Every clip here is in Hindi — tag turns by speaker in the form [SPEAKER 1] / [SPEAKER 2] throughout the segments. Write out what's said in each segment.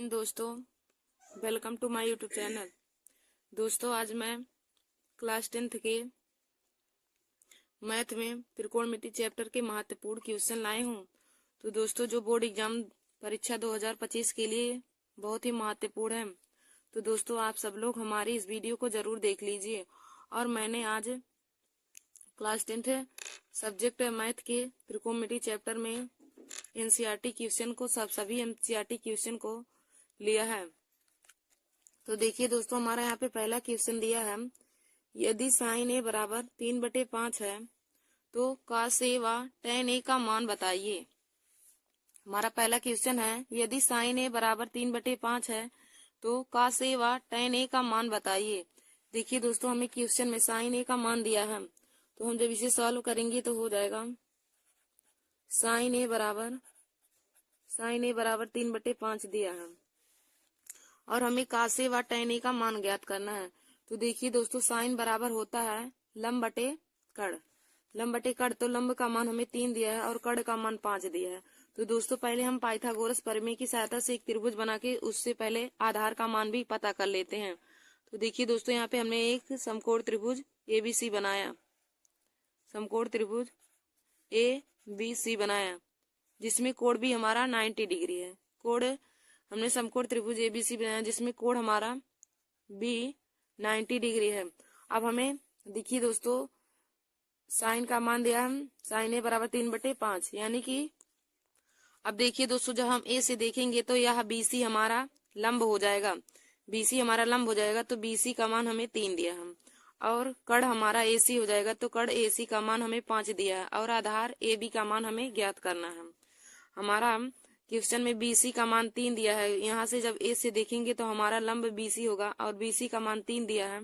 [SPEAKER 1] इन दोस्तों, welcome to my YouTube channel. दोस्तों, आज मैं क्लास 10th के मैथ में त्रिकोणमिति चैप्टर के महत्वपूर्ण क्वेश्चन लाए हूँ। तो दोस्तों, जो बोर्ड एग्जाम परीक्षा 2025 के लिए बहुत ही महत्वपूर्ण है, तो दोस्तों आप सब लोग हमारी इस वीडियो को जरूर देख लीजिए। और मैंने आज क्लास 10th सब्जेक्ट मैथ के त्रिकोणमिति चैप्टर में एनसीईआरटी क्वेश्चन को सभी एनसीईआरटी क्वेश्चन को लिया है। तो देखिए दोस्तों, हमारा यहाँ पे पहला क्वेश्चन दिया है, यदि साइन ए बराबर 3/5 है तो cos ए व tan ए का मान बताइए। हमारा पहला क्वेश्चन है, यदि साइन ए बराबर 3/5 है तो cos ए व tan ए का मान बताइए। देखिए दोस्तों, हमें क्वेश्चन में साइन ए का मान दिया है, तो हम जब इसे सॉल्व करेंगे तो हो जाएगा साइन ए बराबर 3/5 दिया है और हमें cos ए व tan ए का मान ज्ञात करना है। तो देखिए दोस्तों, साइन बराबर होता है लंब बटे कड़। लंब बटे कड़, तो लंब का मान हमें 3 दिया है और कड़ का मान 5 दिया है। तो दोस्तों, पहले हम पाइथागोरस प्रमेय की सहायता से एक त्रिभुज बना के उससे पहले आधार का मान भी पता कर लेते हैं। तो देखिए दोस्तों, यहाँ पे हमने एक समकोण त्रिभुज ABC बनाया, समकोण त्रिभुज ABC बनाया, जिसमें कोण भी हमारा 90 डिग्री है। कोण हमने समकोण त्रिभुज ABC बनाया जिसमें कोण हमारा भी 90 डिग्री है। अब हमें देखिए दोस्तों, साइन का मान दिया हम, साइन ए बराबर 3/5, यानी कि अब देखिए दोस्तों, जब हम ए से देखेंगे तो यह BC हमारा लंब हो जाएगा। BC हमारा लंब हो जाएगा, तो BC का मान हमें 3 दिया है और कड़ हमारा AC हो जाएगा, तो कड़ AC का मान हमें 5 दिया है और आधार AB का मान हमें ज्ञात करना है। हमारा क्वेश्चन में BC का मान 3 दिया है। यहाँ से जब ए से देखेंगे तो हमारा लंब BC होगा और BC का मान 3 दिया है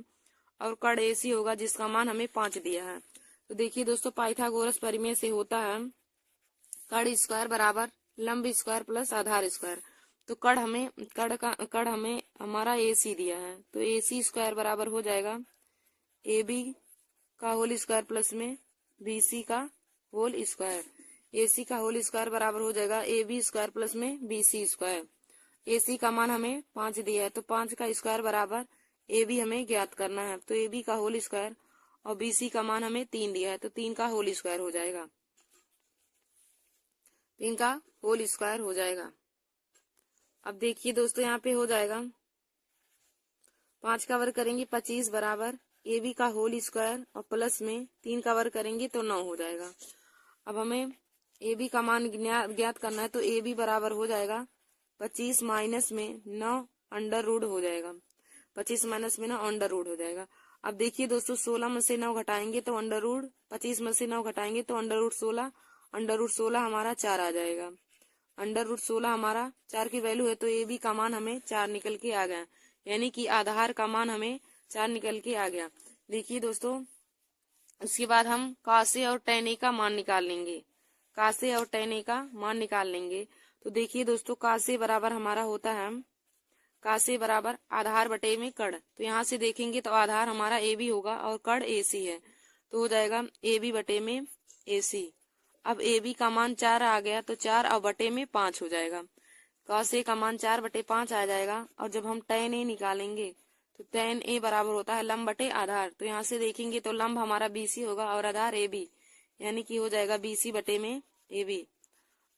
[SPEAKER 1] और कड़ AC होगा जिसका मान हमें 5 दिया है। तो देखिए दोस्तों, पाइथागोरस प्रमेय से होता है कड़ स्क्वायर बराबर लंब स्क्वायर प्लस आधार स्क्वायर। तो कड़ हमें हमारा AC दिया है, तो AC स्क्वायर बराबर हो जाएगा AB का होल स्क्वायर प्लस में BC का होल स्क्वायर। AC का होल स्क्वायर बराबर हो जाएगा AB स्क्वायर प्लस में BC स्क्वायर। AC का मान हमें 5 दिया है, तो 5 का स्क्वायर बराबर AB हमें ज्ञात करना है, तो AB का होल स्क्वायर और BC का मान हमें 3 दिया है, तो 3 का होल स्क्वायर हो जाएगा, 3 का होल स्क्वायर हो जाएगा। अब देखिए दोस्तों, यहाँ पे हो जाएगा 5 का वर्ग करेंगे 25 बराबर AB का होल स्क्वायर और प्लस में 3 का वर्ग करेंगे तो 9 हो जाएगा। अब हमें AB का मान ज्ञात करना है, तो AB बराबर हो जाएगा 25 माइनस में 9 अंडर रूट हो जाएगा, 25 माइनस में 9 अंडर रूट हो जाएगा। अब देखिए दोस्तों, 16 में से 9 घटाएंगे तो अंडर रूट, 25 में से 9 घटाएंगे तो अंडर रूट 16, अंडर रूट 16 हमारा 4 आ जाएगा। अंडर रूट 16 हमारा 4 की वैल्यू है, तो AB का मान हमें 4 निकल के आ गया, यानी कि आधार का मान हमें 4 निकल के आ गया। देखिए दोस्तों, उसके बाद हम cos A और tan A का मान निकाल लेंगे, cos A और tan A का मान निकाल लेंगे। तो देखिए दोस्तों, cos A बराबर हमारा होता है cos A बराबर आधार बटे में कड़। तो यहाँ से देखेंगे तो आधार हमारा AB होगा और कड़ AC है, तो हो जाएगा AB बटे में AC। अब AB का मान 4 आ गया, तो 4 और बटे में 5 हो जाएगा, cos A का मान 4/5 आ जाएगा। और जब हम tan A निकालेंगे तो tan A बराबर होता है लंब बटे आधार। तो यहाँ से देखेंगे तो लंब हमारा BC होगा और आधार AB, यानी कि हो जाएगा BC बटे में AB।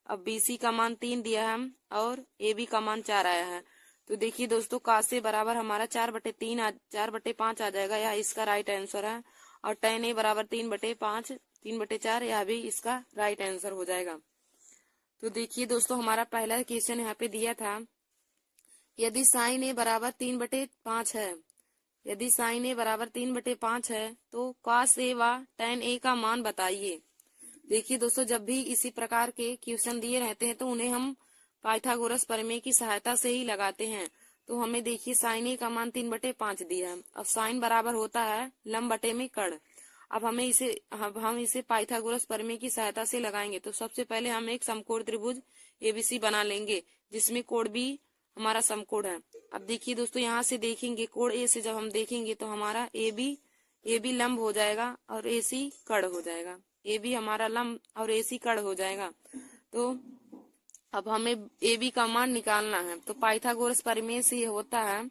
[SPEAKER 1] अब BC का मान 3 दिया है और AB का मान 4 आया है, तो देखिए दोस्तों, cos A बराबर हमारा 4/5 आ जाएगा, यह इसका राइट आंसर है। और tan A बराबर 3/5, 3/4, यह भी इसका राइट आंसर हो जाएगा। तो देखिए दोस्तों, हमारा पहला क्वेश्चन यहाँ पे दिया था, यदि साइन A बराबर 3/5 है, यदि साइन A बराबर 3/5 है तो cos A व tan A का मान बताइए। देखिए दोस्तों, जब भी इसी प्रकार के क्वेश्चन दिए रहते हैं तो उन्हें हम पाइथागोरस प्रमेय की सहायता से ही लगाते हैं। तो हमें देखिए साइन A का मान 3/5 दिया है। अब साइन बराबर होता है लंब बटे में कड़। अब हम इसे पाइथागोरस प्रमेय की सहायता से लगाएंगे। तो सबसे पहले हम एक समकोण त्रिभुज ABC बना लेंगे जिसमें कोण भी हमारा समकोण है। अब देखिए दोस्तों, यहाँ से देखेंगे कोण A से जब हम देखेंगे तो हमारा AB लंब हो जाएगा और AC कड़ हो जाएगा। AB हमारा लंब और AC कड़ हो जाएगा। तो अब हमें ए बी का मान निकालना है। तो पाइथागोरस प्रमेय से ये होता है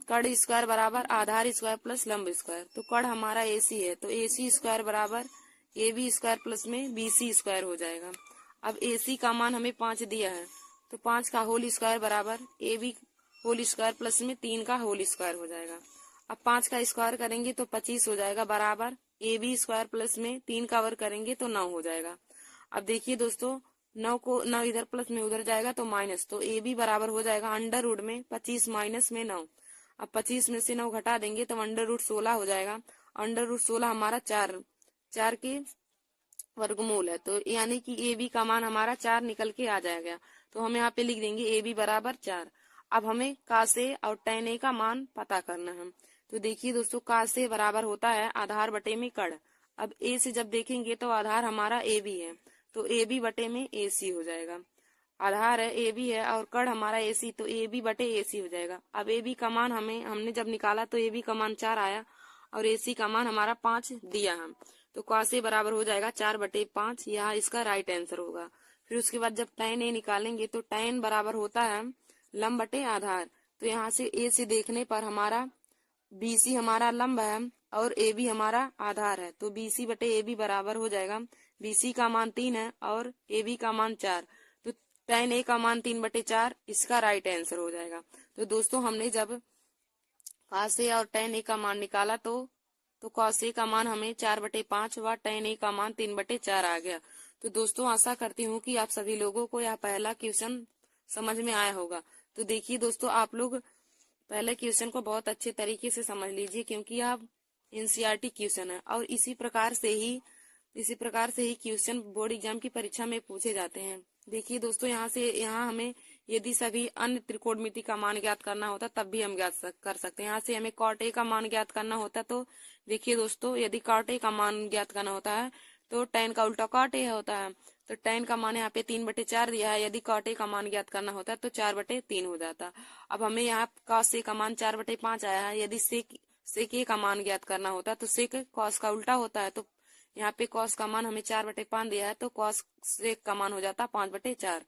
[SPEAKER 1] कड़ स्क्वायर बराबर आधार स्क्वायर प्लस लंब स्क्वायर। तो कड़ हमारा एसी है, तो एसी स्क्वायर बराबर ए बी स्क्वायर प्लस में बीसी स्क्वायर हो जाएगा। अब एसी का मान हमें 5 दिया है, तो 5 का होल स्क्वायर बराबर A B whole square plus में 3 का होल स्क्वायर हो जाएगा। अब 5 का स्क्वायर करेंगे तो 25 हो जाएगा, बराबर ए बी स्क्वायर प्लस में 3 का वर्ग करेंगे तो 9 हो जाएगा। अब देखिए दोस्तों, 9 इधर प्लस में उधर जाएगा तो माइनस, तो ए बी बराबर हो जाएगा अंडर रूट में 25 माइनस में 9। अब 25 में से 9 घटा देंगे तो अंडर रूट 16 हो जाएगा। अंडर रूट 16 हमारा 4 के वर्गमूल है, तो यानी कि ए बी का मान हमारा 4 निकल के आ जाएगा। तो हम यहाँ पे लिख देंगे ए बी बराबर 4। अब हमें का से और tan ए का मान पता करना है। तो देखिए दोस्तों, का से बराबर होता है आधार बटे में कड़। अब ए से जब देखेंगे तो आधार हमारा ए बी है, तो ए बी बटे में ए सी हो जाएगा। आधार है ए बी है और कड़ हमारा ए सी, तो ए बी बटे ए सी हो जाएगा। अब ए बी का मान हमने जब निकाला तो ए बी का मान 4 आया और ए सी का मान हमारा 5 दिया है। तो का से बराबर हो जाएगा 4/5, यह इसका राइट आंसर होगा। फिर उसके बाद जब tan ए निकालेंगे तो tan बराबर होता है लंब बटे आधार। तो यहाँ से ए से देखने पर हमारा बीसी हमारा लंब है और ए बी हमारा आधार है, तो बीसी बटे ए बी बराबर हो जाएगा, बीसी का मान 3 है और ए बी का मान 4, तो tan ए का मान 3/4 इसका राइट आंसर हो जाएगा। तो दोस्तों, हमने जब cos ए और tan ए का मान निकाला तो cos ए का मान हमें 4/5 व tan ए का मान 3/4 आ गया। तो दोस्तों, आशा करती हूँ कि आप सभी लोगों को यह पहला क्वेश्चन समझ में आया होगा। तो देखिए दोस्तों, आप लोग पहले क्वेश्चन को बहुत अच्छे तरीके से समझ लीजिए, क्योंकि आप एनसीईआरटी क्वेश्चन है और इसी प्रकार से ही क्वेश्चन बोर्ड एग्जाम की परीक्षा में पूछे जाते हैं। देखिए दोस्तों, यहाँ हमें यदि सभी अन्य त्रिकोणमिति का मान ज्ञात करना होता तब भी हम ज्ञात कर सकते हैं। यहाँ से हमें cot a का मान ज्ञात करना होता, तो देखिए दोस्तों, यदि cot a का मान ज्ञात करना होता है तो tan का उल्टा cot a होता है, तो tan का मान यहाँ पे 3/4 दिया है। यदि cot a का मान ज्ञात करना होता है तो 4/3 हो जाता। अब हमें यहाँ cos a का मान 4/5 आया है। यदि sec a का मान ज्ञात करना होता है तो sec cos का उल्टा होता है, तो यहाँ पे cos का मान हमें 4/5 दिया है, तो cos sec का मान हो जाता 5/4।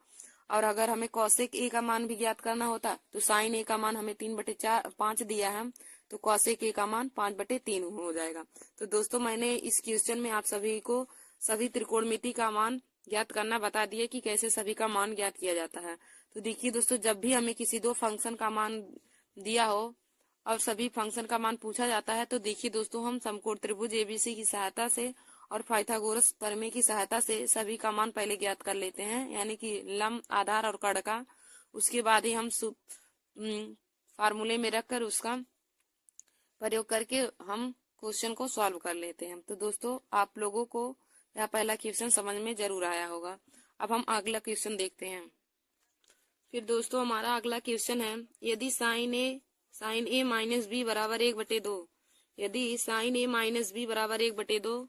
[SPEAKER 1] और अगर हमें cosec a का मान भी ज्ञात करना होता तो sin a का मान हमें 3/5 दिया है, तो cosec a का मान 5/3 हो जाएगा। तो दोस्तों, मैंने इस क्वेश्चन में आप सभी को सभी त्रिकोणमिति का मान ज्ञात करना बता दिया कि कैसे सभी का मान ज्ञात किया जाता है। तो देखिए दोस्तों, जब भी हमें किसी दो फंक्शन का मान दिया हो और सभी फंक्शन का मान पूछा जाता है, तो देखिए दोस्तों, हम समकोण त्रिभुज एबीसी की सहायता से और पाइथागोरस प्रमेय की सहायता से सभी का मान पहले ज्ञात कर लेते हैं, यानी कि लंब, आधार और कड़ का। उसके बाद ही हम फार्मूले में रखकर उसका प्रयोग करके हम क्वेश्चन को सॉल्व कर लेते हैं। तो दोस्तों, आप लोगों को यह पहला क्वेश्चन समझ में जरूर आया होगा। अब हम अगला क्वेश्चन देखते हैं। फिर दोस्तों, हमारा अगला क्वेश्चन है, यदि साइन ए माइनस बी बराबर 1/2, यदि साइन ए माइनस बी बराबर 1/2,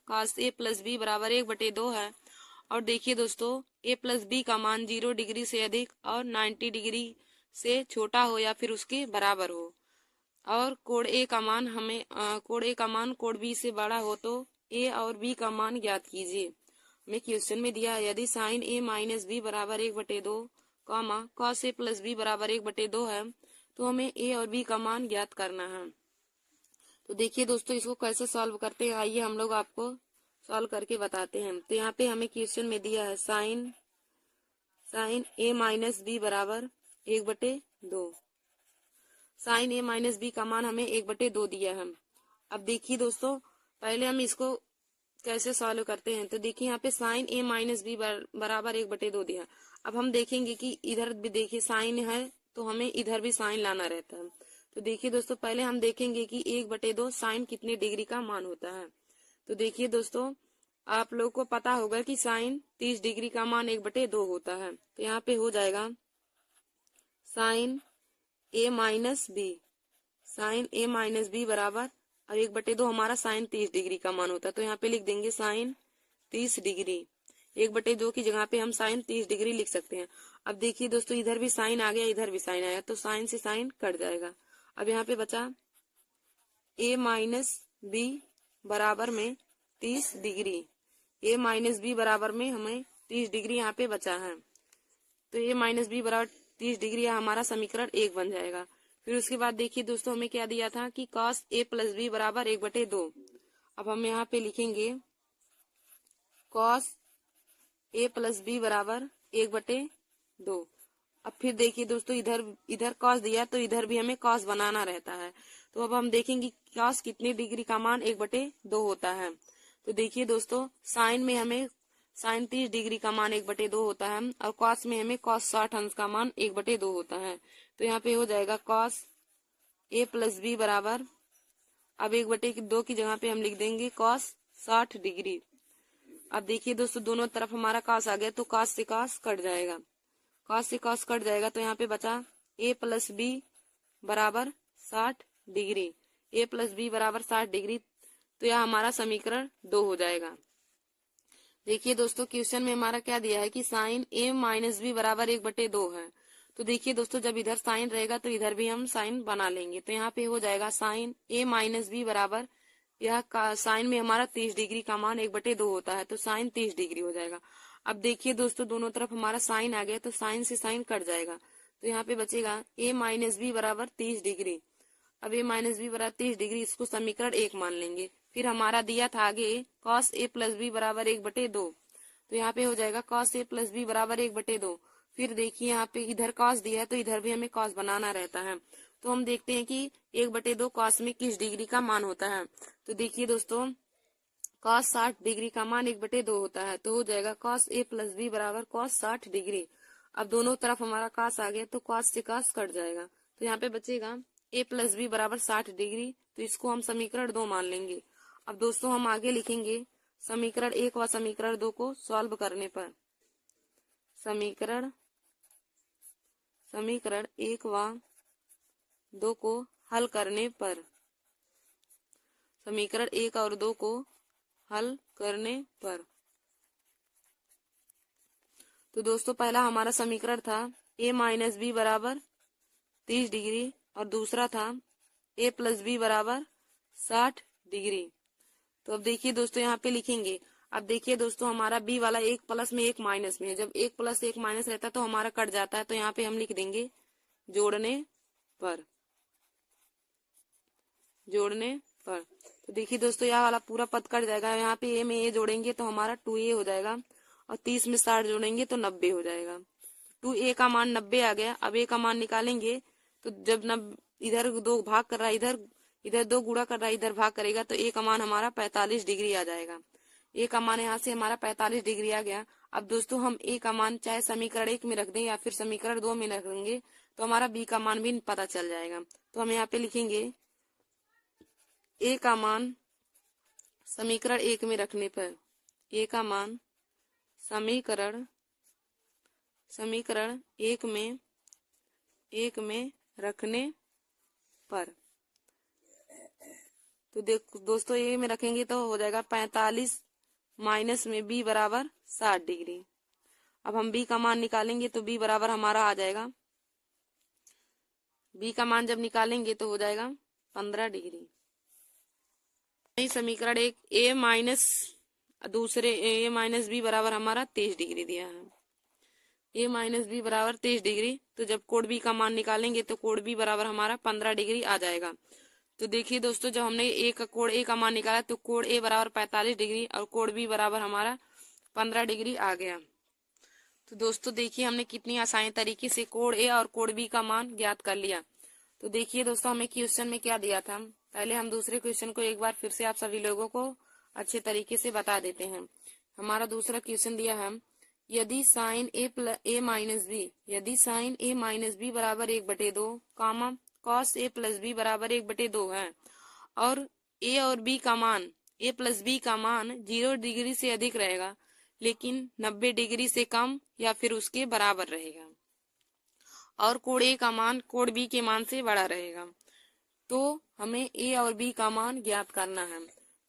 [SPEAKER 1] cos ए प्लस बी बराबर 1/2 है, और देखिए दोस्तों, ए प्लस बी का मान 0 डिग्री से अधिक और 90 डिग्री से छोटा हो या फिर उसके बराबर हो, और कोण ए का मान कोण बी से बड़ा हो, तो ए और बी का मान ज्ञात कीजिए। हमें क्वेश्चन में दिया है, यदि साइन ए माइनस बी बराबर 1/2, cos ए प्लस बी बराबर 1/2 है, तो हमें ए और बी का मान ज्ञात करना है। तो देखिए दोस्तों, इसको कैसे सॉल्व करते हैं, आइए हम लोग आपको सॉल्व करके बताते हैं। तो यहाँ पे हमें क्वेश्चन में दिया है साइन ए माइनस बी बराबर 1/2। साइन ए माइनस बी का मान हमें 1/2 दिया है। अब देखिए दोस्तों, पहले हम इसको कैसे सॉल्व करते हैं। तो देखिए, यहाँ पे साइन ए माइनस बी बराबर 1/2 दिया। अब हम देखेंगे कि इधर भी देखिए साइन है, तो हमें इधर भी साइन लाना रहता है। तो देखिए दोस्तों, पहले हम देखेंगे कि 1/2 साइन कितने डिग्री का मान होता है। तो देखिए दोस्तों, आप लोग को पता होगा कि साइन 30 डिग्री का मान 1/2 होता है। तो यहाँ पे हो जाएगा साइन ए माइनस बी बराबर, अब 1/2 हमारा साइन 30 डिग्री का मान होता है, तो यहाँ पे लिख देंगे साइन 30 डिग्री। 1/2 की जगह पे हम साइन 30 डिग्री लिख सकते हैं। अब देखिए दोस्तों, इधर भी साइन आ गया, इधर भी साइन आया, तो साइन से साइन कट जाएगा। अब यहाँ पे बचा ए माइनस बी बराबर में 30 डिग्री, ए माइनस बी बराबर में हमें 30 डिग्री यहाँ पे बचा है। तो ए माइनस बी बराबर 30 डिग्री हमारा समीकरण 1 बन जाएगा। फिर उसके बाद देखिए दोस्तों हमें क्या दिया था कि cos a प्लस बी बराबर 1/2। अब हम यहाँ पे लिखेंगे cos a प्लस बी बराबर 1/2। अब फिर देखिए दोस्तों इधर इधर cos दिया तो इधर भी हमें cos बनाना रहता है। तो अब हम देखेंगे cos कितने डिग्री का मान 1/2 होता है। तो देखिए दोस्तों साइन में हमें साइन 30 डिग्री का मान 1/2 होता है और cos में हमें cos 60 अंश का मान 1/2 होता है। तो यहाँ पे हो जाएगा cos a प्लस बी बराबर, अब 1/2 की जगह पे हम लिख देंगे cos 60 डिग्री। अब देखिए दोस्तों दोनों तरफ हमारा cos आ गया तो cos से cos कट जाएगा, cos से cos कट जाएगा तो यहाँ पे बचा a प्लस बी बराबर 60 डिग्री। a प्लस बी बराबर 60 डिग्री, तो यह हमारा समीकरण 2 हो जाएगा। देखिए दोस्तों क्वेश्चन में हमारा क्या दिया है कि साइन a माइनस बी बराबर 1/2 है। तो देखिए दोस्तों जब इधर साइन रहेगा तो इधर भी हम साइन बना लेंगे। तो यहाँ पे हो जाएगा साइन a माइनस बी बराबर, यह साइन में हमारा 30 डिग्री का मान 1/2 होता है तो साइन 30 डिग्री हो जाएगा। अब देखिए दोस्तों दोनों तरफ हमारा साइन आ गया तो साइन से साइन कट जाएगा। तो यहाँ पे बचेगा a माइनस बी बराबर 30 डिग्री। अब a माइनस बी बराबर 30 डिग्री, इसको समीकरण 1 मान लेंगे। फिर हमारा दिया था आगे cos a प्लस बी बराबर 1/2। तो यहाँ पे हो जाएगा cos a प्लस बी बराबर 1/2। फिर देखिए यहाँ पे इधर cos दिया है तो इधर भी हमें cos बनाना रहता है। तो हम देखते हैं कि 1/2 cos में किस डिग्री का मान होता है। तो देखिए दोस्तों cos 60 डिग्री का मान 1/2 होता है तो हो जाएगा cos a प्लस बी बराबर cos 60 डिग्री। अब दोनों तरफ हमारा cos आ गया तो cos से cos कट जाएगा। तो यहाँ पे बचेगा a प्लस बी बराबर 60 डिग्री, तो इसको हम समीकरण 2 मान लेंगे। अब दोस्तों हम आगे लिखेंगे समीकरण 1 व समीकरण 2 को सॉल्व करने पर, समीकरण 1 व 2 को हल करने पर, समीकरण 1 और 2 को हल करने पर। तो दोस्तों पहला हमारा समीकरण था a माइनस बी बराबर 30 डिग्री और दूसरा था a प्लस बी बराबर 60 डिग्री। तो अब देखिए दोस्तों यहाँ पे लिखेंगे, अब देखिए दोस्तों हमारा b वाला एक प्लस में एक माइनस में है, जब एक प्लस एक माइनस रहता है तो हमारा कट जाता है। तो यहाँ पे हम लिख देंगे जोड़ने पर, जोड़ने पर। तो देखिए दोस्तों यह वाला पूरा पद कट जाएगा, यहाँ पे a में a जोड़ेंगे तो हमारा 2a हो जाएगा और 30 में 60 जोड़ेंगे तो 90 हो जाएगा। 2a का मान 90 आ गया। अब a का मान निकालेंगे तो जब इधर 2 भाग कर रहा है, इधर 2 गुणा कर रहा है, इधर भाग करेगा तो a का मान हमारा 45 डिग्री आ जाएगा। a का मान यहाँ से हमारा 45 डिग्री आ गया। अब दोस्तों हम a का मान चाहे समीकरण 1 में रख दें या फिर समीकरण 2 में रख देंगे तो हमारा b का मान भी पता चल जाएगा। तो हम यहाँ पे लिखेंगे a का मान समीकरण 1 में रखने पर, a का मान समीकरण 1 में रखने पर। तो दोस्तों a में रखेंगे तो हो जाएगा 45 माइनस में b बराबर 60 डिग्री। अब हम b का मान निकालेंगे तो b बराबर हमारा आ जाएगा, b का मान जब निकालेंगे तो हो जाएगा 15 डिग्री। समीकरण 1 a माइनस दूसरे a माइनस बी बराबर हमारा 30 डिग्री दिया है, a माइनस बी बराबर 30 डिग्री। तो जब कोड b का मान निकालेंगे तो कोड b बराबर हमारा 15 डिग्री आ जाएगा। तो देखिए दोस्तों जब हमने कोड a का मान निकाला तो कोड a बराबर 45 डिग्री और कोड b बराबर हमारा 15 डिग्री आ गया। तो दोस्तों देखिए हमने कितनी आसान तरीके से कोड a और कोड b का मान ज्ञात कर लिया। तो देखिए दोस्तों हमें क्वेश्चन में क्या दिया था, पहले हम दूसरे क्वेश्चन को एक बार फिर से आप सभी लोगों को अच्छे तरीके से बता देते हैं। हमारा दूसरा क्वेश्चन दिया है, यदि साइन a माइनस बी, यदि साइन a माइनस बी बराबर 1/2 कामा कॉस a प्लस बी बराबर 1/2 है और a और b का मान, a प्लस बी का मान 0 डिग्री से अधिक रहेगा लेकिन 90 डिग्री से कम या फिर उसके बराबर रहेगा और कोड a का मान कोड b के मान से बड़ा रहेगा, तो हमें a और b का मान ज्ञात करना है।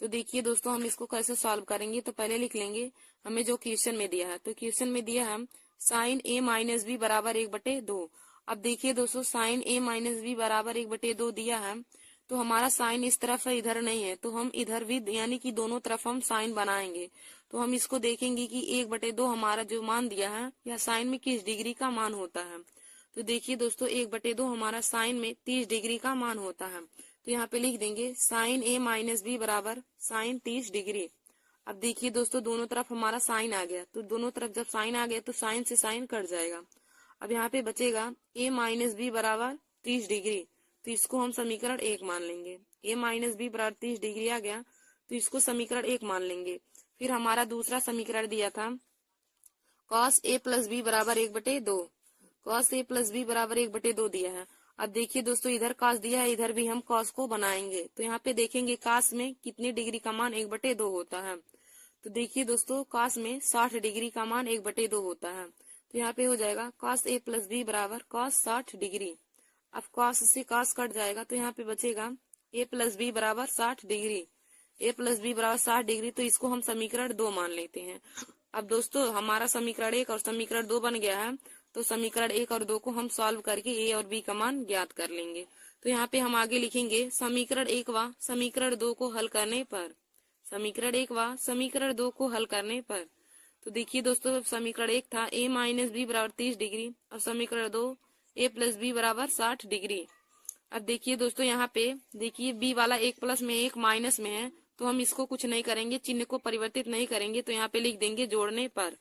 [SPEAKER 1] तो देखिए दोस्तों हम इसको कैसे सॉल्व करेंगे, तो पहले लिख लेंगे हमें जो क्वेश्चन में दिया है। तो क्वेश्चन में दिया है साइन a माइनस बी बराबर 1/2। अब देखिए दोस्तों साइन a माइनस बी बराबर 1/2 दिया है तो हमारा साइन इस तरफ है, इधर नहीं है, तो हम इधर भी यानी कि दोनों तरफ हम साइन बनाएंगे। तो हम इसको देखेंगे कि 1/2 हमारा जो मान दिया है यह साइन में किस डिग्री का मान होता है। तो देखिए दोस्तों 1/2 हमारा साइन में 30 डिग्री का मान होता है। तो यहाँ पे लिख देंगे साइन A माइनस बी बराबर साइन 30 डिग्री। अब देखिए दोस्तों दोनों तरफ हमारा साइन आ गया, तो दोनों तरफ जब साइन आ गया तो साइन से साइन कट जाएगा। अब यहाँ पे बचेगा A माइनस बी बराबर 30 डिग्री, तो इसको हम समीकरण 1 मान लेंगे। A माइनस बी बराबर 30 डिग्री आ गया, तो इसको समीकरण 1 मान लेंगे। फिर हमारा दूसरा समीकरण दिया था cos A प्लस बी बराबर 1/2। cos A प्लस बी बराबर 1/2 दिया है। अब देखिए दोस्तों इधर cos दिया है, इधर भी हम cos को बनाएंगे। तो यहाँ पे देखेंगे cos में कितने डिग्री का मान 1/2 होता है। तो देखिए दोस्तों cos में 60 डिग्री का मान 1/2 होता है। तो यहाँ पे हो जाएगा cos A प्लस बी बराबर cos 60 डिग्री। अब cos से cos कट जाएगा, तो यहाँ पे बचेगा A प्लस बी बराबर 60 डिग्री। A प्लस बी बराबर 60 डिग्री, तो इसको हम समीकरण 2 मान लेते हैं। अब दोस्तों हमारा समीकरण 1 और समीकरण 2 बन गया है, तो समीकरण 1 और 2 को हम सॉल्व करके A और B का मान ज्ञात कर लेंगे। तो यहाँ पे हम आगे लिखेंगे समीकरण 1 व समीकरण 2 को हल करने पर। समीकरण 1 व समीकरण 2 को हल करने पर तो देखिए दोस्तों समीकरण 1 था A माइनस बी बराबर 30 डिग्री और समीकरण 2 A प्लस बी बराबर 60 डिग्री। अब देखिए दोस्तों यहाँ पे देखिए B वाला 1 प्लस में 1 माइनस में है, तो हम इसको कुछ नहीं करेंगे, चिन्ह को परिवर्तित नहीं करेंगे। तो यहाँ पे लिख देंगे जोड़ने पर।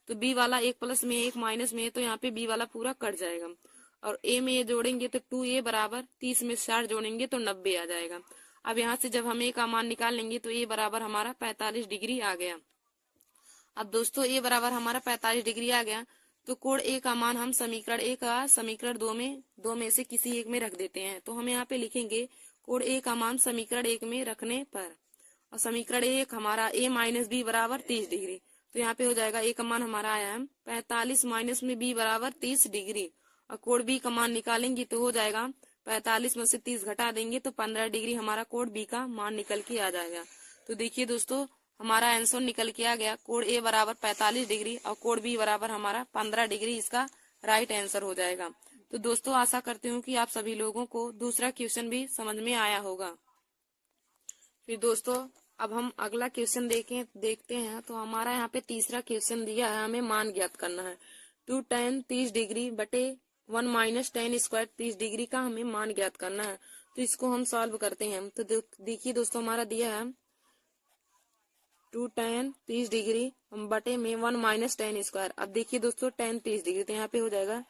[SPEAKER 1] तो B वाला 1 प्लस में 1 माइनस में है, तो यहाँ पे B वाला पूरा कट जाएगा। और A में ये जोड़ेंगे तो 2A बराबर 30 में 60 जोड़ेंगे तो 90 आ जाएगा। अब यहाँ से जब हम A का मान निकाल लेंगे तो A बराबर हमारा 45 डिग्री आ गया। अब दोस्तों A बराबर हमारा 45 डिग्री आ गया, तो कोण A का मान हम समीकरण 1 का समीकरण 2 में से किसी एक में रख देते हैं। तो हम यहाँ पे लिखेंगे कोण A का मान समीकरण 1 में रखने पर। और समीकरण 1 हमारा A माइनस बी बराबर 30 डिग्री, तो यहाँ पे हो जाएगा A का मान हमारा आया है 45 माइनस में B बराबर 30 डिग्री। और कोण B का मान निकालेंगे तो हो जाएगा 45 में से 30 घटा देंगे तो 15 डिग्री हमारा कोण B का मान निकल के आ जाएगा। तो देखिए दोस्तों हमारा आंसर निकल के आ गया कोण A बराबर 45 डिग्री और कोण B बराबर हमारा 15 डिग्री, इसका राइट आंसर हो जाएगा। तो दोस्तों आशा करती हूँ कि आप सभी लोगों को दूसरा क्वेश्चन भी समझ में आया होगा। फिर दोस्तों अब हम अगला क्वेश्चन देखते हैं। तो हमारा यहाँ पे तीसरा क्वेश्चन दिया है, हमें मान ज्ञात करना है। 2 tan 30 डिग्री बटे 1 माइनस tan स्क्वायर 30 डिग्री का हमें मान ज्ञात करना है। तो इसको हम सॉल्व करते हैं। तो देखिए दोस्तों हमारा दिया है 2 tan 30 डिग्री बटे में 1 माइनस tan स्क्वायर। अब देखिए दोस्तों tan 30 डिग्री, तो यहाँ पे हो जाएगा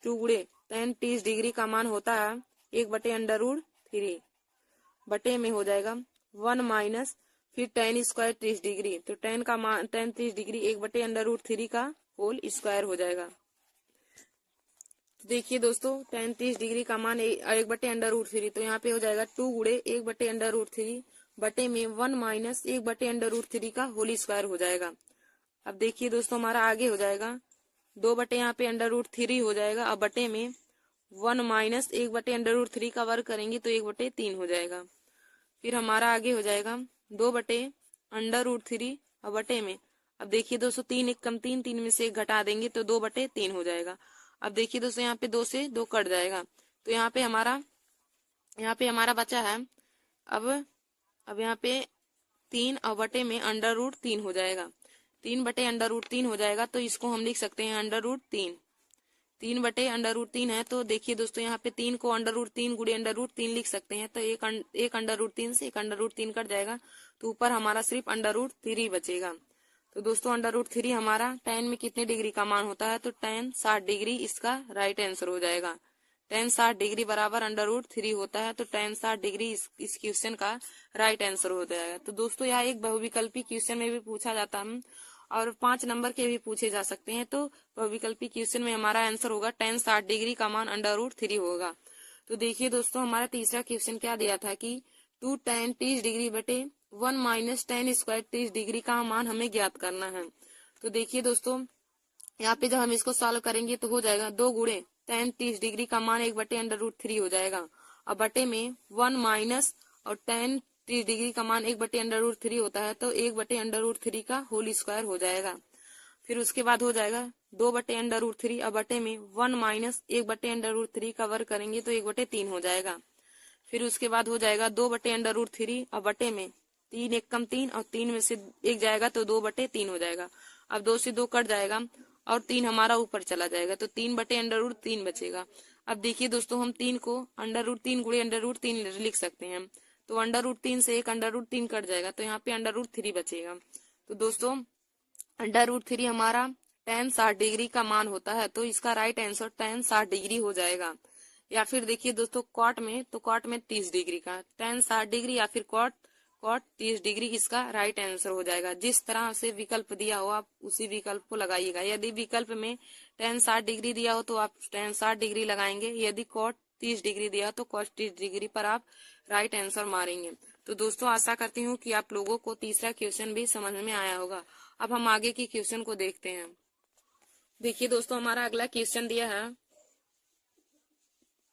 [SPEAKER 1] 2 गुणे tan 30 डिग्री का मान होता है 1/√3 बटे में हो जाएगा 1 माइनस फिर tan स्क्वायर 30 डिग्री। तो tan का मान tan 30 डिग्री 1/√3 का होल स्क्वायर हो जाएगा। तो देखिए दोस्तों tan 30 डिग्री का मान 1/√3, तो यहाँ पे हो जाएगा 2 गुणे 1/√3 बटे में 1 माइनस 1/√3 का होल स्क्वायर हो जाएगा। अब देखिए दोस्तों हमारा आगे हो जाएगा 2 बटे यहाँ पे √3 हो जाएगा। अब बटे में 1 माइनस 1/√3 का वर्ग करेंगे तो 1/3 हो जाएगा। फिर हमारा आगे हो जाएगा 2 बटे √3 और बटे में, अब देखिए दोस्तों 3 1 कम 3, 3 में से 1 घटा देंगे तो 2/3 हो जाएगा। अब देखिए दोस्तों यहाँ पे 2 से 2 कट जाएगा, तो यहाँ पे हमारा बचा है अब यहाँ पे 3 और बटे में √3 हो जाएगा। 3 बटे √3 हो जाएगा, तो इसको हम लिख सकते हैं √3। 3 बटे √3 है, तो देखिए दोस्तों यहाँ पे 3 को √3 गुणे √3 लिख सकते हैं। तो एक √3 से एक √3 कट जाएगा, तो ऊपर हमारा सिर्फ √3 बचेगा। तो दोस्तों √3 हमारा tan में कितने डिग्री का मान होता है, तो tan 60 डिग्री इसका राइट आंसर हो जाएगा। tan 60 डिग्री बराबर √3 होता है, तो tan 60 डिग्री इस क्वेश्चन का राइट आंसर हो जाएगा। तो दोस्तों यह एक बहुविकल्पी क्वेश्चन में भी पूछा जाता है और 5 नंबर के भी पूछे जा सकते हैं। तो बहुविकल्पी क्वेश्चन में हमारा आंसर होगा tan 60 डिग्री का मान √3 होगा। तो देखिए दोस्तों हमारा तीसरा क्वेश्चन क्या दिया था कि 2 tan 30 डिग्री बटे 1 माइनस tan स्क्वायर 30 डिग्री का मान हमें ज्ञात करना है। तो देखिए दोस्तों यहाँ पे जब हम इसको सॉल्व करेंगे तो हो जाएगा 2 गुणे tan 30 डिग्री का मान 1/√3 हो जाएगा। अब बटे में 1 माइनस और tan 30 डिग्री का मान 1/√3 होता है, तो 1/√3 का होल स्क्वायर हो जाएगा। फिर उसके बाद हो जाएगा 2/√3 और बटे में 1 माइनस 1/√3 का वर्ग करेंगे तो 1/3 हो जाएगा। फिर उसके बाद हो जाएगा 2/√3 और बटे में 3 एक कम 3 और 3 में से 1 जाएगा तो 2/3 हो जाएगा। अब 2 से 2 कट जाएगा और 3 हमारा ऊपर चला जाएगा तो 3/√3 बचेगा। अब देखिए दोस्तों, हम 3 को √3 गुणे √3 लिख सकते हैं। तो √3 से एक √3 कट जाएगा तो यहाँ पे √3 बचेगा। तो दोस्तों √3 हमारा tan 60 डिग्री का मान होता है, तो इसका राइट आंसर tan 60 डिग्री हो जाएगा। या फिर देखिए दोस्तों कॉट में 30 डिग्री का tan 60 डिग्री या फिर कॉट 30 डिग्री इसका राइट आंसर हो जाएगा। जिस तरह से विकल्प दिया हो आप उसी विकल्प को लगाइएगा। यदि विकल्प में tan 60 डिग्री दिया हो तो आप tan 60 डिग्री लगाएंगे, यदि कॉट 30 डिग्री दिया हो तो कॉट 30 डिग्री पर आप राइट आंसर मारेंगे। तो दोस्तों आशा करती हूँ कि आप लोगों को तीसरा क्वेश्चन भी समझ में आया होगा। अब हम आगे की क्वेश्चन को देखते हैं। देखिए दोस्तों, हमारा अगला क्वेश्चन दिया है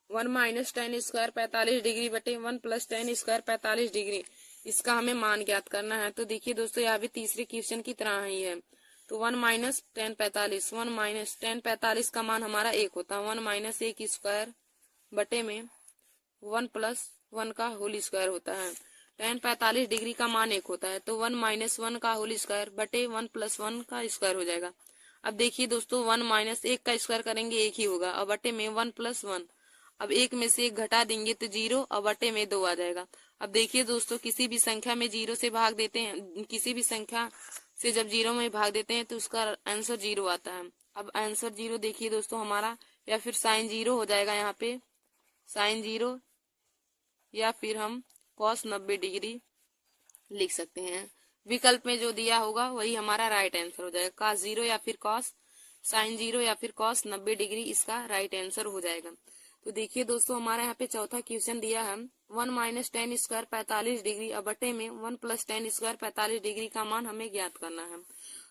[SPEAKER 1] 1 - tan स्क्वायर 45 डिग्री बटे 1 + tan स्क्वायर 45 डिग्री, इसका हमें मान ज्ञात करना है। तो देखिए दोस्तों, यह भी तीसरे क्वेश्चन की तरह ही है। तो 1 - tan 45, 1 - tan 45 का मान हमारा 1 होता है। 1 - 1 स्क्वायर बटे में 1 + 1 का होल स्क्वायर होता है। tan 45 डिग्री का मान 1 होता है तो 1 - 1 का होल स्क्वायर बटे 1 + 1 का स्क्वायर हो जाएगा। अब देखिए दोस्तों, 1 - 1 का स्क्वायर करेंगे 1 ही होगा और बटे में 1 + 1। अब 1 में से 1 घटा देंगे तो 0 और बटे में 2 आ जाएगा। अब देखिए दोस्तों, किसी भी संख्या में 0 से भाग देते हैं, किसी भी संख्या से जब 0 में भाग देते हैं तो उसका आंसर 0 आता है। अब आंसर 0 देखिए दोस्तों हमारा, या फिर साइन 0 हो जाएगा यहाँ पे, साइन 0, या फिर हम cos 90 डिग्री लिख सकते हैं। विकल्प में जो दिया होगा वही हमारा राइट आंसर हो जाएगा। cos 0 या फिर cos साइन 0 या फिर cos 90 डिग्री इसका राइट आंसर हो जाएगा। तो देखिए दोस्तों, हमारे यहाँ पे चौथा क्वेश्चन दिया है 1 - tan स्क्वायर 45 डिग्री और बटे में 1 + tan स्क्वायर 45 डिग्री का मान हमें ज्ञात करना है।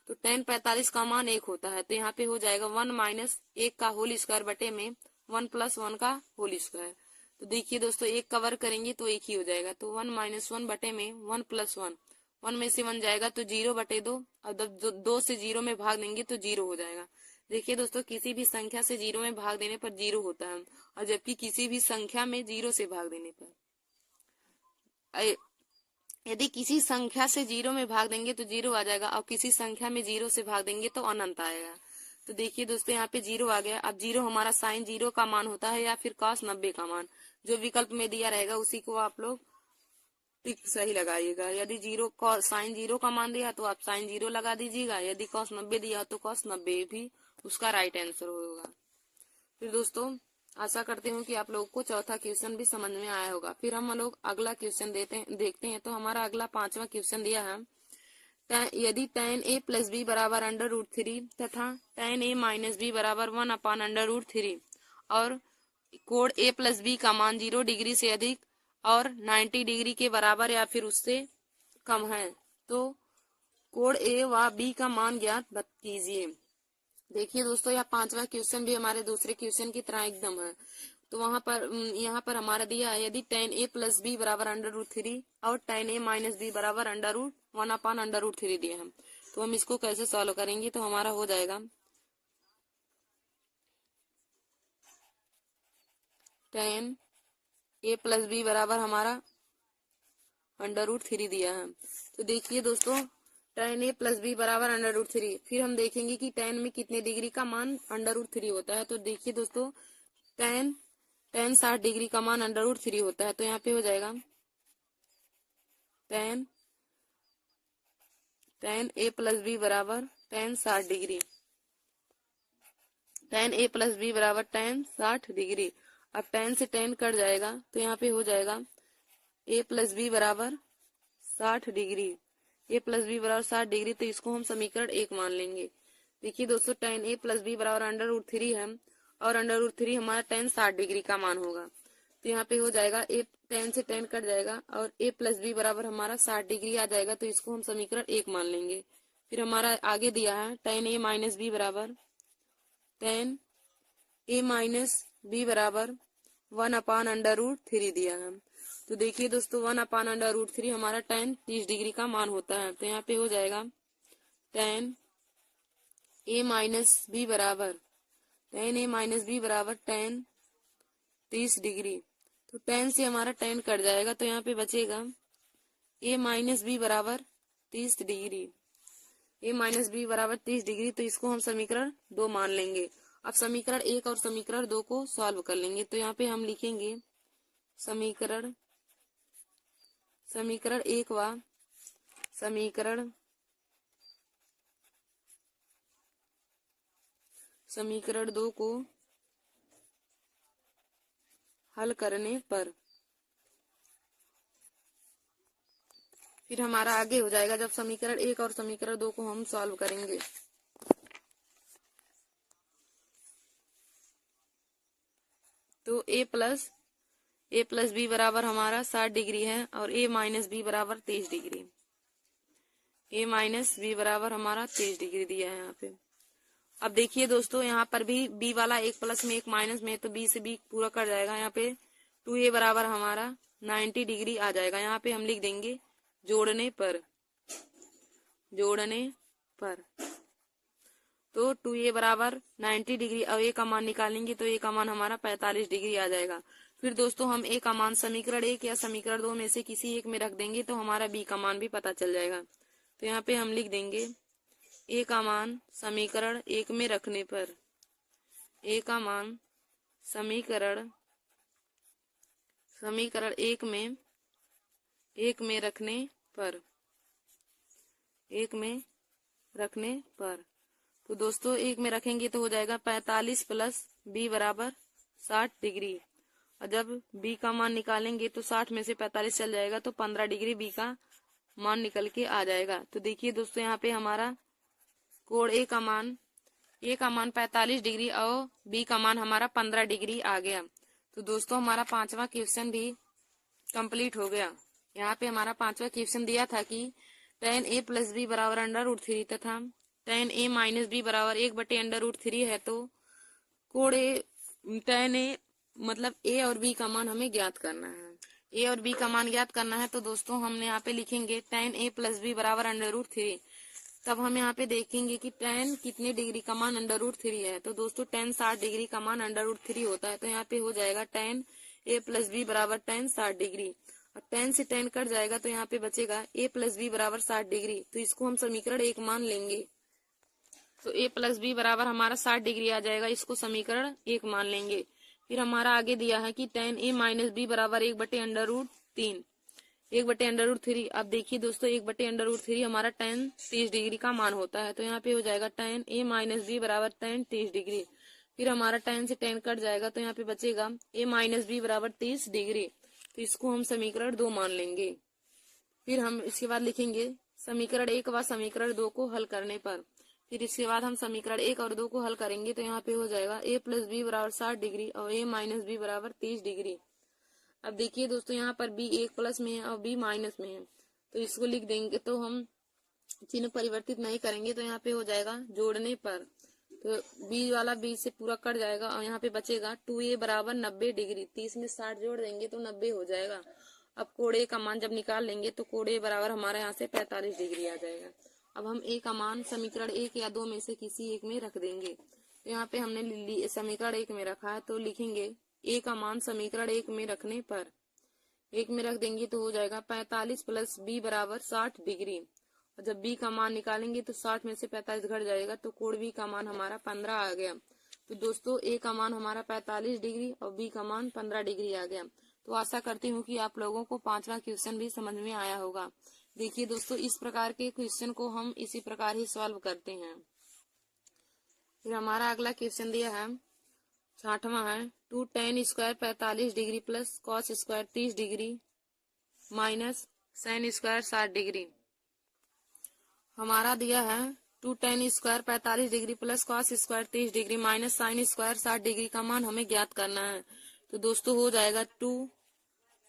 [SPEAKER 1] तो tan 45 का मान 1 होता है तो यहाँ पे हो जाएगा 1 - 1 का होल स्क्वायर बटे में 1 + 1 का होल स्क्वायर। तो देखिए दोस्तों, 1 कवर करेंगे तो 1 ही हो जाएगा। तो 1 - 1 बटे में 1 + 1, 1 में से 1 जाएगा तो 0/2, और जब 2 से 0 में भाग देंगे तो 0 हो जाएगा। देखिए दोस्तों, किसी भी संख्या से 0 में भाग देने पर 0 होता है, और जबकि किसी भी संख्या में 0 से भाग देने पर, यदि किसी संख्या से 0 में भाग देंगे तो 0 आ जाएगा, और किसी संख्या में 0 से भाग देंगे तो अनंत आएगा। तो देखिए दोस्तों, यहाँ पे 0 आ गया। अब 0 हमारा साइन 0 का मान होता है या फिर cos 90 का मान, जो विकल्प में दिया रहेगा उसी को आप लोग टिक सही लगाइएगा। यदि साइन 0 का मान दिया तो आप साइन 0 लगा दीजिएगा, यदि cos 90 दिया तो cos 90 भी उसका राइट आंसर होगा। फिर दोस्तों आशा करती हूँ कि आप लोगों को चौथा क्वेश्चन भी समझ में आया होगा। फिर हम लोग अगला क्वेश्चन देखते हैं। तो हमारा अगला 5वां क्वेश्चन दिया है यदि tan a + b बराबर √3 तथा tan a - b बराबर 1/√3 और कोण a + b का मान 0 डिग्री से अधिक और 90 डिग्री के बराबर या फिर उससे कम है, तो कोण a व b का मान ज्ञात कीजिए। देखिए दोस्तों, यह 5वां क्वेश्चन भी हमारे दूसरे क्वेश्चन की तरह एकदम है। तो यहाँ पर हमारा दिया है यदि tan a + b बराबर √3 और tan a - b बराबर √1/√3 दिए हैं, तो हम इसको कैसे सॉल्व करेंगे। तो हमारा हो जाएगा tan a + b बराबर हमारा √3 दिया है। तो देखिए दोस्तों, tan a + b बराबर √3, फिर हम देखेंगे कि tan में कितने डिग्री का मान √3 होता है। तो देखिए दोस्तों, tan 60 डिग्री का मान √3 होता है। तो यहाँ पे हो जाएगा tan a + b बराबर tan 60 degree, tan a + b बराबर tan 60 डिग्री। अब tan से tan कट जाएगा तो यहाँ पे हो जाएगा a + b बराबर 60 डिग्री, a + b बराबर 60 डिग्री। तो इसको हम समीकरण 1 मान लेंगे। देखिए दोस्तों, tan a + b बराबर √3 है और √3 हमारा tan 60 डिग्री का मान होगा। तो यहाँ पे हो जाएगा tan से tan कट जाएगा और a + b बराबर हमारा 60 डिग्री आ जाएगा। तो इसको हम समीकरण 1 मान लेंगे। फिर हमारा आगे दिया है tan a - b बराबर tan a - b बराबर 1/√3 दिया है। तो देखिए दोस्तों, 1/√3 हमारा tan 30 डिग्री का मान होता है। तो यहाँ पे हो जाएगा tan a - b बराबर tan 30 डिग्री। तो tan से हमारा tan कट जाएगा तो यहाँ पे बचेगा a माइनस बी बराबर 30 डिग्री, a माइनस बी बराबर 30 डिग्री। तो इसको हम समीकरण 2 मान लेंगे। अब समीकरण 1 और समीकरण 2 को सॉल्व कर लेंगे। तो यहाँ पे हम लिखेंगे समीकरण 1 व समीकरण 2 को हल करने पर फिर हमारा आगे हो जाएगा जब समीकरण 1 और समीकरण 2 को हम सॉल्व करेंगे। तो a प्लस बी बराबर हमारा 60 डिग्री है और a माइनस बी बराबर 23 डिग्री। a माइनस बी बराबर हमारा 23 डिग्री दिया है यहाँ पे। अब देखिए दोस्तों, यहाँ पर भी b वाला एक प्लस में एक माइनस में, तो b से b पूरा कर जाएगा। यहाँ पे 2a बराबर हमारा 90 डिग्री आ जाएगा। यहाँ पे हम लिख देंगे जोड़ने पर तो 2a बराबर 90 डिग्री। अब a का मान निकालेंगे तो a का मान हमारा 45 डिग्री आ जाएगा। फिर दोस्तों हम a का मान समीकरण 1 या समीकरण 2 में से किसी एक में रख देंगे तो हमारा b का मान भी पता चल जाएगा। तो यहाँ पे हम लिख देंगे a का मान समीकरण 1 में रखने पर, a का मान समीकरण 1 में रखने पर तो दोस्तों 1 में रखेंगे तो हो जाएगा 45 प्लस b बराबर 60 डिग्री। और जब b का मान निकालेंगे तो 60 में से 45 चल जाएगा तो 15 डिग्री b का मान निकल के आ जाएगा। तो देखिए दोस्तों, यहाँ पे हमारा कोण a का मान 45 डिग्री और b का मान हमारा 15 डिग्री आ गया। तो दोस्तों हमारा 5वां क्वेश्चन भी कंप्लीट हो गया। यहाँ पे हमारा 5वां क्वेश्चन दिया था कि tan a प्लस बी बराबर √3 तथा tan a माइनस बी बराबर 1/√3 है। तो कोण tan a मतलब a और b का मान हमें ज्ञात करना है। a और b का मान ज्ञात करना है तो दोस्तों हमने यहाँ पे लिखेंगे tan a प्लस बी बराबर √3। तब हम यहाँ पे देखेंगे कि tan कितने डिग्री का मान √3 है। तो दोस्तों tan 60 डिग्री का मान √3 होता है। तो यहाँ पे हो जाएगा tan a प्लस बी बराबर tan 60 डिग्री। और tan से tan कट जाएगा तो यहाँ पे बचेगा a प्लस बी बराबर 60 डिग्री। तो इसको हम समीकरण 1 मान लेंगे। तो a प्लस बी बराबर हमारा 60 डिग्री आ जाएगा, इसको समीकरण 1 मान लेंगे। फिर हमारा आगे दिया है कि tan a माइनस बी बराबर 1/√3 1/√3। अब देखिए दोस्तों 1/√3 हमारा tan 30 डिग्री का मान होता है। तो यहाँ पे हो जाएगा tan a माइनस बी बराबर tan 30 डिग्री। फिर हमारा tan से tan कट जाएगा तो यहाँ पे बचेगा a माइनस बी बराबर 30 डिग्री। तो इसको हम समीकरण 2 मान लेंगे। फिर हम इसके बाद लिखेंगे समीकरण 1 व समीकरण 2 को हल करने पर। फिर इसके बाद हम समीकरण 1 और 2 को हल करेंगे तो यहाँ पे हो जाएगा a प्लस बी बराबर 60 डिग्री और a माइनस बी बराबर 30 डिग्री। अब देखिए दोस्तों, यहाँ पर b 1 प्लस में है और b माइनस में है। तो इसको लिख देंगे, तो हम चिन्ह परिवर्तित नहीं करेंगे। तो यहाँ पे हो जाएगा जोड़ने पर, तो b वाला b से पूरा कट जाएगा और यहाँ पे बचेगा 2a बराबर 90 डिग्री। 30 में 60 जोड़ देंगे तो 90 हो जाएगा। अब कोण a का मान जब निकाल लेंगे तो कोण a बराबर हमारे यहाँ से 45 डिग्री आ जाएगा। अब हम a का मान समीकरण 1 या 2 में से किसी एक में रख देंगे। तो यहाँ पे हमने समीकरण 1 में रखा है तो लिखेंगे a का मान समीकरण 1 में रखने पर 1 में रख देंगे तो हो जाएगा 45 प्लस b बराबर 60 डिग्री। और जब b का मान निकालेंगे तो 60 में से 45 घट जाएगा तो कोण b का मान हमारा 15 आ गया। तो दोस्तों a का मान हमारा 45 डिग्री और b का मान 15 डिग्री आ गया। तो आशा करती हूँ कि आप लोगों को 5वां क्वेश्चन भी समझ में आया होगा। देखिए दोस्तों, इस प्रकार के क्वेश्चन को हम इसी प्रकार ही सॉल्व करते हैं। फिर हमारा अगला क्वेश्चन दिया है 6वां है 2 tan square 45 degree plus cos square 30 degree minus sin square 60 degree. हमारा दिया है 2 tan square 45 degree plus cos square 30 degree minus sin square 60 degree का मान हमें ज्ञात करना है। तो दोस्तों हो जाएगा 2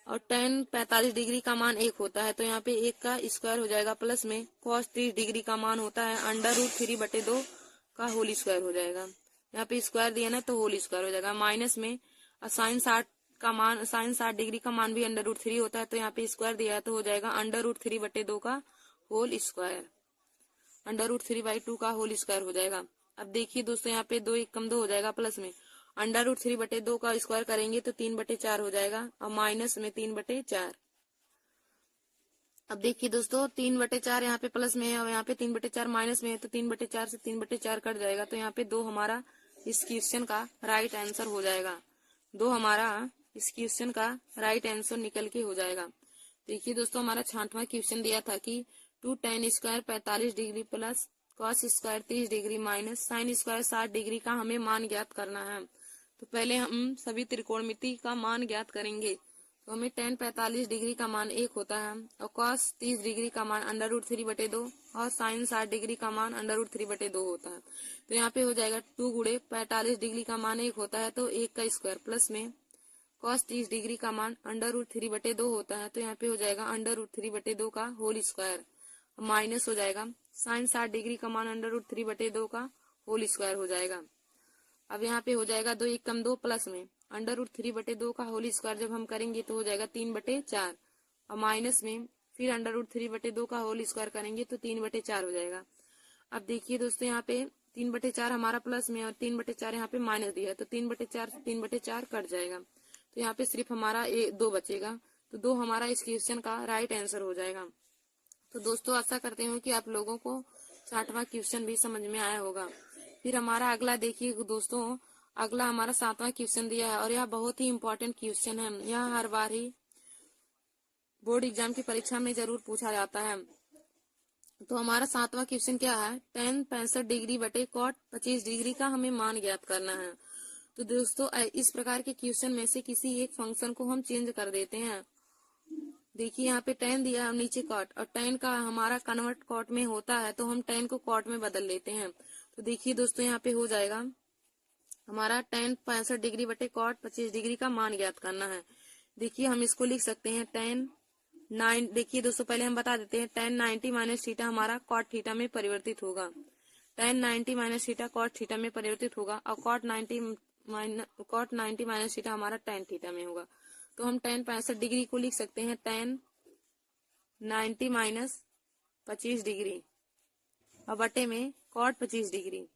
[SPEAKER 1] और tan 45 डिग्री का मान 1 होता है। तो यहाँ पे 1 का स्क्वायर हो जाएगा प्लस में cos 30 डिग्री का मान होता है √3/2 का होल स्क्वायर हो जाएगा। यहाँ पे स्क्वायर दिया ना तो होल स्क्वायर हो जाएगा। माइनस में sin 60 डिग्री का मान भी √3 होता है। तो यहाँ पे स्क्वायर दिया है तो हो जाएगा √3/2 का होल स्क्वायर, √3/2 का होल स्क्वायर हो जाएगा। अब देखिए दोस्तों, यहाँ पे 2 1 कम 2 हो जाएगा प्लस में √3/2 का स्क्वायर करेंगे तो 3/4 हो जाएगा और माइनस में 3/4। अब देखिए दोस्तों 3/4 यहाँ पे प्लस में है और यहाँ पे 3/4 माइनस में है, तो 3/4 से 3/4 कट जाएगा, तो यहाँ पे 2 हमारा इस क्वेश्चन का राइट आंसर हो जाएगा। 2 हमारा इस क्वेश्चन का राइट आंसर निकल के हो जाएगा। देखिए दोस्तों हमारा 6वां क्वेश्चन दिया था कि 2 tan square 45 degree plus cos square 30 degree minus sin square 60 degree का हमें मान ज्ञात करना है। तो पहले हम सभी त्रिकोणमिति का मान ज्ञात करेंगे। तो हमें tan 45 डिग्री का मान 1 होता है और cos 30 डिग्री का मान √3/2 और sin 60 डिग्री का मान √3/2 होता है। तो यहाँ पे हो जाएगा 2 गुणे 45 डिग्री का मान 1 होता है तो 1 का स्क्वायर प्लस में cos 30 डिग्री का मान √3/2 होता है, तो यहाँ पे हो जाएगा √3/2 का होल स्क्वायर माइनस हो जाएगा sin 60 डिग्री का मान √3/2 का होल स्क्वायर हो जाएगा। अब यहाँ पे हो जाएगा 2 1 कम 2 प्लस में √3/2 का होल स्क्वायर जब हम करेंगे तो हो जाएगा 3/4 और माइनस में फिर √3/2 का होल स्क्वायर करेंगे तो 3/4 हो जाएगा। अब देखिए दोस्तों यहाँ पे 3/4 हमारा प्लस में और 3/4 यहाँ पे माइनस दिया है, तो 3/4 से 3/4 कट जाएगा, तो यहाँ पे सिर्फ हमारा 2 बचेगा, तो 2 हमारा इस क्वेश्चन का राइट आंसर हो जाएगा। तो दोस्तों आशा करते हैं कि आप लोगों को 60वां क्वेश्चन भी समझ में आया होगा। फिर हमारा अगला देखिए दोस्तों, अगला हमारा 7वां क्वेश्चन दिया है और यह बहुत ही इम्पोर्टेंट क्वेश्चन है। यह हर बार ही बोर्ड एग्जाम की परीक्षा में जरूर पूछा जाता है। तो हमारा 7वां क्वेश्चन क्या है, tan 65 डिग्री बटे cot 25 डिग्री का हमें मान ज्ञात करना है। तो दोस्तों इस प्रकार के क्वेश्चन में से किसी एक फंक्शन को हम चेंज कर देते हैं। देखिए यहाँ पे tan दिया है नीचे cot, और tan का हमारा कन्वर्ट cot में होता है तो हम tan को cot में बदल लेते हैं। तो देखिए दोस्तों यहाँ पे हो जाएगा हमारा tan 65 डिग्री बटे cot 25 डिग्री का मान ज्ञात करना है। देखिए हम इसको लिख सकते हैं tan 9, देखिए दोस्तों पहले हम बता देते हैं tan 90 माइनस थीटा हमारा cot थीटा में परिवर्तित होगा, tan 90 minus theta cot theta में परिवर्तित होगा और cot 90 माइनस थीटा हमारा tan थीटा में होगा। तो हम tan 65 डिग्री को लिख सकते हैं tan 90 माइनस 25 डिग्री और बटे में cot 25 डिग्री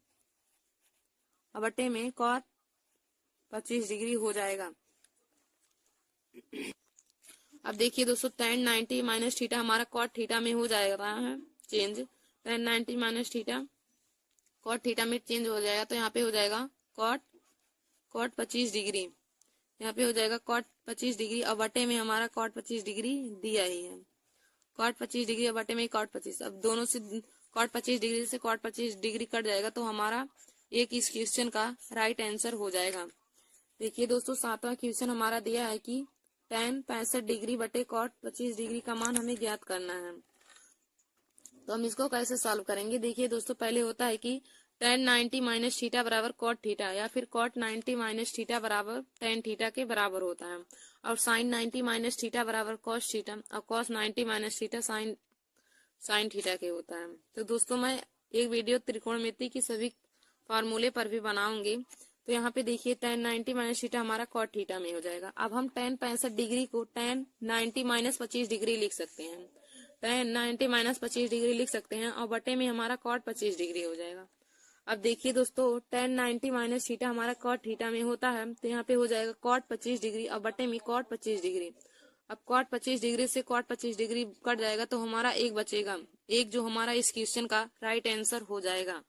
[SPEAKER 1] और बटे में cot 25 डिग्री हो जाएगा। अब देखिए दोस्तों tan 90 माइनस थीटा हमारा cot थीटा में हो जाएगा है change, tan 90 minus theta cot theta में चेंज हो जाएगा, तो यहाँ पे हो जाएगा cot 25 डिग्री, यहाँ पे हो जाएगा cot 25 डिग्री और बटे में हमारा cot 25 डिग्री दिया ही है, cot 25 डिग्री और बटे में cot 25। अब दोनों से cot 25 डिग्री से cot 25 डिग्री कट जाएगा, तो हमारा एक इस क्वेश्चन का राइट आंसर हो जाएगा। देखिए दोस्तों 7वां क्वेश्चन हमारा दिया है कि tan 65 डिग्री बटे cot 25 डिग्री का मान हमें ज्ञात करना है। तो हम इसको कैसे सॉल्व करेंगे, देखिए दोस्तों पहले होता है कि tan 90 माइनस थीटा बराबर cot थीटा या फिर cot 90 माइनस थीटा बराबर tan थीटा के बराबर होता है, और sin 90 माइनस थीटा बराबर cos थीटा और cos 90 minus theta sin theta के होता है। तो दोस्तों मैं एक वीडियो त्रिकोणमिति की सभी फार्मूले पर भी बनाऊंगी। तो यहाँ पे देखिए tan 90 माइनस थीटा हमारा cot थीटा में हो जाएगा। अब हम tan 65 डिग्री को tan 90 माइनस 25 डिग्री लिख सकते हैं, tan 90 माइनस 25 डिग्री लिख सकते हैं और बटे में हमारा cot 25 डिग्री हो जाएगा। अब देखिए दोस्तों tan 90 माइनस थीटा हमारा cot थीटा में होता है, तो यहाँ पे हो जाएगा cot 25 डिग्री और बटे में cot 25 डिग्री। अब cot 25 डिग्री से cot 25 डिग्री कट जाएगा, तो हमारा एक बचेगा, एक जो हमारा इस क्वेश्चन का राइट आंसर हो जाएगा।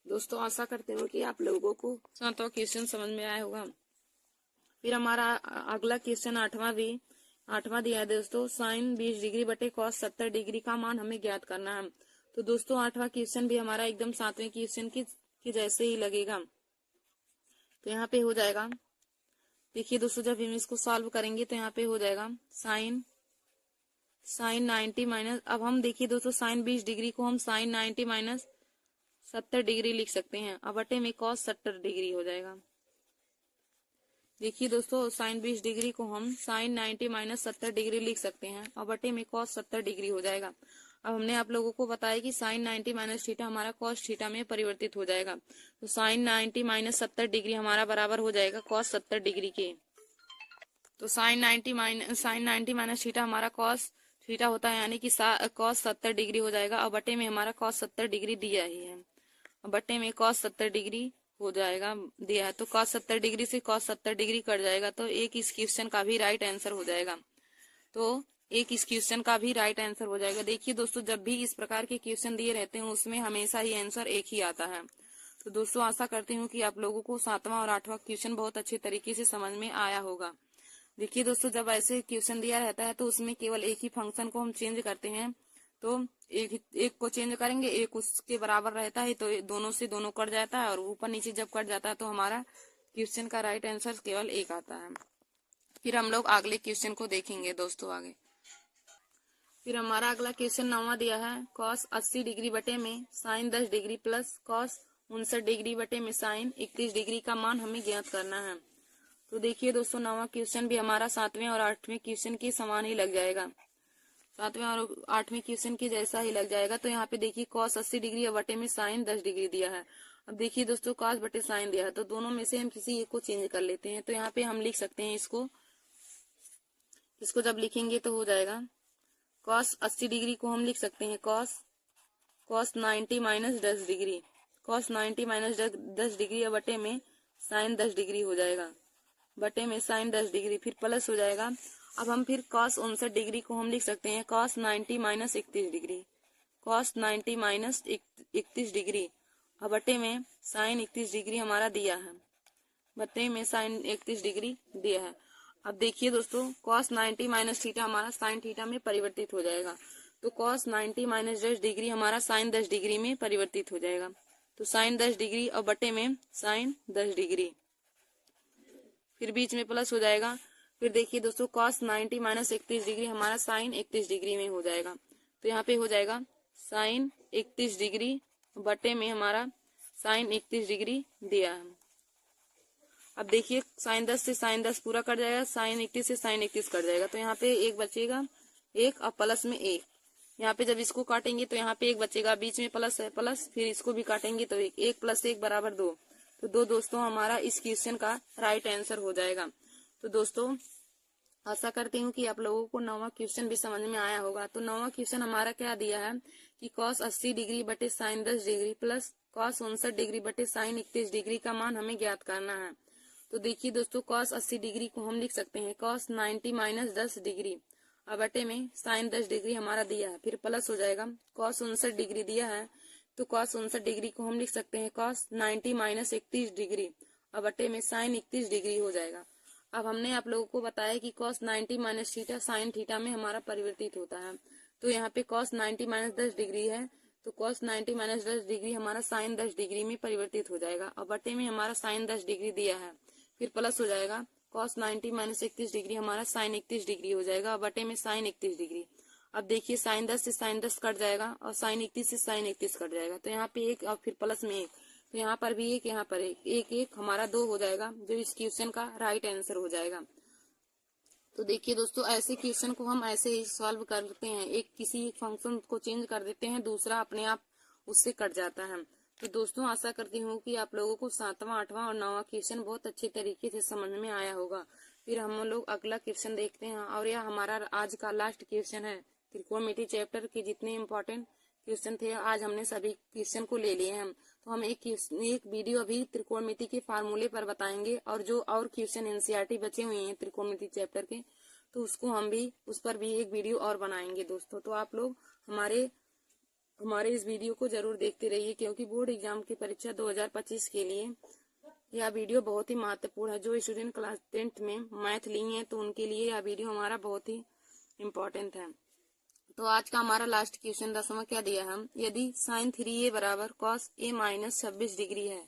[SPEAKER 1] दोस्तों आशा करते हैं कि आप लोगों को 7वां क्वेश्चन समझ में आया होगा। फिर हमारा अगला क्वेश्चन 8वां दिया है दोस्तों, sin 20 डिग्री बटे cos 70 डिग्री का मान हमें ज्ञात करना है। तो दोस्तों 8वां क्वेश्चन भी हमारा एकदम 7वें क्वेश्चन की जैसे ही लगेगा। तो यहाँ पे हो जाएगा, देखिए दोस्तों जब हम इसको सॉल्व करेंगे तो यहाँ पे हो जाएगा sin 90 माइनस, अब हम देखिए दोस्तों sin 20 डिग्री को हम sin 90 माइनस 70 डिग्री लिख सकते हैं और बटे में cos 70 डिग्री हो जाएगा। देखिए दोस्तों sin 20 डिग्री को हम sin 90 माइनस 70 डिग्री लिख सकते हैं और बटे में cos 70 डिग्री हो जाएगा। अब हमने आप लोगों को बताया कि sin 90 माइनस थीटा हमारा cos थीटा में परिवर्तित हो जाएगा, तो sin 90 माइनस 70 डिग्री हमारा बराबर हो जाएगा cos 70 डिग्री के। तो sin 90 माइनस थीटा हमारा cos थीटा होता है, यानी कि cos 70 डिग्री हो जाएगा और बटे में हमारा cos 70 डिग्री दिया ही है, बटे में cos 70 डिग्री हो जाएगा दिया है, तो cos 70 डिग्री से cos 70 डिग्री कट जाएगा, तो एक इस क्वेश्चन का भी राइट आंसर हो जाएगा। तो एक इस क्वेश्चन का भी राइट आंसर हो जाएगा। देखिए दोस्तों, जब भी इस प्रकार के क्वेश्चन दिए रहते हैं उसमें हमेशा ही आंसर एक ही आता है। तो दोस्तों आशा करती हूँ कि आप लोगों को 7वां और 8वां क्वेश्चन बहुत अच्छे तरीके से समझ में आया होगा। देखिए दोस्तों, जब ऐसे क्वेश्चन दिया रहता है तो उसमें केवल एक ही फंक्शन को हम चेंज करते हैं। तो एक को चेंज करेंगे, एक उसके बराबर रहता है, तो दोनों से दोनों कट जाता है और ऊपर नीचे जब कट जाता है तो हमारा क्वेश्चन का राइट आंसर केवल एक आता है। फिर हम लोग अगले क्वेश्चन को देखेंगे दोस्तों आगे। फिर हमारा अगला क्वेश्चन 9वां दिया है, cos 80 डिग्री बटे में sine 10 degree plus cos 59 degree बटे में साइन 31 डिग्री का मान हमें ज्ञात करना है। तो देखिए दोस्तों, 9वां क्वेश्चन भी हमारा 7वें और 8वें क्वेश्चन के समान ही लग जाएगा। 7वें और 8वें क्वेश्चन के जैसा ही लग जाएगा। तो यहाँ पे देखिए cos 80 डिग्री और बटे में साइन 10 डिग्री दिया है। अब देखिए दोस्तों, cos बटे साइन दिया है तो दोनों में से हम किसी एक को चेंज कर लेते हैं। तो यहाँ पे हम लिख सकते हैं इसको जब लिखेंगे तो हो जाएगा cos 80 डिग्री को हम लिख सकते हैं cos 90 minus 10 degree, cos 90 minus 10 degree और बटे में साइन 10 डिग्री हो जाएगा, बटे में साइन 10 डिग्री, फिर प्लस हो जाएगा। अब हम फिर cos 59 डिग्री को हम लिख सकते हैं cos 90 minus 31 degree, cos 90 minus 31 degree और बटे में साइन 31 डिग्री हमारा दिया है, बटे में साइन 31 डिग्री दिया है। अब देखिए दोस्तों, cos 90 माइनस थीटा हमारा साइन थीटा में परिवर्तित हो जाएगा। तो cos 90 माइनस 10 डिग्री हमारा साइन 10 डिग्री में परिवर्तित हो जाएगा। तो साइन 10 डिग्री और बटे में साइन 10 डिग्री, फिर बीच में प्लस हो जाएगा। फिर देखिए दोस्तों, cos 90 माइनस 31 डिग्री हमारा साइन 31 डिग्री में हो जाएगा। तो यहाँ पे हो जाएगा साइन 31 डिग्री बटे में हमारा साइन 31 डिग्री दिया है। अब देखिए, साइन 10 से साइन 10 पूरा कट जाएगा, साइन 31 से साइन 31 कट जाएगा। तो यहाँ पे एक बचेगा, एक और प्लस में एक। यहाँ पे जब इसको काटेंगे तो यहाँ पे एक बचेगा, बीच में प्लस है प्लस, फिर इसको भी काटेंगे तो एक प्लस एक बराबर 2। तो 2 दोस्तों हमारा इस क्वेश्चन का राइट आंसर हो जाएगा। तो दोस्तों आशा करती हूँ कि आप लोगों को 9वां क्वेश्चन भी समझ में आया होगा। तो 9वां क्वेश्चन हमारा क्या दिया है कि cos 80 डिग्री बटे sine 10 degree plus cos 59 degree बटे साइन 31 डिग्री का मान हमें ज्ञात करना है। तो देखिए दोस्तों, cos 80 डिग्री को हम लिख सकते हैं cos 90 माइनस 10 डिग्री और बटे में साइन 10 डिग्री हमारा दिया है, फिर प्लस हो जाएगा। cos 59 डिग्री दिया है तो cos 59 डिग्री को हम लिख सकते हैं cos 90 माइनस 31 डिग्री और बटे में साइन 31 डिग्री हो जाएगा। अब हमने आप लोगों को बताया कि cos 90 minus theta sine theta में हमारा परिवर्तित होता है। तो यहाँ पे cos 90 माइनस 10 डिग्री है तो cos 90 माइनस 10 डिग्री हमारा साइन 10 डिग्री में परिवर्तित हो जाएगा और बटे में हमारा साइन 10 डिग्री दिया है, फिर प्लस हो जाएगा। cos 90 माइनस 31 डिग्री हमारा साइन 31 डिग्री हो जाएगा और बटे में साइन 31 डिग्री। अब देखिए, साइन 10 से साइन 10 कट जाएगा और साइन 31 से साइन 31 कट जाएगा। तो यहाँ पे एक और फिर प्लस में एक, तो यहाँ पर भी एक, यहाँ पर एक, एक हमारा 2 हो जाएगा, जो इस क्वेश्चन का राइट आंसर हो जाएगा। तो देखिए दोस्तों, ऐसे क्वेश्चन को हम ऐसे ही सॉल्व करते हैं, एक किसी एक फंक्शन को चेंज कर देते हैं, दूसरा अपने आप उससे कट जाता है। तो दोस्तों आशा करती हूँ कि आप लोगों को 7वां 8वां और 9वां क्वेश्चन बहुत अच्छे तरीके से समझ में आया होगा। फिर हम लोग अगला क्वेश्चन देखते हैं और यह हमारा आज का लास्ट क्वेश्चन है। त्रिकोणमिति चैप्टर के जितने इम्पोर्टेंट क्वेश्चन थे आज हमने सभी क्वेश्चन को ले लिए हैं। तो हम एक वीडियो अभी त्रिकोणमिति के फार्मूले पर बताएंगे और जो और क्वेश्चन एनसीईआरटी बचे हुए हैं त्रिकोणमिति चैप्टर के, तो उसको हम भी उस पर भी एक वीडियो और बनाएंगे दोस्तों। तो आप लोग हमारे इस वीडियो को जरूर देखते रहिए, क्योंकि बोर्ड एग्जाम की परीक्षा 2025 के लिए यह वीडियो बहुत ही महत्वपूर्ण है। जो स्टूडेंट क्लास 10th में मैथ लिए हैं तो उनके लिए यह वीडियो हमारा बहुत ही इम्पोर्टेंट है। तो आज का हमारा लास्ट क्वेश्चन 10वां क्या दिया है, यदि साइन 3a बराबर cos a माइनस 26 डिग्री है,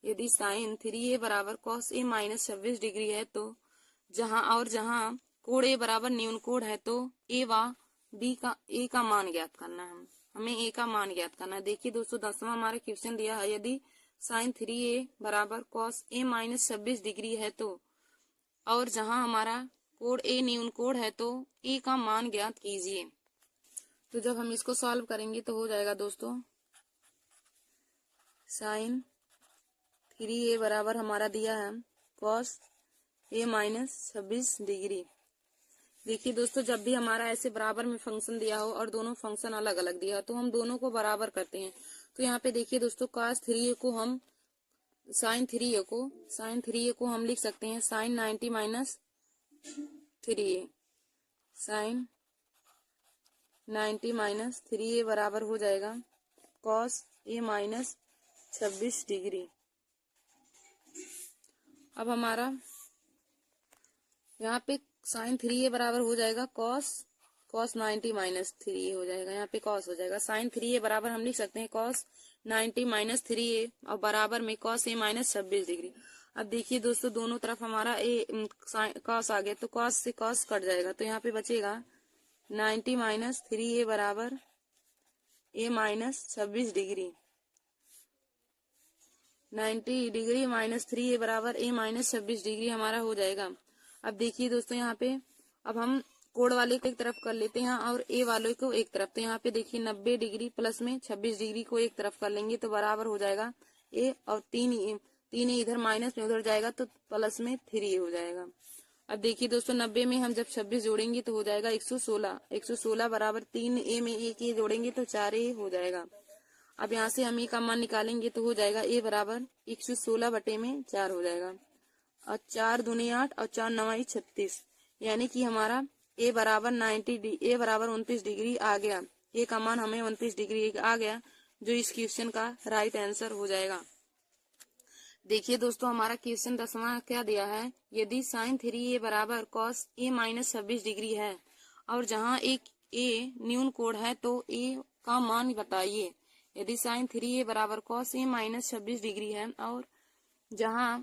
[SPEAKER 1] यदि साइन 3a बराबर cos a माइनस 26 डिग्री है तो जहां कोण a बराबर न्यून कोण है तो a का मान ज्ञात करना है, हमें a का मान ज्ञात करना है। देखिए दोस्तों, 10वां हमारा क्वेश्चन दिया है, यदि साइन 3a बराबर cos a माइनस 26 डिग्री है तो, और जहां हमारा कोण a न्यून कोण है तो a का मान ज्ञात कीजिए। तो जब हम इसको सॉल्व करेंगे तो हो जाएगा दोस्तों, साइन 3a बराबर हमारा दिया है cos a माइनस 26 डिग्री। देखिए दोस्तों, जब भी हमारा ऐसे बराबर में फंक्शन दिया हो और दोनों फंक्शन अलग अलग दिया हो तो हम दोनों को बराबर करते हैं। तो यहाँ पे देखिए दोस्तों, cos 3a को हम साइन 3a को हम लिख सकते हैं sine 90 minus 3a, sign 90 minus 3a बराबर हो जाएगा कॉस a माइनस 26 डिग्री। अब हमारा यहाँ पे साइन 3a बराबर हो जाएगा कॉस 90 माइनस 3a हो जाएगा, यहाँ पे कॉस हो जाएगा। साइन 3a बराबर हम लिख सकते हैं कॉस 90 माइनस 3a और बराबर में कॉस a माइनस 26 डिग्री। अब देखिए दोस्तों, दोनों तरफ हमारा कॉस आ गया तो कॉस से कॉस कट जाएगा, तो यहाँ पे बचेगा 90 माइनस 3a बराबर a minus 26 degree. 90 degree minus 3a बराबर a माइनस 26 डिग्री हमारा हो जाएगा। अब देखिए दोस्तों, यहाँ पे अब हम कोण वाले को एक तरफ कर लेते हैं और ए वाले को एक तरफ। तो यहाँ पे देखिए 90 डिग्री प्लस में 26 डिग्री को एक तरफ कर लेंगे तो बराबर हो जाएगा ए, और तीन इधर माइनस में उधर जाएगा तो प्लस में 3 हो जाएगा। अब देखिए दोस्तों, 90 में हम जब 26 जोड़ेंगे तो हो जाएगा 116। 116 बराबर 3a में एक ए जोड़ेंगे तो 4a हो जाएगा। अब यहाँ से हम ए का मान निकालेंगे तो हो जाएगा ए बराबर 116 बटे में 4 हो जाएगा, और 4 दूनी 8 और 4 9 36, यानी कि हमारा ए बराबर 29 डिग्री आ गया। ए का मान हमें 29 डिग्री आ गया, जो इस क्वेश्चन का राइट आंसर हो जाएगा। देखिए दोस्तों, हमारा क्वेश्चन 10वां क्या दिया है, यदि साइन 3a बराबर कॉस a माइनस 26 डिग्री है और जहां एक a न्यून कोण है तो a का मान बताइए। यदि साइन 3a बराबर कॉस a माइनस 26 डिग्री है और जहां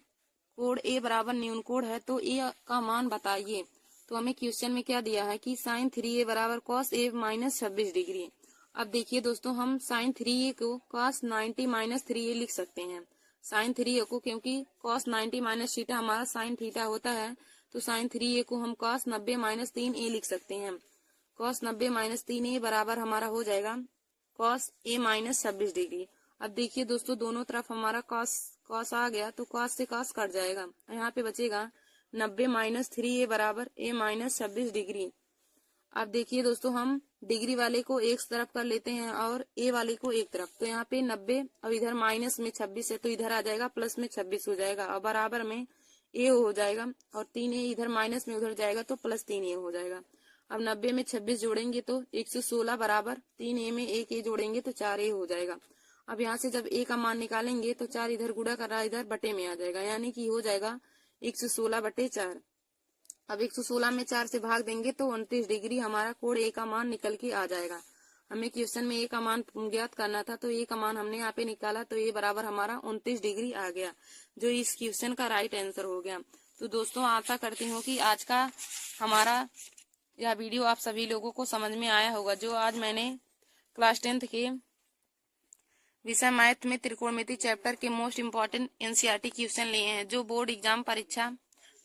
[SPEAKER 1] कोण a बराबर न्यून कोण है तो a का मान बताइए। तो हमें क्वेश्चन में क्या दिया है कि साइन 3a बराबर कॉस a माइनस 26 डिग्री। अब देखिए दोस्तों, हम साइन 3a को कॉस 90 माइनस 3a लिख सकते हैं। साइन 3a को, क्योंकि कॉस 90 माइनस थीटा हमारा साइन थीटा होता है, तो साइन 3a को हम कॉस 90 माइनस 3a लिख सकते हैं। कॉस 90 माइनस 3a बराबर हमारा हो जाएगा कॉस a माइनस 26 डिग्री। अब देखिए दोस्तों, दोनों तरफ हमारा कॉस आ गया तो कॉस से कॉस कट जाएगा, यहाँ पे बचेगा 90 माइनस 3a बराबर a माइनस 26 डिग्री। अब देखिए दोस्तों, हम डिग्री वाले को एक तरफ कर लेते हैं और ए वाले को एक तरफ। तो यहाँ पे 90 और इधर माइनस में 26 है तो इधर आ जाएगा प्लस में 26 हो जाएगा, और बराबर में ए हो जाएगा, और 3a इधर माइनस में उधर जाएगा तो प्लस 3a हो जाएगा। अब 90 में 26 जोड़ेंगे तो 116 बराबर 3a में एक ए जोड़ेंगे तो 4a हो जाएगा। अब यहाँ से जब ए का मान निकालेंगे तो 4 इधर गुणा कर रहा है, इधर बटे में आ जाएगा, यानी कि हो जाएगा 116 बटे 4। अब 116 में 4 से भाग देंगे तो 29 डिग्री हमारा कोण ए का मान निकल के आ जाएगा। हमें क्वेश्चन में ए का मान ज्ञात करना था, तो ए का मान हमने यहाँ पे निकाला तो ए बराबर हमारा 29 डिग्री आ गया, जो इस क्वेश्चन का राइट आंसर हो गया। तो दोस्तों, आशा करती हूँ कि आज का हमारा यह वीडियो आप सभी लोगों को समझ में आया होगा। जो आज मैंने क्लास 10th के विषय मैथ में त्रिकोणमिति चैप्टर के मोस्ट इम्पोर्टेंट एनसीईआरटी क्वेश्चन लिए हैं, जो बोर्ड एग्जाम परीक्षा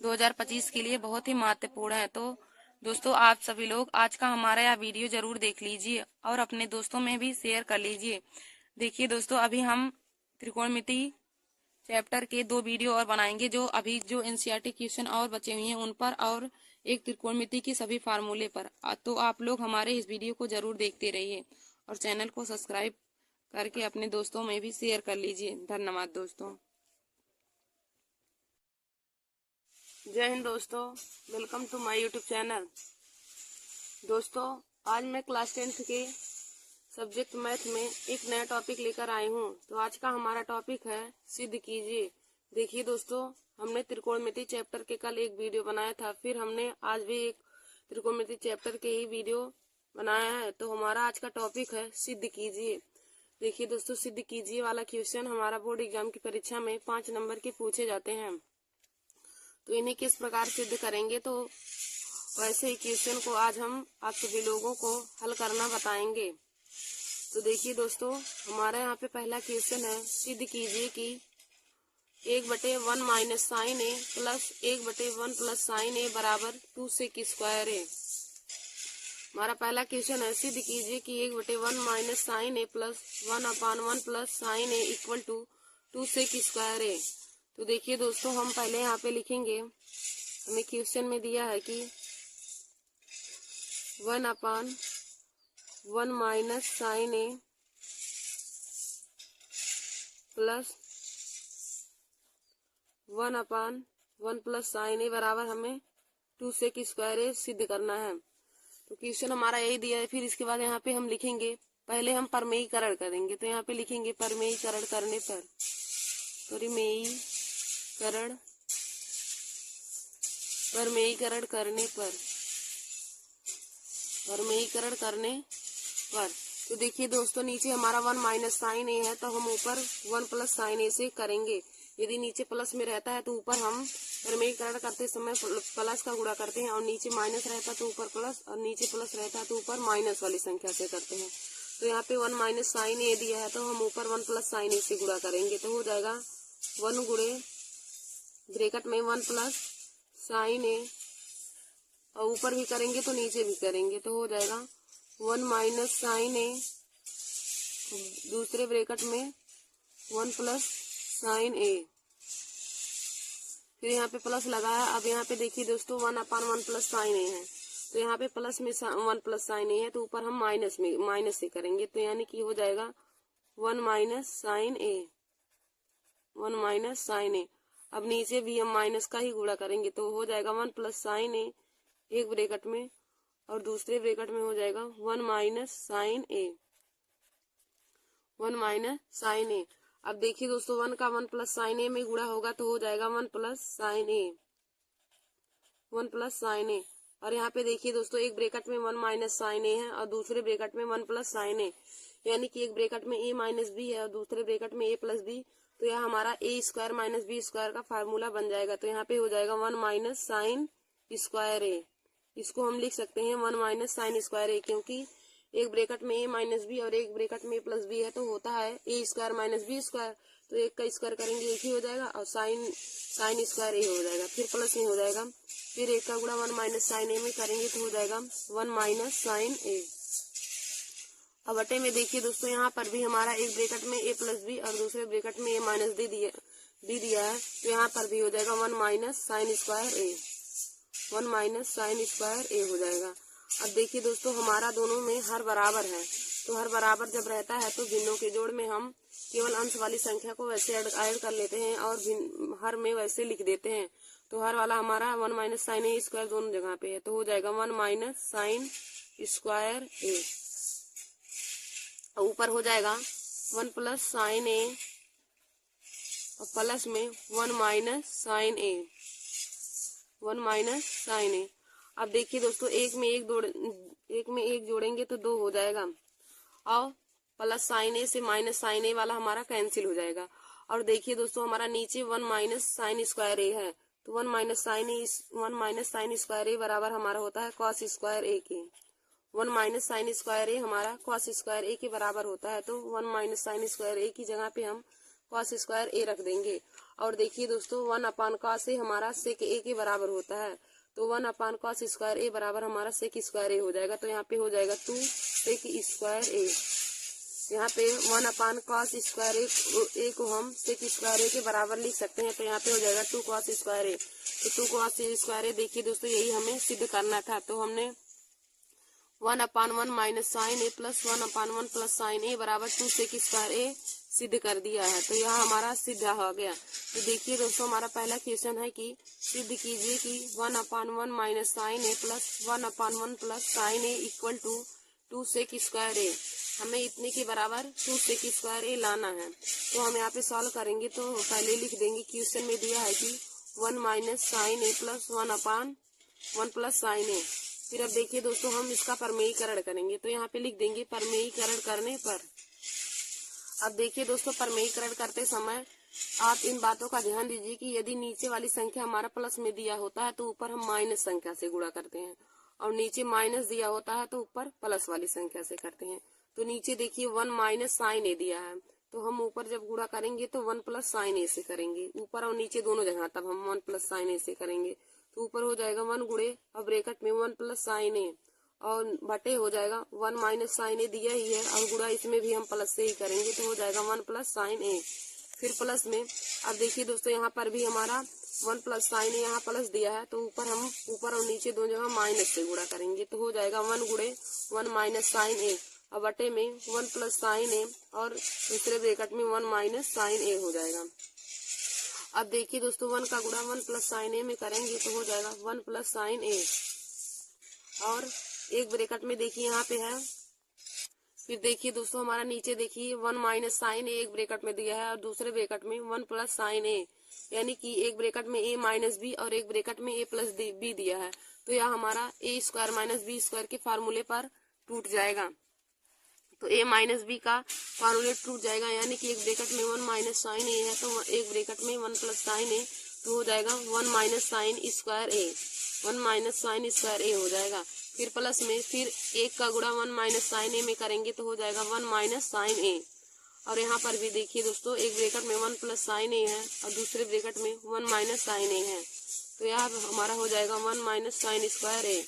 [SPEAKER 1] 2025 के लिए बहुत ही महत्वपूर्ण है। तो दोस्तों, आप सभी लोग आज का हमारा यह वीडियो जरूर देख लीजिए और अपने दोस्तों में भी शेयर कर लीजिए। देखिए दोस्तों, अभी हम त्रिकोणमिति चैप्टर के 2 वीडियो और बनाएंगे, जो अभी जो एनसीईआरटी क्वेश्चन और बचे हुए हैं उन पर, और एक त्रिकोणमिति की सभी फार्मूले पर। तो आप लोग हमारे इस वीडियो को जरूर देखते रहिए और चैनल को सब्सक्राइब करके अपने दोस्तों में भी शेयर कर लीजिए। धन्यवाद दोस्तों। जय हिंद दोस्तों, welcome to my YouTube channel. दोस्तों, आज मैं क्लास 10th के सब्जेक्ट मैथ में एक नया टॉपिक लेकर आई हूँ। तो आज का हमारा टॉपिक है सिद्ध कीजिए। देखिए दोस्तों, हमने त्रिकोणमिति चैप्टर के कल एक वीडियो बनाया था, फिर हमने आज भी एक त्रिकोणमिति चैप्टर के ही वीडियो बनाया है। तो हमारा आज का टॉपिक है सिद्ध कीजिए। देखिए दोस्तों, सिद्ध कीजिए वाला क्वेश्चन हमारा बोर्ड एग्जाम की परीक्षा में 5 नंबर के पूछे जाते हैं। तो इन्हें किस प्रकार सिद्ध करेंगे, तो वैसे ही क्वेश्चन को आज हम आप सभी लोगों को हल करना बताएंगे। तो देखिए दोस्तों, हमारा यहाँ पे पहला क्वेश्चन है, सिद्ध कीजिए कि 1/1 minus sine A plus 1/1 plus sine ए बराबर 2 सेक स्क्वायर है। हमारा पहला क्वेश्चन है, सिद्ध कीजिए कि 1/1 minus sine A plus 1/1 plus sine A equal to 2 sec square है। तो देखिए दोस्तों, हम पहले यहाँ पे लिखेंगे, हमें क्वेश्चन में दिया है कि 1/1 minus sine A plus 1/1 plus sine ए बराबर हमें 2 सेक स्क्वायर ए सिद्ध करना है। तो क्वेश्चन हमारा यही दिया है। फिर इसके बाद यहाँ पे हम लिखेंगे, पहले हम परमेयीकरण करेंगे। तो यहाँ पे लिखेंगे परमेयीकरण करने पर, परमेयीकरण परमेयीकरण करने पर, परमेयीकरण करने पर। तो देखिए दोस्तों, नीचे हमारा 1 माइनस साइन ए है, तो हम ऊपर 1 प्लस साइन ए से करेंगे। यदि नीचे प्लस में रहता है तो ऊपर हम परमेयीकरण करते समय प्लस का गुणा करते हैं, और नीचे माइनस रहता है तो ऊपर प्लस, और नीचे प्लस रहता है तो ऊपर माइनस वाली संख्या से करते हैं। तो यहाँ पे 1 माइनस साइन ए दिया है, तो हम ऊपर 1 प्लस साइन ए से गुणा करेंगे। तो हो जाएगा 1 गुणे ब्रैकेट में 1 प्लस साइन ए, और ऊपर भी करेंगे तो नीचे भी करेंगे, तो हो जाएगा 1 माइनस साइन ए, दूसरे ब्रैकेट में 1 प्लस साइन ए। फिर यहाँ पे प्लस लगाया। अब यहाँ पे देखिए दोस्तों 1/1 प्लस साइन ए है, तो यहाँ पे प्लस में 1 प्लस साइन ए है, तो ऊपर हम माइनस से करेंगे। तो यानी कि हो जाएगा 1 माइनस साइन ए, 1 माइनस साइन ए। अब नीचे भी हम माइनस का ही गुणा करेंगे, तो हो जाएगा 1 प्लस साइन ए एक ब्रैकेट में, और दूसरे ब्रैकेट में हो जाएगा 1 माइनस साइन ए, 1 माइनस साइन ए। अब देखिए दोस्तों 1 का 1 प्लस साइन ए में गुणा होगा, तो हो जाएगा 1 प्लस साइन ए, 1 प्लस साइन ए। और यहाँ पे देखिए दोस्तों एक ब्रैकेट में 1 माइनस साइन ए है, और दूसरे ब्रैकेट में 1 प्लस साइन ए, यानी कि एक ब्रैकेट में ए माइनस बी है और दूसरे ब्रैकेट में ए प्लस बी। तो यह हमारा ए स्क्वायर माइनस बी स्क्वायर का फार्मूला बन जाएगा। तो यहाँ पे हो जाएगा 1 माइनस साइन स्क्वायर ए। इसको हम लिख सकते हैं 1 माइनस साइन स्क्वायर ए, क्योंकि एक ब्रैकेट में ए माइनस बी और एक ब्रैकेट में ए प्लस बी है, तो होता है ए स्क्वायर माइनस बी स्क्वायर। तो एक का स्क्वायर करेंगे एक ही हो जाएगा, और साइन स्क्वायर ए हो जाएगा, फिर प्लस में हो जाएगा। फिर एक का गुणा 1 माइनस साइन ए में करेंगे तो हो जाएगा 1 माइनस साइन ए। अब बटे में देखिए दोस्तों यहाँ पर भी हमारा एक ब्रैकेट में ए प्लस बी और दूसरे ब्रैकेट में ए माइनस डी दिया है, तो यहाँ पर भी हो जाएगा 1 minus sine square A, 1 minus sine square A हो जाएगा। अब देखिए दोस्तों हमारा दोनों में हर बराबर है, तो हर बराबर जब रहता है तो भिन्नों के जोड़ में हम केवल अंश वाली संख्या को वैसे ऐड कर लेते हैं और हर में वैसे लिख देते हैं। तो हर वाला हमारा 1 माइनस साइन ए स्क्वायर दोनों जगह पे है, तो हो जाएगा 1 माइनस साइन स्क्वायर ए। ऊपर हो जाएगा 1 प्लस साइन ए और प्लस में 1 माइनस साइन ए, 1 माइनस साइन ए। अब देखिए दोस्तों एक में एक जोड़ेंगे तो 2 हो जाएगा, और प्लस साइन ए से माइनस साइन ए वाला हमारा कैंसिल हो जाएगा। और देखिए दोस्तों हमारा नीचे 1 माइनस साइन स्क्वायर ए है, तो 1 माइनस साइन स्क्वायर ए बराबर हमारा होता है कॉस स्क्वायर ए के। 1 माइनस साइन स्क्वायर ए हमारा कॉस स्क्वायर ए के बराबर होता है, तो 1 माइनस साइन स्क्वायर ए की जगह पे हम कॉस स्क्वायर ए रख देंगे। और देखिए दोस्तों 1 अपान कॉस ए हमारा सेक ए के बराबर होता है, तो 1 अपान कॉस स्क्वायर ए बराबर हमारा सेक स्क्वायर ए हो जाएगा। तो यहाँ पे हो जाएगा 2 सेक स्क्वायर ए। यहाँ पे 1 अपान कॉस स्क्वायर ए को हम सेक स्क्वायर ए के बराबर लिख सकते हैं, तो यहाँ पे हो जाएगा 2 कॉस स्क्वायर ए। तो 2 कॉस स्क्वायर ए देखिए दोस्तों यही हमें सिद्ध करना था, तो हमने 1/1 minus sine A plus 1/1 plus sine ए बराबर 2 सेक स्क्वायर ए सिद्ध कर दिया है। तो यह हमारा सिद्ध हो गया। तो देखिए दोस्तों हमारा पहला क्वेश्चन है कि सिद्ध कीजिए कि 1/1 minus sine A plus 1/1 plus sine A equal to 2 sec square A. हमें इतने के बराबर 2 सेक स्क्वायर ए लाना है। तो हम यहाँ पे सॉल्व करेंगे, तो पहले लिख देंगे क्वेश्चन में दिया है कि 1 minus sine A plus 1/1 plus sine ए। फिर अब देखिए दोस्तों हम इसका परमेयीकरण करेंगे, तो यहाँ पे लिख देंगे परमेयीकरण करने पर। अब देखिए दोस्तों परमेयीकरण करते समय आप इन बातों का ध्यान दीजिए कि यदि नीचे वाली संख्या हमारा प्लस में दिया होता है तो ऊपर हम माइनस संख्या से गुणा करते हैं, और नीचे माइनस दिया होता है तो ऊपर प्लस वाली संख्या से करते हैं। तो नीचे देखिए 1 माइनस साइन ए दिया है, तो हम ऊपर जब गुणा करेंगे तो 1 प्लस साइन ए से करेंगे, ऊपर और नीचे दोनों जगह तब हम 1 प्लस साइन ए से करेंगे। तो ऊपर हो जाएगा 1 गुणे और ब्रैकेट में 1 प्लस साइन ए, और बटे हो जाएगा 1 माइनस साइन ए दिया ही है, और गुणा इसमें भी हम प्लस से ही करेंगे, तो हो जाएगा 1 प्लस साइन ए। फिर प्लस में अब देखिए दोस्तों यहाँ पर भी हमारा 1 प्लस साइन ए यहाँ प्लस दिया है, तो ऊपर और नीचे दोनों जगह माइनस से गुणा करेंगे, तो हो जाएगा 1 गुणे 1 माइनस साइन ए, और बटे में 1 प्लस साइन ए, और दूसरे ब्रैकेट में 1 माइनस साइन ए हो जाएगा। अब देखिए दोस्तों 1 का गुणा 1 प्लस साइन ए में करेंगे, तो हो जाएगा 1 प्लस साइन ए, और एक ब्रैकेट में देखिए यहाँ पे है। फिर देखिए दोस्तों हमारा नीचे देखिए 1 माइनस साइन ए एक ब्रैकेट में दिया है और दूसरे ब्रैकेट में 1 प्लस साइन ए, यानी कि एक ब्रैकेट में a माइनस बी और एक ब्रैकेट में a प्लस बी दिया है। तो यह हमारा a square minus B square के फार्मूले पर टूट जाएगा। तो a माइनस बी का फार्मूले टूट जाएगा, यानी कि एक ब्रैकेट में 1 माइनस साइन ए है तो एक ब्रैकेट में 1 प्लस साइन ए, तो हो जाएगा 1 minus sine square A, 1 minus sine square A हो जाएगा। फिर प्लस में फिर एक का गुणा 1 माइनस साइन ए में करेंगे तो हो जाएगा 1 माइनस साइन ए। और यहाँ पर भी देखिए दोस्तों एक ब्रैकेट में 1 प्लस साइन ए है और दूसरे ब्रैकेट में 1 माइनस साइन ए है, तो यहाँ हमारा हो जाएगा 1 माइनस साइन स्क्वायर ए।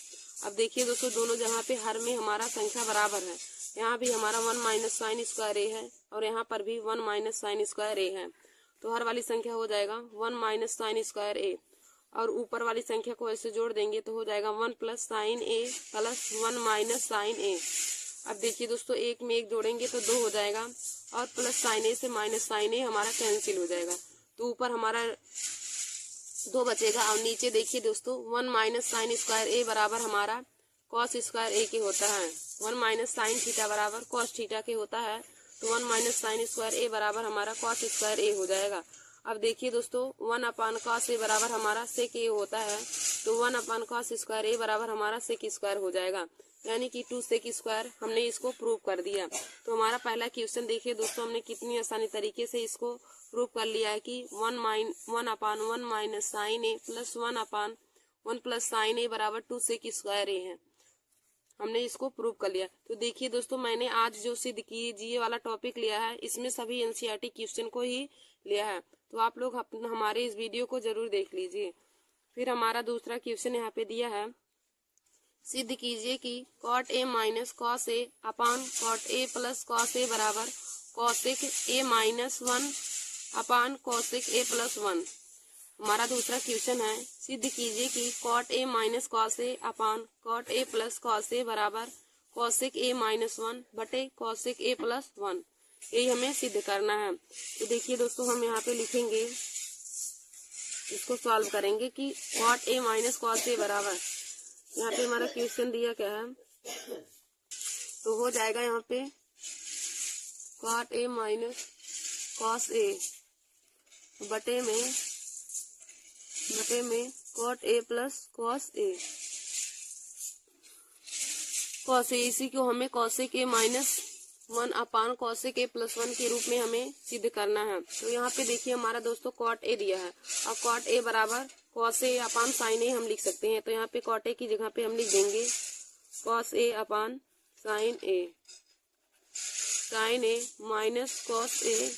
[SPEAKER 1] अब देखिए दोस्तों दोनों जहाँ पे हर में हमारा संख्या बराबर है, यहाँ भी हमारा 1 माइनस साइन स्क्वायर ए है और यहाँ पर भी 1 माइनस साइन स्क्वायर ए है, तो हर वाली संख्या हो जाएगा 1 माइनस साइन स्क्वायर ए। और ऊपर वाली संख्या को ऐसे जोड़ देंगे तो हो जाएगा 1 plus sine A plus 1 minus sine ए। अब देखिए दोस्तों एक में एक जोड़ेंगे तो 2 हो जाएगा और प्लस साइन ए से माइनस साइन ए हमारा कैंसिल हो जाएगा, तो ऊपर हमारा 2 बचेगा। और नीचे देखिए दोस्तों 1 माइनस साइन स्क्वायर ए बराबर हमारा कॉस स्क्वायर ए के होता है, 1 माइनस साइन थीटा बराबर कॉस थीटा के होता है, तो 1 माइनस साइन स्क्वायर ए बराबर हमारा कॉस स्क्वायर ए हो जाएगा। अब देखिए दोस्तों 1 अपान कॉस ए बराबर हमारा सेक ए होता है, तो 1 अपान कॉस स्क्वायर ए बराबर हमारा सेक स्क्वायर हो जाएगा, यानी कि 2 सेक स्क्वायर। हमने इसको प्रूव कर दिया। तो हमारा पहला क्वेश्चन देखिए दोस्तों हमने कितनी आसानी तरीके से इसको प्रूव कर लिया है कि 1 अपान 1 minus sine A plus 1 upon 1 plus sine ए बराबर 2 सेक स्क्वायर ए है। हमने इसको प्रूव कर लिया। तो देखिए दोस्तों मैंने आज जो सिद्ध कीजिए वाला टॉपिक लिया है इसमें सभी एनसीईआरटी क्वेश्चन को ही लिया है, तो आप लोग हमारे इस वीडियो को जरूर देख लीजिए। फिर हमारा दूसरा क्वेश्चन यहाँ पे दिया है, सिद्ध कीजिए कि cot A minus cos A upon cot A plus cos A बराबर cosec A minus 1 upon cosec A plus 1। हमारा दूसरा क्वेश्चन है, सिद्ध कीजिए कि cot A minus cos A upon cot A plus cos A बराबर कॉसेक ए माइनस 1 बटे कॉसेक ए प्लस 1। यही हमें सिद्ध करना है। तो देखिए दोस्तों हम यहाँ पे लिखेंगे, इसको सॉल्व करेंगे कि cot A minus cos A बराबर, यहाँ पे हमारा क्वेश्चन दिया क्या है, तो हो जाएगा यहाँ पे cot A minus cos A बटे में cot A plus cos A. Cos A इसी को हमें cosec A minus 1 upon cosec A plus 1 के रूप में हमें सिद्ध करना है। तो यहाँ पे देखिए हमारा दोस्तों कॉट ए दिया है और कॉट ए बराबर कॉस ए अपान साइन ए हम लिख सकते हैं। तो यहाँ पे कॉट ए की जगह पे हम लिख देंगे cos A upon sign A minus cos ए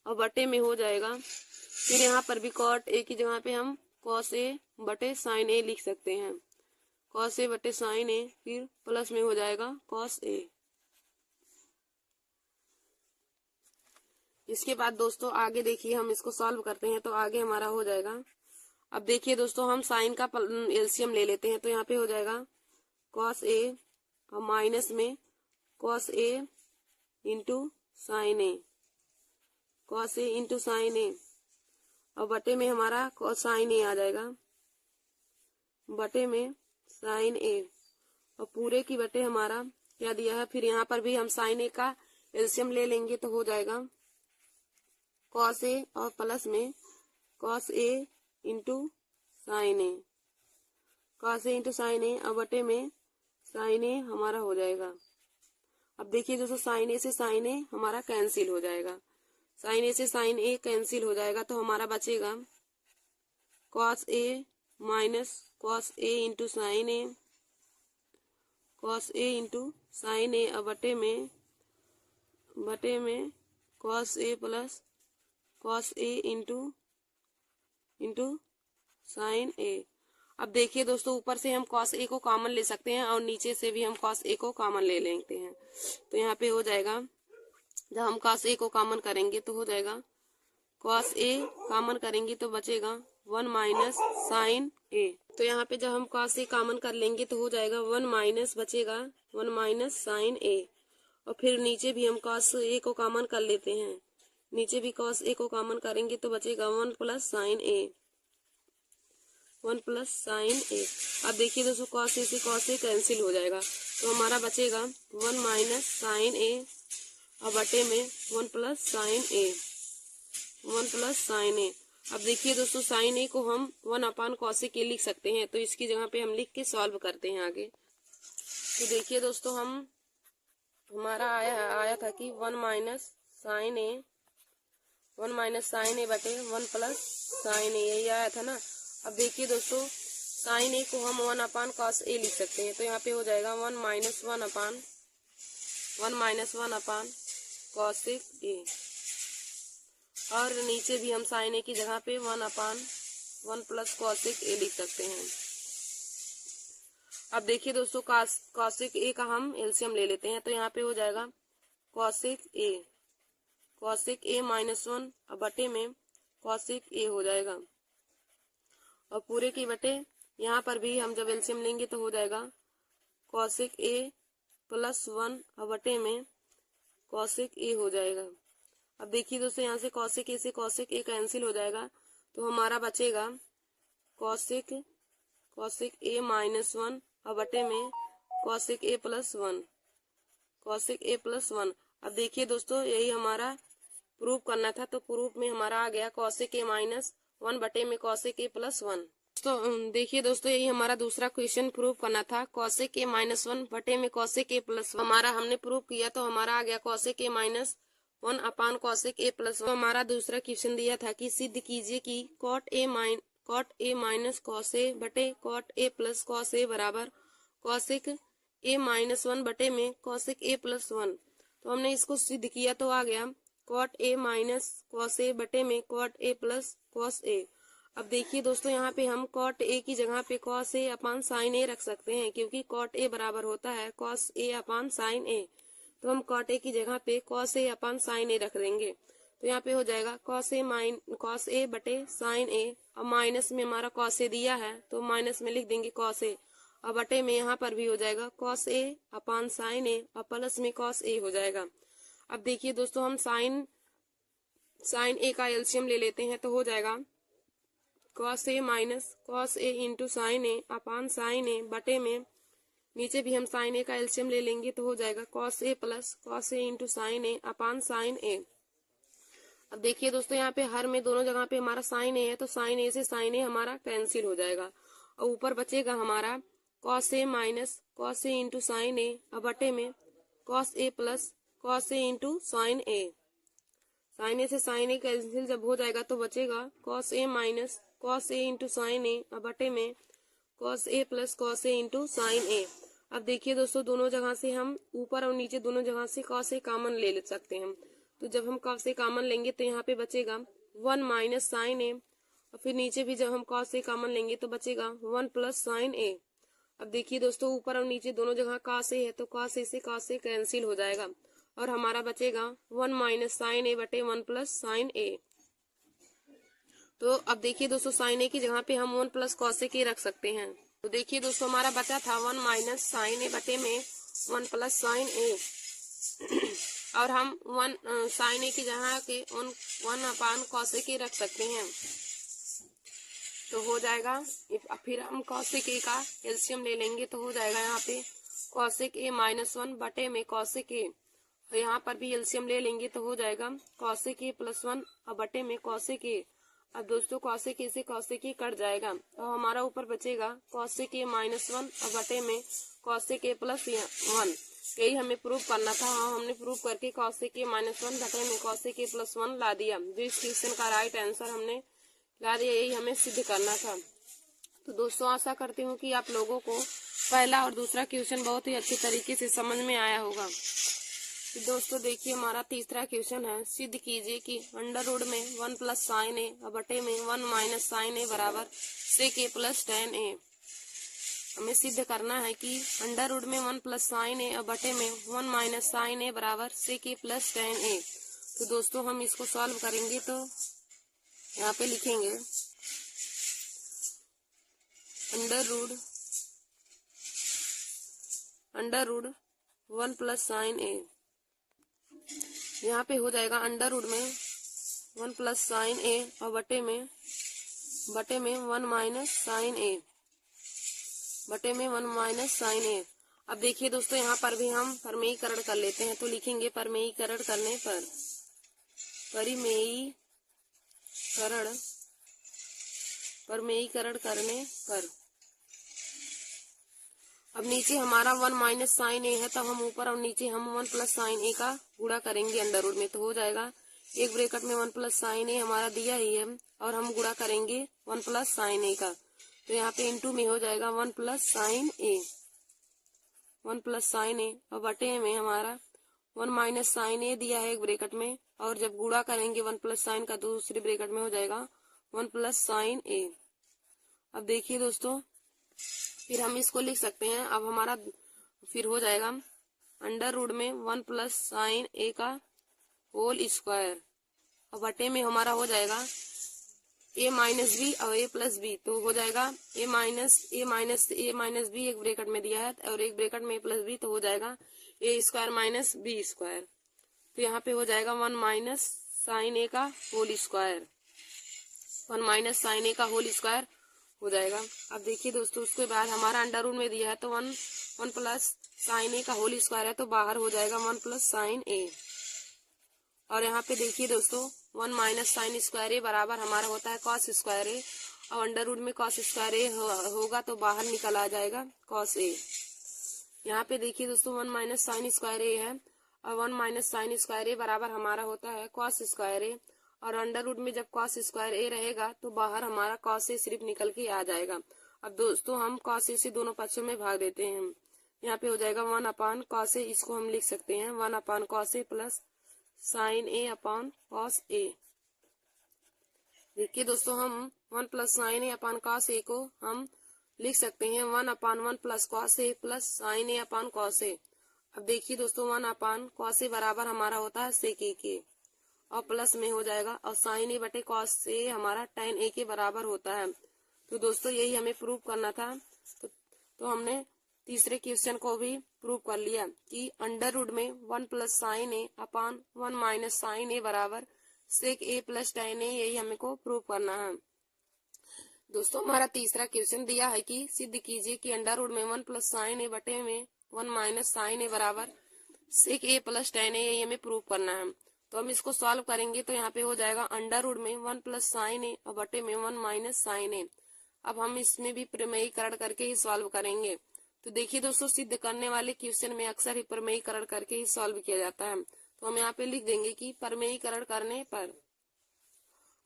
[SPEAKER 1] और बटे में हो जाएगा। फिर यहाँ पर भी कॉट ए की जगह पे हम कॉस ए बटे साइन ए लिख सकते हैं, कॉस ए बटे साइन ए, फिर प्लस में हो जाएगा कॉस ए। इसके बाद दोस्तों आगे देखिए हम इसको सॉल्व करते हैं तो आगे हमारा हो जाएगा। अब देखिए दोस्तों हम साइन का एलसीएम ले लेते हैं, तो यहाँ पे हो जाएगा कॉस ए और माइनस में cos A into sine A, cos A into sine ए और बटे में हमारा साइन ए आ जाएगा, बटे में साइन ए और पूरे की बटे हमारा क्या दिया है। फिर यहाँ पर भी हम साइन ए का एलसीएम ले लेंगे तो हो जाएगा कॉस ए और प्लस में cos A into sine A, cos A into sine ए और बटे में साइन ए हमारा हो जाएगा। अब देखिए दोस्तों साइन ए से साइन ए हमारा कैंसिल हो जाएगा, साइन ए से साइन ए कैंसिल हो जाएगा, तो हमारा बचेगा cos A minus cos A into sine A, cos A into sine ए और बटे में cos A plus cos A into sine ए। अब देखिए दोस्तों ऊपर से हम कॉस ए को कॉमन ले सकते हैं और नीचे से भी हम कॉस ए को कॉमन ले लेते हैं। तो यहाँ पे हो जाएगा, जब हम कॉस ए को कॉमन करेंगे तो हो जाएगा कॉस ए कॉमन करेंगे तो बचेगा 1 माइनस साइन ए। तो यहाँ पे जब हम कॉस ए कॉमन कर लेंगे तो हो जाएगा 1 माइनस बचेगा 1 माइनस साइन ए। और फिर नीचे भी हम कॉस ए को कॉमन कर लेते हैं, नीचे भी कॉस ए को कॉमन करेंगे तो बचेगा 1 प्लस साइन ए। 1 प्लस साइन ए। अब देखिए दोस्तों कॉस ए से कॉस ए कैंसिल हो जाएगा, तो हमारा बचेगा 1 माइनस साइन ए और बटे में 1 प्लस साइन ए, 1 प्लस साइन ए। अब देखिए दोस्तों साइन ए को हम 1 अपान कॉसेक ए लिख सकते हैं, तो इसकी जगह पे हम लिख के सॉल्व करते हैं आगे। तो देखिए दोस्तों हमारा आया था कि 1 माइनस साइन ए, 1 माइनस साइन ए बटे 1 प्लस साइन ए, यही आया था ना। अब देखिए दोस्तों साइन ए को हम 1 अपान कॉस ए लिख सकते हैं, तो यहाँ पे हो जाएगा 1 माइनस 1 अपान कॉसेक ए, और नीचे भी हम साइन ए की जगह पे 1 अपान 1 प्लस कॉसेक ए लिख सकते हैं। अब देखिए दोस्तों कॉसेक ए का हम एलसीएम ले लेते हैं, तो यहाँ पे हो जाएगा कॉसेक ए माइनस 1 अब बटे में कॉसेक ए हो जाएगा, और पूरे की बटे यहाँ पर भी हम जब एलसीएम लेंगे तो हो जाएगा कॉसेक ए प्लस 1 अब बटे में कॉसेक ए हो जाएगा। अब देखिए दोस्तों यहाँ से कॉसेक ए कैंसिल हो जाएगा, तो हमारा बचेगा कॉसेक ए माइनस 1 अब बटे में कॉसेक ए प्लस 1। अब देखिए दोस्तों यही हमारा प्रूव करना था, तो प्रूफ में हमारा आ गया कॉसेक ए माइनस 1 बटे में कॉसेक ए प्लस 1। तो देखिए दोस्तों यही हमारा दूसरा क्वेश्चन प्रूव करना था, कॉसेक ए माइनस 1 बटे में कॉसेक ए प्लस 1 हमारा हमने प्रूव किया, तो हमारा आ गया cosec A minus 1 upon cosec A plus 1। हमारा दूसरा क्वेश्चन दिया था कि सिद्ध कीजिए कि cot A minus cos A बटे cot A plus cos A बराबर कॉसेक ए माइनस 1 बटे में कॉसेक ए प्लस 1। तो हमने इसको सिद्ध किया, तो आ गया cot A minus cos A बटे में कॉट ए प्लस कॉस ए। अब देखिए दोस्तों यहाँ पे हम कॉट ए की जगह पे कॉस ए अपान साइन ए रख सकते हैं, क्योंकि कॉट ए बराबर होता है कॉस ए अपान साइन ए, तो हम कॉट ए की जगह पे कॉस ए अपान साइन ए रख देंगे। तो यहाँ पे हो जाएगा कॉस ए बटे साइन ए, और माइनस में हमारा कॉस ए दिया है तो माइनस में लिख देंगे कॉस ए, और बटे में यहाँ पर भी हो जाएगा कॉस ए अपान साइन ए, और प्लस में कॉस ए हो जाएगा। अब देखिए दोस्तों हम साइन ए का एलसीएम ले लेते हैं, तो हो जाएगा cos A minus cos A into sine A upon sign ए बटे में नीचे भी हम साइन ए का एलसीएम ले लेंगे, तो हो जाएगा cos A plus cos A into sine A upon sign ए। अब देखिए दोस्तों यहाँ पे हर में दोनों जगह पे हमारा साइन ए है, तो साइन ए से साइन ए हमारा कैंसिल हो जाएगा, और ऊपर बचेगा हमारा cos A minus cos A into sine ए अब बटे में cos A plus cos A into sine A. Sign ए से साइन ए कैंसिल जब हो जाएगा तो बचेगा cos A minus cos A into sine ए अब बटे में cos A plus cos A into sine ए। अब देखिए दोस्तों दोनों जगह से हम ऊपर और नीचे दोनों जगह से कॉस ए कॉमन ले सकते हैं, तो जब हम कॉस ए कॉमन लेंगे तो यहाँ पे बचेगा 1 माइनस साइन ए, और फिर नीचे भी जब हम कॉस ए कॉमन लेंगे तो बचेगा 1 प्लस साइन ए। अब देखिए दोस्तों ऊपर और नीचे दोनों जगह कॉस ए है, तो कॉस ए से कॉस ए कैंसिल हो जाएगा, और हमारा बचेगा 1 माइनस साइन ए बटे 1 प्लस साइन ए। तो अब देखिए दोस्तों साइन ए की जगह पे हम 1 प्लस कॉस ए के रख सकते हैं। तो देखिए दोस्तों हमारा बचा था 1 माइनस साइन ए बटे में 1 प्लस साइन ए, और हम 1 साइन ए की जगह के 1 अपान कॉस ए के रख सकते हैं, तो हो जाएगा। फिर हम कॉसेक ए का एलसीएम ले लेंगे, तो हो जाएगा यहाँ पे कॉसेक ए माइनस 1 बटे में कॉसेक ए, और यहाँ पर भी एलसीएम ले लेंगे तो हो जाएगा कॉसेक ए प्लस 1 और बटे में कॉसेक ए। अब दोस्तों कॉसेक ए से कॉसेक ए कट जाएगा, और हमारा ऊपर बचेगा कॉसेक ए माइनस 1 और बटे में कॉसेक ए प्लस 1। यही हमें प्रूव करना था, हाँ हमने प्रूव करके कॉसेक ए माइनस 1 बटे में कॉसेक ए प्लस 1 ला दिया, जो इस क्वेश्चन का राइट आंसर हमने ला दिया, यही हमें सिद्ध करना था। तो दोस्तों आशा करती हूँ कि आप लोगों को पहला और दूसरा क्वेश्चन बहुत ही अच्छी तरीके से समझ में आया होगा। तो दोस्तों देखिए हमारा तीसरा क्वेश्चन है, सिद्ध कीजिए कि अंडर रूट में 1 प्लस साइन ए और बटे में 1 माइनस साइन ए बराबर सेक ए प्लस टेन ए। हमें सिद्ध करना है कि अंडर रूट में 1 प्लस साइन ए और बटे में 1 माइनस साइन ए बराबर सेक ए प्लस टेन ए। तो दोस्तों हम इसको सॉल्व करेंगे, तो यहाँ पे लिखेंगे अंडर रूट 1 प्लस साइन ए, यहाँ पे हो जाएगा अंडर रूट में 1 प्लस साइन ए और बटे में बटे में 1 माइनस साइन ए, बटे में 1 माइनस साइन ए। अब देखिए दोस्तों यहाँ पर भी हम परिमेयीकरण कर लेते हैं, तो लिखेंगे परिमेयीकरण करने पर, परिमेयीकरण करने पर अब नीचे हमारा 1 माइनस साइन ए है, तब हम ऊपर और नीचे हम 1 प्लस साइन ए का गुणा करेंगे अंडर रूट में, तो हो जाएगा एक ब्रैकेट में 1 प्लस साइन ए हमारा दिया ही है और हम गुणा करेंगे 1 प्लस साइन ए का, तो यहाँ पे इनटू में हो जाएगा 1 प्लस साइन ए, 1 प्लस साइन ए, और बटे में हमारा 1 माइनस साइन ए दिया है एक ब्रैकेट में, और जब गुणा करेंगे 1 प्लस साइन का दूसरे ब्रैकेट में हो जाएगा 1 प्लस साइन ए। अब देखिए दोस्तों फिर हम इसको लिख सकते हैं, अब हमारा फिर हो जाएगा अंडर रूट में 1 प्लस साइन ए का होल स्क्वायर, और बटे में हमारा हो जाएगा ए माइनस बी और ए प्लस बी, तो हो जाएगा ए माइनस बी एक ब्रैकेट में दिया है और एक ब्रैकेट में ए प्लस बी, तो हो जाएगा ए स्क्वायर माइनस बी स्क्वायर, तो यहाँ पे हो जाएगा 1 माइनस साइन ए का होल स्क्वायर, 1 माइनस साइन ए का होल स्क्वायर हो जाएगा। अब देखिए दोस्तों उसके बाद हमारा अंडर रूट में दिया है तो 1 प्लस साइन ए का होल स्क्वायर है, तो बाहर हो जाएगा 1 प्लस साइन ए, और यहाँ पे देखिए दोस्तों 1 माइनस साइन स्क्वायर ए बराबर हमारा होता है कॉस स्क्वायर ए, और अंडर रूट में कॉस स्क्वायर ए होगा तो बाहर निकल आ जाएगा कॉस ए। यहाँ पे देखिए दोस्तों 1 माइनस साइन स्क्वायर ए है, और 1 माइनस साइन स्क्वायर ए बराबर हमारा होता है कॉस स्क्वायर ए, और अंडर रूट में जब कॉस स्क्वायर ए रहेगा तो बाहर हमारा कॉस ए सिर्फ निकल के आ जाएगा। अब दोस्तों हम कॉस ए से दोनों पक्षों में भाग देते हैं, यहाँ पे हो जाएगा 1 अपान कॉस ए, इसको हम लिख सकते हैं 1 अपान cos A plus sine A upon cos ए। देखिए दोस्तों हम 1 plus sine A upon cos ए को हम लिख सकते हैं 1 अपान 1 plus cos A plus sine A upon cos ए। अब देखिए दोस्तों 1 अपान कॉस ए बराबर हमारा होता है सेक ए के, और प्लस में हो जाएगा और साइन ए बटे कॉस ए हमारा tan ए के बराबर होता है। तो दोस्तों यही हमें प्रूव करना था, तो हमने तीसरे क्वेश्चन को भी प्रूव कर लिया कि अंडर रूट में 1 plus sine A upon 1 minus sine ए बराबर सेक ए प्लस tan ए, यही हमें को प्रूव करना है। दोस्तों हमारा तीसरा क्वेश्चन दिया है कि सिद्ध कीजिए कि अंडर रूट में 1 प्लस साइन ए बटे में 1 माइनस साइन ए बराबर सेक ए प्लस tan ए, यही हमें प्रूव करना है। तो हम इसको सॉल्व करेंगे तो यहाँ पे हो जाएगा अंडर रूट में 1 प्लस साइन ए और बटे में 1 माइनस साइन ए। अब हम इसमें भी परिमेयीकरण करके ही सॉल्व करेंगे। तो देखिए दोस्तों सिद्ध करने वाले क्वेश्चन में अक्सर ही परिमेयीकरण करके ही सॉल्व किया जाता है, तो हम यहाँ पे लिख देंगे कि परिमेयीकरण करने पर।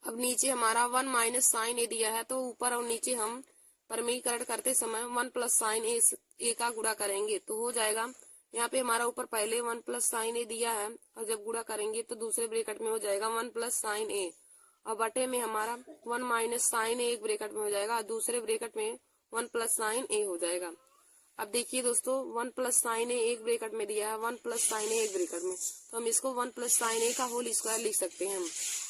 [SPEAKER 1] अब नीचे हमारा 1 माइनस साइन ए दिया है, तो ऊपर और नीचे हम परिमेयीकरण करते समय 1 प्लस साइन ए का गुणा करेंगे, तो हो जाएगा यहाँ पे हमारा ऊपर पहले 1 प्लस साइन ए दिया है, और जब गुणा करेंगे तो दूसरे ब्रैकेट में हो जाएगा 1 प्लस साइन ए, और बटे में हमारा 1 माइनस साइन ए एक ब्रैकेट में हो जाएगा और दूसरे ब्रैकेट में 1 प्लस साइन ए हो जाएगा। अब देखिए दोस्तों 1 प्लस साइन ए एक ब्रैकेट में दिया है, 1 प्लस साइन ए एक ब्रैकेट में, तो हम इसको 1 प्लस साइन ए का होल स्क्वायर लिख सकते हैं,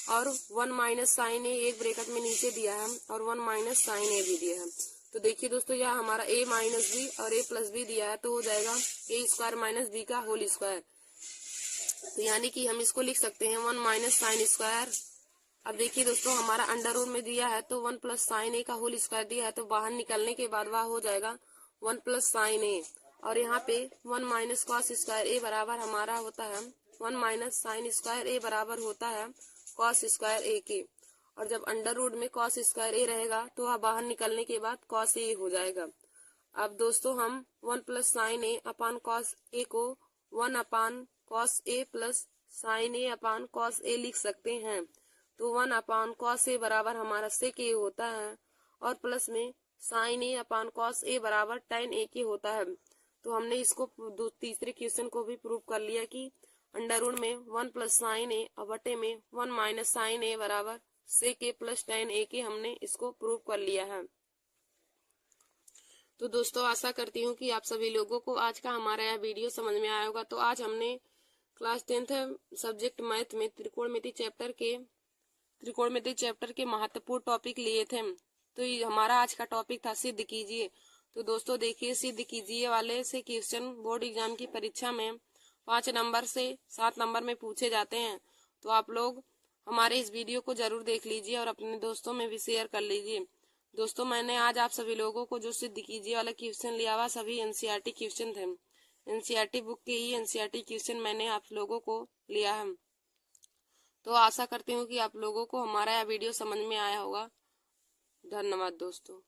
[SPEAKER 1] और 1 माइनस साइन ए एक ब्रैकेट में नीचे दिया है और 1 माइनस साइन ए भी दिया है। तो देखिए दोस्तों यहाँ हमारा a माइनस बी और a प्लस बी दिया है, तो हो जाएगा a स्क्वायर माइनस बी का होल स्क्वायर, तो यानी कि हम इसको लिख सकते हैं 1 माइनस साइन स्क्वायर। अब देखिए दोस्तों हमारा अंडर रूट में दिया है तो 1 प्लस साइन ए का होल स्क्वायर दिया है, तो बाहर निकलने के बाद वह हो जाएगा 1 प्लस साइन ए, और यहाँ पे 1 माइनस कॉस स्क्वायर ए बराबर हमारा होता है 1 माइनस साइन स्क्वायर ए बराबर होता है कॉस स्क्वायर ए के, और जब अंडर रूट में कॉस स्क्वायर ए रहेगा तो वह बाहर निकलने के बाद कॉस ए हो जाएगा। अब दोस्तों हम 1 plus sine A upon cos ए को 1 अपान cos A plus sine A upon cos ए लिख सकते हैं, तो 1 अपान कॉस ए बराबर हमारा सेक ए होता है, और प्लस में sign A upon cos A बराबर tan ए के होता है। तो हमने इसको तीसरे क्वेश्चन को भी प्रूव कर लिया कि अंडर रूट में 1 प्लस साइन ए और बटे में 1 माइनस साइन ए बराबर सेक ए प्लस tan ए के हमने इसको प्रूव कर लिया है। तो दोस्तों आशा करती हूँ कि आप सभी लोगों को आज का हमारा यह वीडियो समझ में आया होगा। तो आज हमने क्लास 10th सब्जेक्ट मैथ में त्रिकोणमिति चैप्टर के महत्वपूर्ण टॉपिक लिए थे। तो ये हमारा आज का टॉपिक था सिद्ध कीजिए। तो दोस्तों देखिए सिद्ध कीजिए वाले से क्वेश्चन बोर्ड एग्जाम की परीक्षा में 5 नंबर से 7 नंबर में पूछे जाते हैं। तो आप लोग हमारे इस वीडियो को जरूर देख लीजिए और अपने दोस्तों में भी शेयर कर लीजिए। दोस्तों, मैंने आज आप सभी लोगों को जो सिद्ध कीजिए वाला क्वेश्चन लिया हुआ सभी एनसीईआरटी क्वेश्चन थे। एनसीईआरटी बुक के ही एनसीईआरटी क्वेश्चन मैंने आप लोगों को लिया है। तो आशा करती हूँ कि आप लोगों को हमारा यह वीडियो समझ में आया होगा। धन्यवाद दोस्तों।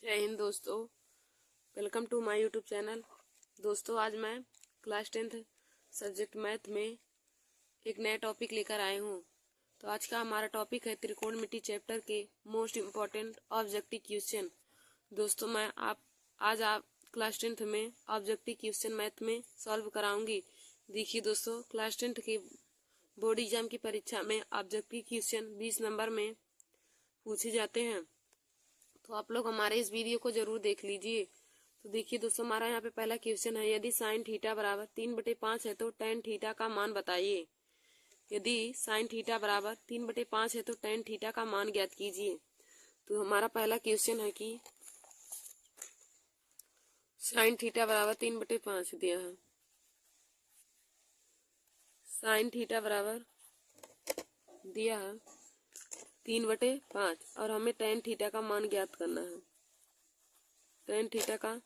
[SPEAKER 1] जय हिंद दोस्तों, welcome to my YouTube channel. दोस्तों, आज मैं क्लास 10th सब्जेक्ट मैथ में एक नया टॉपिक लेकर आए हूँ। तो आज का हमारा टॉपिक है त्रिकोणमिति चैप्टर के मोस्ट इम्पोर्टेंट ऑब्जेक्टिव क्वेश्चन। दोस्तों, मैं आज क्लास 10th में ऑब्जेक्टिव क्वेश्चन मैथ में सॉल्व कराऊंगी। देखिए दोस्तों, क्लास 10th के बोर्ड एग्जाम की परीक्षा में ऑब्जेक्टिव क्वेश्चन 20 नंबर में पूछे जाते हैं। तो आप लोग हमारे इस वीडियो को जरूर देख लीजिए। तो देखिए दोस्तों, हमारा यहाँ पे पहला क्वेश्चन है, यदि साइन थीटा बराबर 3/5 है तो टेन थीटा का मान बताइए। यदि साइन थीटा बराबर 3/5 है तो टेन थीटा का मान ज्ञात कीजिए। तो हमारा पहला क्वेश्चन है कि साइन थीटा बराबर 3/5 दिया है। साइन थीटा बराबर दिया है 3/5 और हमें टेन थीटा का मान ज्ञात करना है। टेन थीटा का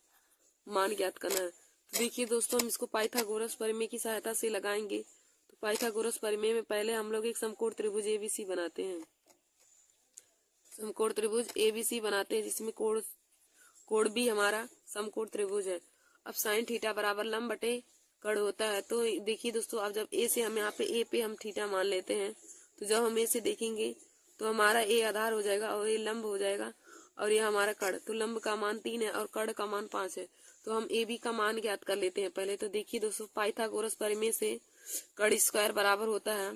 [SPEAKER 1] मान ज्ञात करना है। तो देखिए दोस्तों, हम इसको पाइथागोरस प्रमेय की सहायता से लगाएंगे। तो पाइथागोरस प्रमेय में पहले हम लोग एक समकोण त्रिभुज एबीसी बनाते हैं। समकोण त्रिभुज एबीसी बनाते हैं जिसमें कोण भी हमारा समकोण त्रिभुज है। अब साइन थीटा बराबर लंब बटे कड़ होता है। तो देखिए दोस्तों, अब जब ए से हम यहाँ पे ए पे हम थीटा मान लेते हैं, तो जब हम ए से देखेंगे तो हमारा ए आधार हो जाएगा और ये लंब हो जाएगा और ये हमारा कड़। तो लंब का मान 3 है और कड़ का मान 5 है। तो हम ए बी का मान ज्ञात कर लेते हैं पहले। तो देखिए दोस्तों, पाइथागोरस प्रमेय से कड़ स्क्वायर बराबर होता है,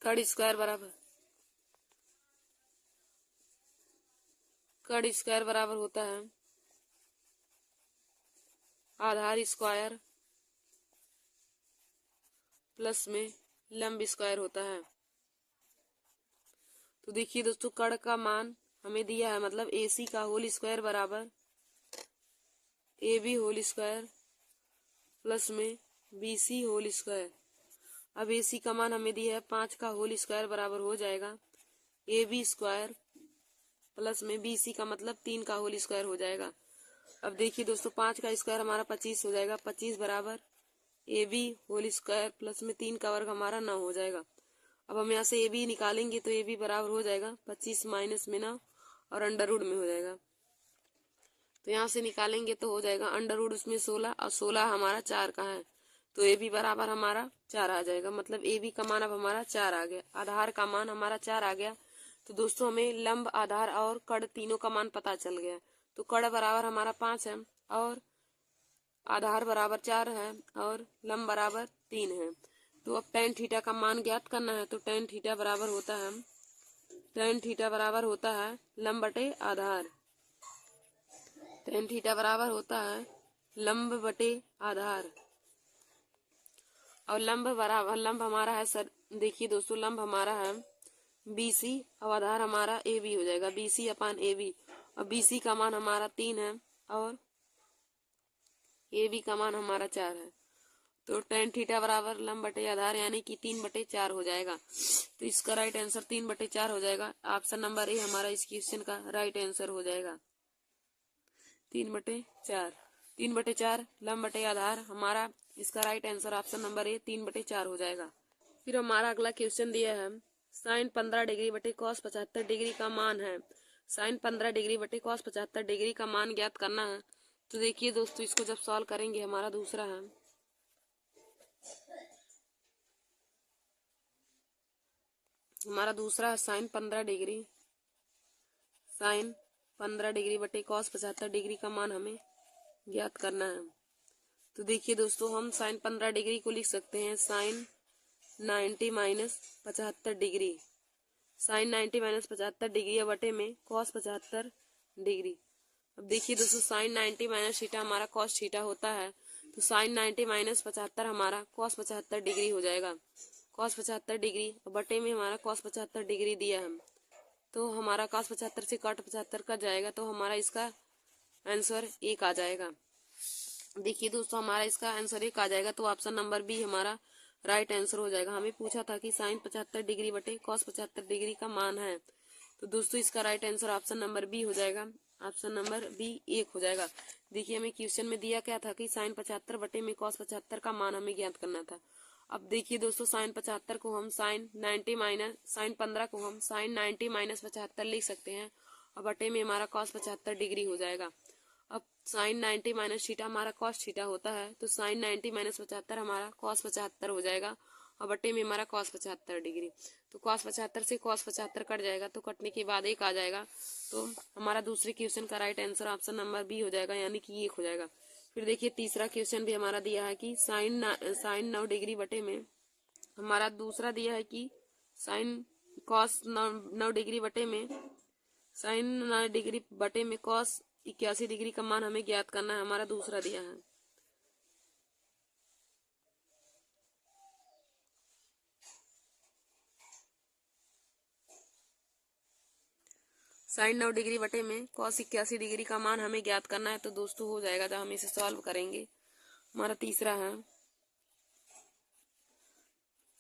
[SPEAKER 1] कड़ स्क्वायर बराबर होता है आधार स्क्वायर प्लस में लंब स्क्वायर होता है। तो देखिए दोस्तों, कड़ का मान हमें दिया है, मतलब AC का होल स्क्वायर बराबर AB होल स्क्वायर प्लस में BC होल स्क्वायर। अब AC का मान हमें दिया है 5 का होल स्क्वायर बराबर हो जाएगा AB स्क्वायर प्लस में BC का मतलब 3 का होल स्क्वायर हो जाएगा। अब देखिए दोस्तों, 5 का स्क्वायर हमारा 25 हो जाएगा। 25 बराबर AB होल स्क्वायर प्लस में 3 का वर्ग हमारा 9 हो जाएगा। अब हम यहाँ से AB निकालेंगे तो AB बराबर हो जाएगा 25 माइनस में 9 और अंडर रूट में हो जाएगा। तो यहाँ से निकालेंगे तो हो जाएगा अंडर रूट उसमें 16 और 16 हमारा 4 का है। तो AB बराबर हमारा 4 आ जाएगा, मतलब AB का मान अब हमारा 4 आ गया। आधार का मान हमारा 4 आ गया। तो दोस्तों, हमें लंब, आधार और कड़ तीनों का मान पता चल गया। तो कड़ बराबर हमारा 5 है और आधार बराबर 4 है और लंब बराबर 3 है। तो अब टेन थीटा का मान ज्ञात करना है। तो टेन थीटा बराबर होता है लंब बटे आधार। टेन थीटा बराबर होता है लंब बटे आधार और लंब हमारा है सर। देखिए दोस्तों, लंब हमारा है BC और आधार हमारा AB हो जाएगा BC अपान AB। और BC का मान हमारा 3 है और AB का मान हमारा 4 है। तो टेन थीटा बराबर लंब बटे आधार यानी कि 3/4 हो जाएगा। तो इसका राइट आंसर 3/4 हो जाएगा। ऑप्शन नंबर ए हमारा इस क्वेश्चन का राइट आंसर हो जाएगा 3/4। 3/4 लंब बटे आधार हमारा इसका right answer option number A 3/4 हो जाएगा। फिर हमारा अगला क्वेश्चन दिया है, साइन 15 डिग्री बटे कॉस 75 डिग्री का मान है। साइन 15 डिग्री बटे कॉस 75 डिग्री का मान ज्ञात करना है। तो देखिए दोस्तों, इसको जब सॉल्व करेंगे हमारा दूसरा है साइन 15 डिग्री बटे कॉस 75 डिग्री का मान हमें ज्ञात करना है। तो देखिए दोस्तों, हम साइन 15 डिग्री को लिख सकते हैं sine 90 minus 75 degree. Sine 90 minus 75 degree बटे में कॉस 75 डिग्री। अब देखिए दोस्तों, साइन 90 माइनस थीटा हमारा कॉस थीटा होता है। तो साइन 90 माइनस 75 हमारा कॉस 75 डिग्री हो जाएगा। कॉस 75 डिग्री बटे में हमारा कॉस 75 डिग्री दिया है। तो हमारा कॉस 75 से कट 75 कट जाएगा। तो हमारा इसका आंसर 1 आ जाएगा। देखिए दोस्तों हमारा इसका आंसर 1 आ जाएगा, तो ऑप्शन नंबर बी हमारा राइट आंसर हो जाएगा। हमें पूछा था कि साइन 75 डिग्री बटे कॉस 75 डिग्री का मान है, तो दोस्तों इसका right answer option number B हो जाएगा। ऑप्शन नंबर बी 1 हो जाएगा। देखिए हमें क्वेश्चन में दिया क्या था कि साइन 75 बटे में कॉस 75 का मान हमें ज्ञात करना था। अब देखिए दोस्तों साइन 75 को हम साइन 90 माइनस साइन 15 को हम साइन 90 माइनस 75 लिख सकते हैं, और बटे में हमारा कॉस 75 डिग्री हो जाएगा। अब साइन 90 माइनस थीटा हमारा कॉस थीटा होता है, तो साइन 90 माइनस 75 हमारा कॉस 75 हो जाएगा, और बटे में हमारा कॉस 75 डिग्री। तो कॉस 75 से कॉस 75 कट जाएगा, तो कटने के बाद 1 आ जाएगा, तो हमारा दूसरे क्वेश्चन का right answer option number B हो जाएगा, यानी कि 1 हो जाएगा। फिर देखिए तीसरा क्वेश्चन भी हमारा दिया है कि साइन 9 डिग्री बटे में, हमारा दूसरा दिया है कि साइन कॉस 9 डिग्री बटे में साइन 9 डिग्री बटे में कॉस 81 डिग्री का मान हमें ज्ञात करना है, हमारा दूसरा दिया है। साइन 9 डिग्री बटे में कॉस 81 डिग्री का मान हमें ज्ञात करना है, तो दोस्तों हो जाएगा जब हम इसे सॉल्व करेंगे। हमारा तीसरा है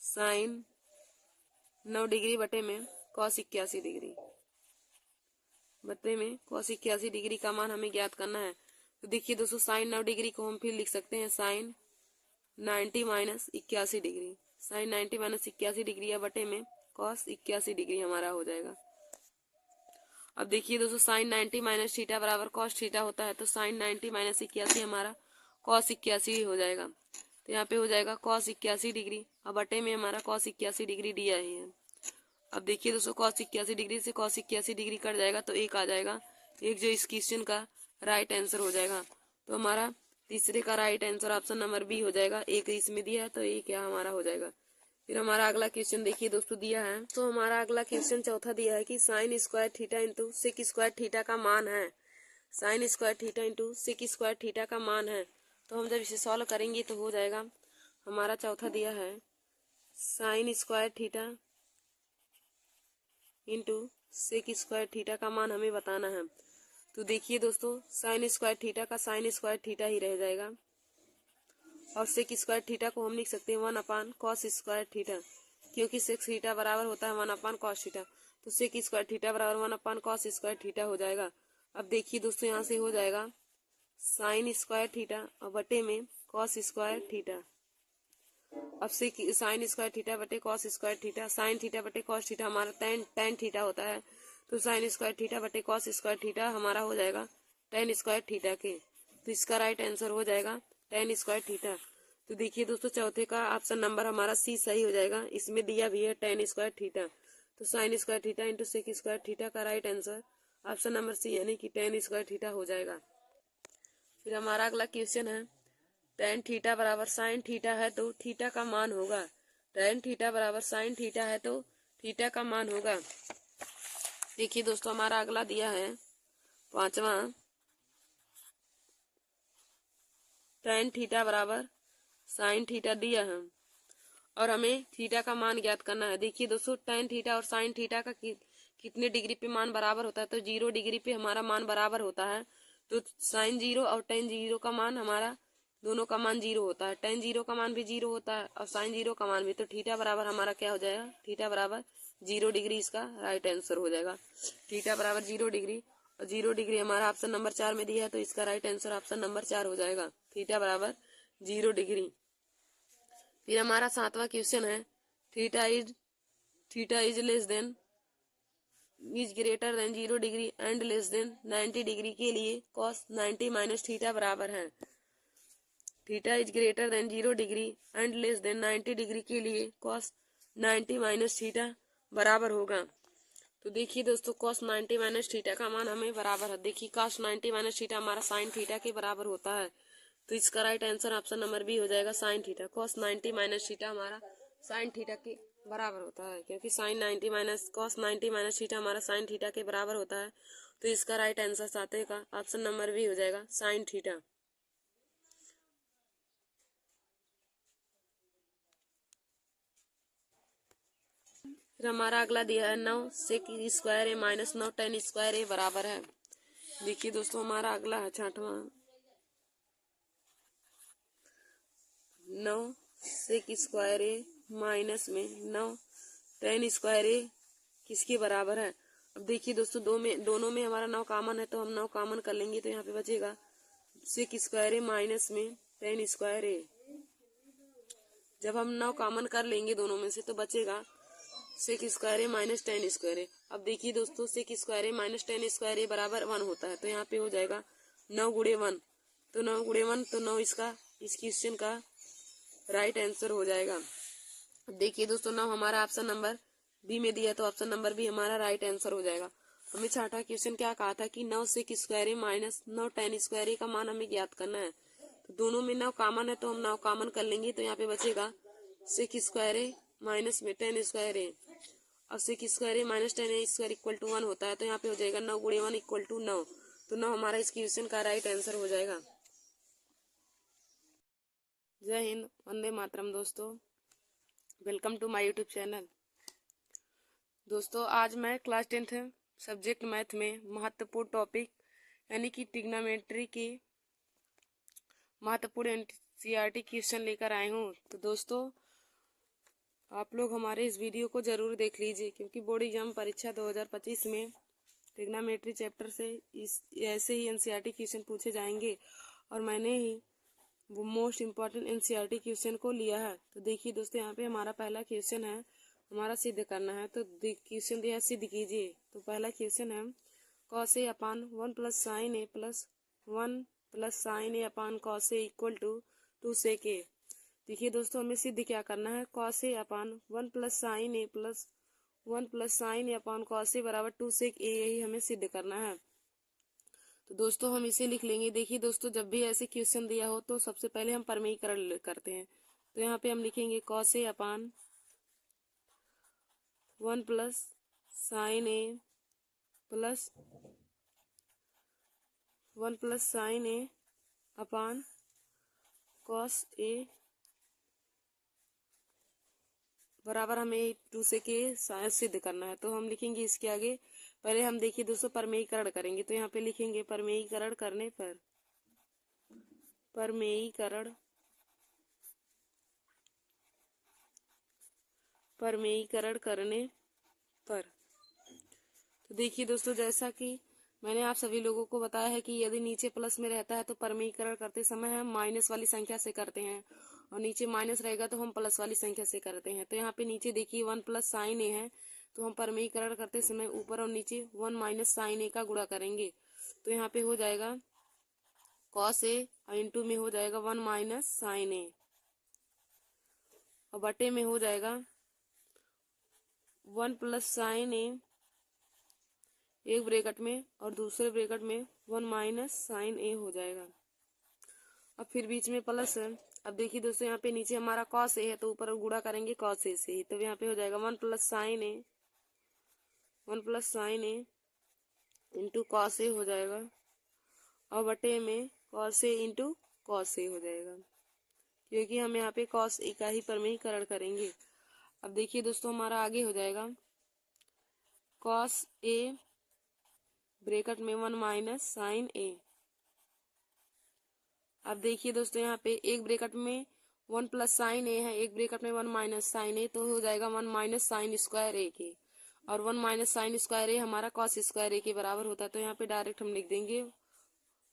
[SPEAKER 1] साइन 9 डिग्री बटे में कॉस 81 डिग्री बटे में कॉस 81 डिग्री का मान हमें ज्ञात करना है। तो देखिए दोस्तों साइन 9 डिग्री को हम फिर लिख सकते हैं sine 90 minus 81 degree, sine 90 minus 81 degree या बटे में कॉस 81 डिग्री हमारा हो जाएगा। अब देखिए दोस्तों साइन 90 माइनस थीटा बराबर कॉस थीटा होता है, तो साइन 90 माइनस 81 हमारा कॉस 81 हो जाएगा, तो यहाँ पे हो जाएगा कॉस 81 डिग्री, और बटे में हमारा कॉस 81 डिग्री दिया ही है। अब देखिए दोस्तों कॉस 81 डिग्री से कॉस 81 डिग्री कट जाएगा, तो 1 आ जाएगा, एक जो इस क्वेश्चन का राइट आंसर हो जाएगा। तो हमारा तीसरे का right answer option number B हो जाएगा। 1 इसमें दिया है, तो ये क्या हमारा हो जाएगा। फिर हमारा अगला क्वेश्चन देखिए दोस्तों दिया है, तो हमारा अगला क्वेश्चन चौथा दिया है कि sine square theta into sec square theta का मान है। Sine square theta into sec square theta का मान है, तो हम जब इसे सॉल्व करेंगे तो हो जाएगा। हमारा चौथा दिया है sine square theta into sec square theta का मान हमें बताना है। तो देखिए दोस्तों साइन स्क्वायर थीटा का साइन स्क्वायर थीटा ही रह जाएगा, और सेक स्क्वायर थीटा को हम लिख सकते हैं 1 कॉस स्क्वायर थीटा, क्योंकि सेक थीटा बराबर होता है 1 कॉस थीटा, तो सेक स्क्वायर थीटा बराबर 1 कॉस स्क्वायर थीटा हो जाएगा। अब देखिए दोस्तों यहाँ से हो जाएगा साइन स्क्वायर थीटा और बटे में कॉस स्क्वायर थीटा। अब से साइन स्क्वायर थीटा बटे cos square theta, sine theta बटे कॉस थीटा हमारा टेन थीटा होता है, तो साइन स्क्वायर थीटा बटे कॉस स्क्वायर थीटा हमारा हो जाएगा टेन स्क्वायर थीटा के, तो इसका राइट आंसर हो जाएगा टेन स्क्वायर थीटा। तो देखिए दोस्तों चौथे का ऑप्शन नंबर हमारा सी सही हो जाएगा, इसमें दिया भी है टेन स्क्वायर थीटा, तो sine square theta into sec square theta का right answer option number C यानी कि टेन स्क्वायर थीटा हो जाएगा। फिर हमारा अगला क्वेश्चन है टेन थीटा बराबर साइन थीटा है तो थीटा का मान होगा। टेन थीटा बराबर साइन थीटा है तो थीटा का मान होगा। देखिए दोस्तों हमारा अगला दिया है पांचवा टेन थीटा बराबर साइन थीटा दिया है, और हमें थीटा का मान ज्ञात करना है। देखिए दोस्तों टेन थीटा और साइन थीटा का कितने डिग्री पे मान बराबर होता है, तो 0 डिग्री पे हमारा मान बराबर होता है, तो साइन 0 और टेन 0 का मान हमारा दोनों का मान 0 होता है, टेन 0 का मान भी 0 होता है और साइन 0 का मान भी, तो थीटा बराबर हमारा क्या हो जाएगा, थीटा बराबर 0 डिग्री इसका राइट आंसर हो जाएगा। थीटा बराबर 0 डिग्री, और 0 डिग्री हमारा ऑप्शन नंबर 4 में दिया है, तो इसका राइट आंसर ऑप्शन नंबर 4 हो जाएगा, थीटा बराबर 0 डिग्री। फिर हमारा सातवां क्वेश्चन है theta is less than is greater than 0 degree and less than 90 degree के लिए कॉस 90 माइनस थीटा बराबर है। Theta is greater than 0 degree and less than 90 degree के लिए कॉस 90 माइनस थीटा बराबर होगा। तो देखिए दोस्तों कॉस 90 माइनस थीटा का मान हमें बराबर है। देखिए कॉस 90 माइनस थीटा हमारा साइन थीटा के बराबर होता है, तो इसका right answer option number B हो जाएगा sine theta. Cos 90 minus theta हमारा साइन थीटा के बराबर होता है, क्योंकि sine 90 minus cos 90 minus theta हमारा साइन थीटा के बराबर होता है, तो इसका राइट आंसर सातवें का ऑप्शन नंबर बी हो जाएगा साइन थीटा। फिर हमारा अगला दिया है 9 sec square A minus 9 tan square ए बराबर है। देखिए दोस्तों हमारा अगला है छठवां 9 सेक स्क्वायर ए माइनस में 9 टेन स्क्वायर ए किसके बराबर है। अब देखिए दोस्तों दोनों में हमारा 9 कॉमन है, तो हम 9 कॉमन कर लेंगे, तो यहाँ पे बचेगा सेक स्क्वायर ए माइनस में टेन स्क्वायर ए। जब हम 9 कॉमन कर लेंगे दोनों में से तो बचेगा sec square A minus tan square ए। अब देखिए दोस्तों sec square A minus tan square ए बराबर 1 होता है, तो यहाँ पे हो जाएगा 9 गुणे 1, तो 9 गुणे 1 तो 9 इस क्वेश्चन का राइट आंसर हो जाएगा। अब देखिए दोस्तों 9 हमारा ऑप्शन नंबर बी में दिया, तो ऑप्शन नंबर बी हमारा राइट आंसर हो जाएगा। हमें छठा क्वेश्चन क्या कहा था कि 9 sec square A minus 9 tan square ए का मान हमें ज्ञात करना है। तो दोनों में 9 कॉमन है, तो हम 9 कॉमन कर लेंगे, तो यहाँ पे बचेगा सेक स्क्वायर ए माइनस में टेन स्क्वायर ए। और sec square A minus tan A square equal to 1 होता है, तो यहाँ पे हो जाएगा 9 गुणे 1 इक्वल टू 9, तो 9 हमारा इस क्वेश्चन का राइट आंसर हो जाएगा। जय हिंद, वंदे मातरम। दोस्तों welcome to my YouTube channel. दोस्तों आज मैं क्लास 10th सब्जेक्ट मैथ में महत्वपूर्ण टॉपिक यानी कि ट्रिग्नोमेट्री की महत्वपूर्ण एनसीईआरटी क्वेश्चन लेकर आए हूँ। तो दोस्तों आप लोग हमारे इस वीडियो को जरूर देख लीजिए, क्योंकि बोर्ड एग्जाम परीक्षा 2025 में ट्रिग्नोमेट्री चैप्टर से ऐसे ही एनसीईआरटी क्वेश्चन पूछे जाएंगे, और मैंने ही वो मोस्ट इम्पॉर्टेंट एनसीईआरटी क्वेश्चन को लिया है। तो देखिए दोस्तों यहाँ पे हमारा पहला क्वेश्चन है, हमारा सिद्ध करना है, तो क्वेश्चन दिया सिद्ध कीजिए। तो पहला क्वेश्चन है cos A upon 1 plus sine A plus 1 plus sine A upon cos A equal to 2 sec A. देखिए दोस्तों हमें सिद्ध क्या करना है, cos A upon 1 plus sine A plus 1 plus sine A upon cos A बराबर 2 सेक ए, यही हमें सिद्ध करना है। तो दोस्तों हम इसे लिख लेंगे। देखिए दोस्तों जब भी ऐसे क्वेश्चन दिया हो तो सबसे पहले हम परमेयीकरण करते हैं, तो यहाँ पे हम लिखेंगे cos A upon 1 plus sine A plus 1 plus sine A upon cos A बराबर हमें 2 सेक ए सिद्ध करना है। तो हम लिखेंगे इसके आगे, पहले हम देखिए दोस्तों परमेयीकरण करेंगे, तो यहाँ पे लिखेंगे परमेयीकरण करने पर परमेयीकरण करने पर तो देखिए दोस्तों जैसा कि मैंने आप सभी लोगों को बताया है कि यदि नीचे प्लस में रहता है तो परमेयीकरण करते समय हम माइनस वाली संख्या से करते हैं, और नीचे माइनस रहेगा तो हम प्लस वाली संख्या से करते हैं। तो यहाँ पे नीचे देखिए 1 प्लस साइन ए है, तो हम परमेयीकरण करते समय ऊपर और नीचे 1 माइनस साइन ए का गुणा करेंगे, तो यहाँ पे हो जाएगा कॉस ए और इंटू में हो जाएगा 1 माइनस साइन ए, और बटे में हो जाएगा 1 प्लस साइन ए एक ब्रैकेट में और दूसरे ब्रैकेट में 1 माइनस साइन ए हो जाएगा। अब फिर बीच में प्लस है। अब देखिए दोस्तों यहाँ पे नीचे हमारा कॉस ए है, तो ऊपर गुणा करेंगे कॉस ए से ही, तो यहाँ पे हो जाएगा 1 plus sine A into cos A हो जाएगा, और बटे में cos A into cos A हो जाएगा, क्योंकि हम यहाँ पे कॉस ए का ही परमेयीकरण करेंगे। अब देखिए दोस्तों हमारा आगे हो जाएगा कॉस ए ब्रैकेट में 1 माइनस साइन ए। अब देखिए दोस्तों यहाँ पे एक ब्रैकेट में 1 प्लस साइन ए है, एक ब्रैकेट में 1 माइनस साइन ए, तो हो जाएगा 1 माइनस साइन स्क्वायर ए के, और 1 माइनस साइन स्क्वायर ए हमारा कॉस स्क्वायर ए के बराबर होता है, तो यहाँ पे डायरेक्ट हम लिख देंगे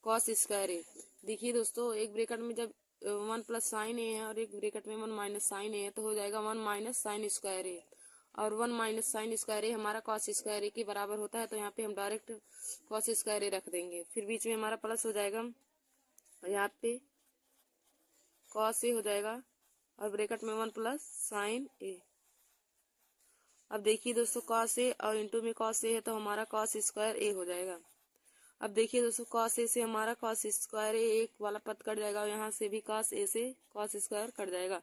[SPEAKER 1] कॉस स्क्वायर ए। देखिए दोस्तों एक ब्रैकेट में जब 1 प्लस साइन ए है और एक ब्रैकेट में 1 माइनस साइन ए है, तो हो जाएगा 1 माइनस साइन स्क्वायर ए, और 1 माइनस साइन स्क्वायर ए हमारा कॉस स्क्वायर ए के बराबर होता है, तो यहाँ पे हम डायरेक्ट कॉस स्क्वायर ए रख देंगे। फिर बीच में हमारा प्लस हो जाएगा, और यहाँ पे कॉस ए हो जाएगा और ब्रैकेट में 1 प्लस साइन ए। अब देखिए दोस्तों कॉस ए और इंटू में कॉस ए है, तो हमारा कॉस स्क्वायर ए हो जाएगा। अब देखिए दोस्तों कॉस ए से हमारा कॉस स्क्वायर ए एक वाला पद कट जाएगा, और यहाँ से भी कॉस ए से कॉस स्क्वायर कट जाएगा,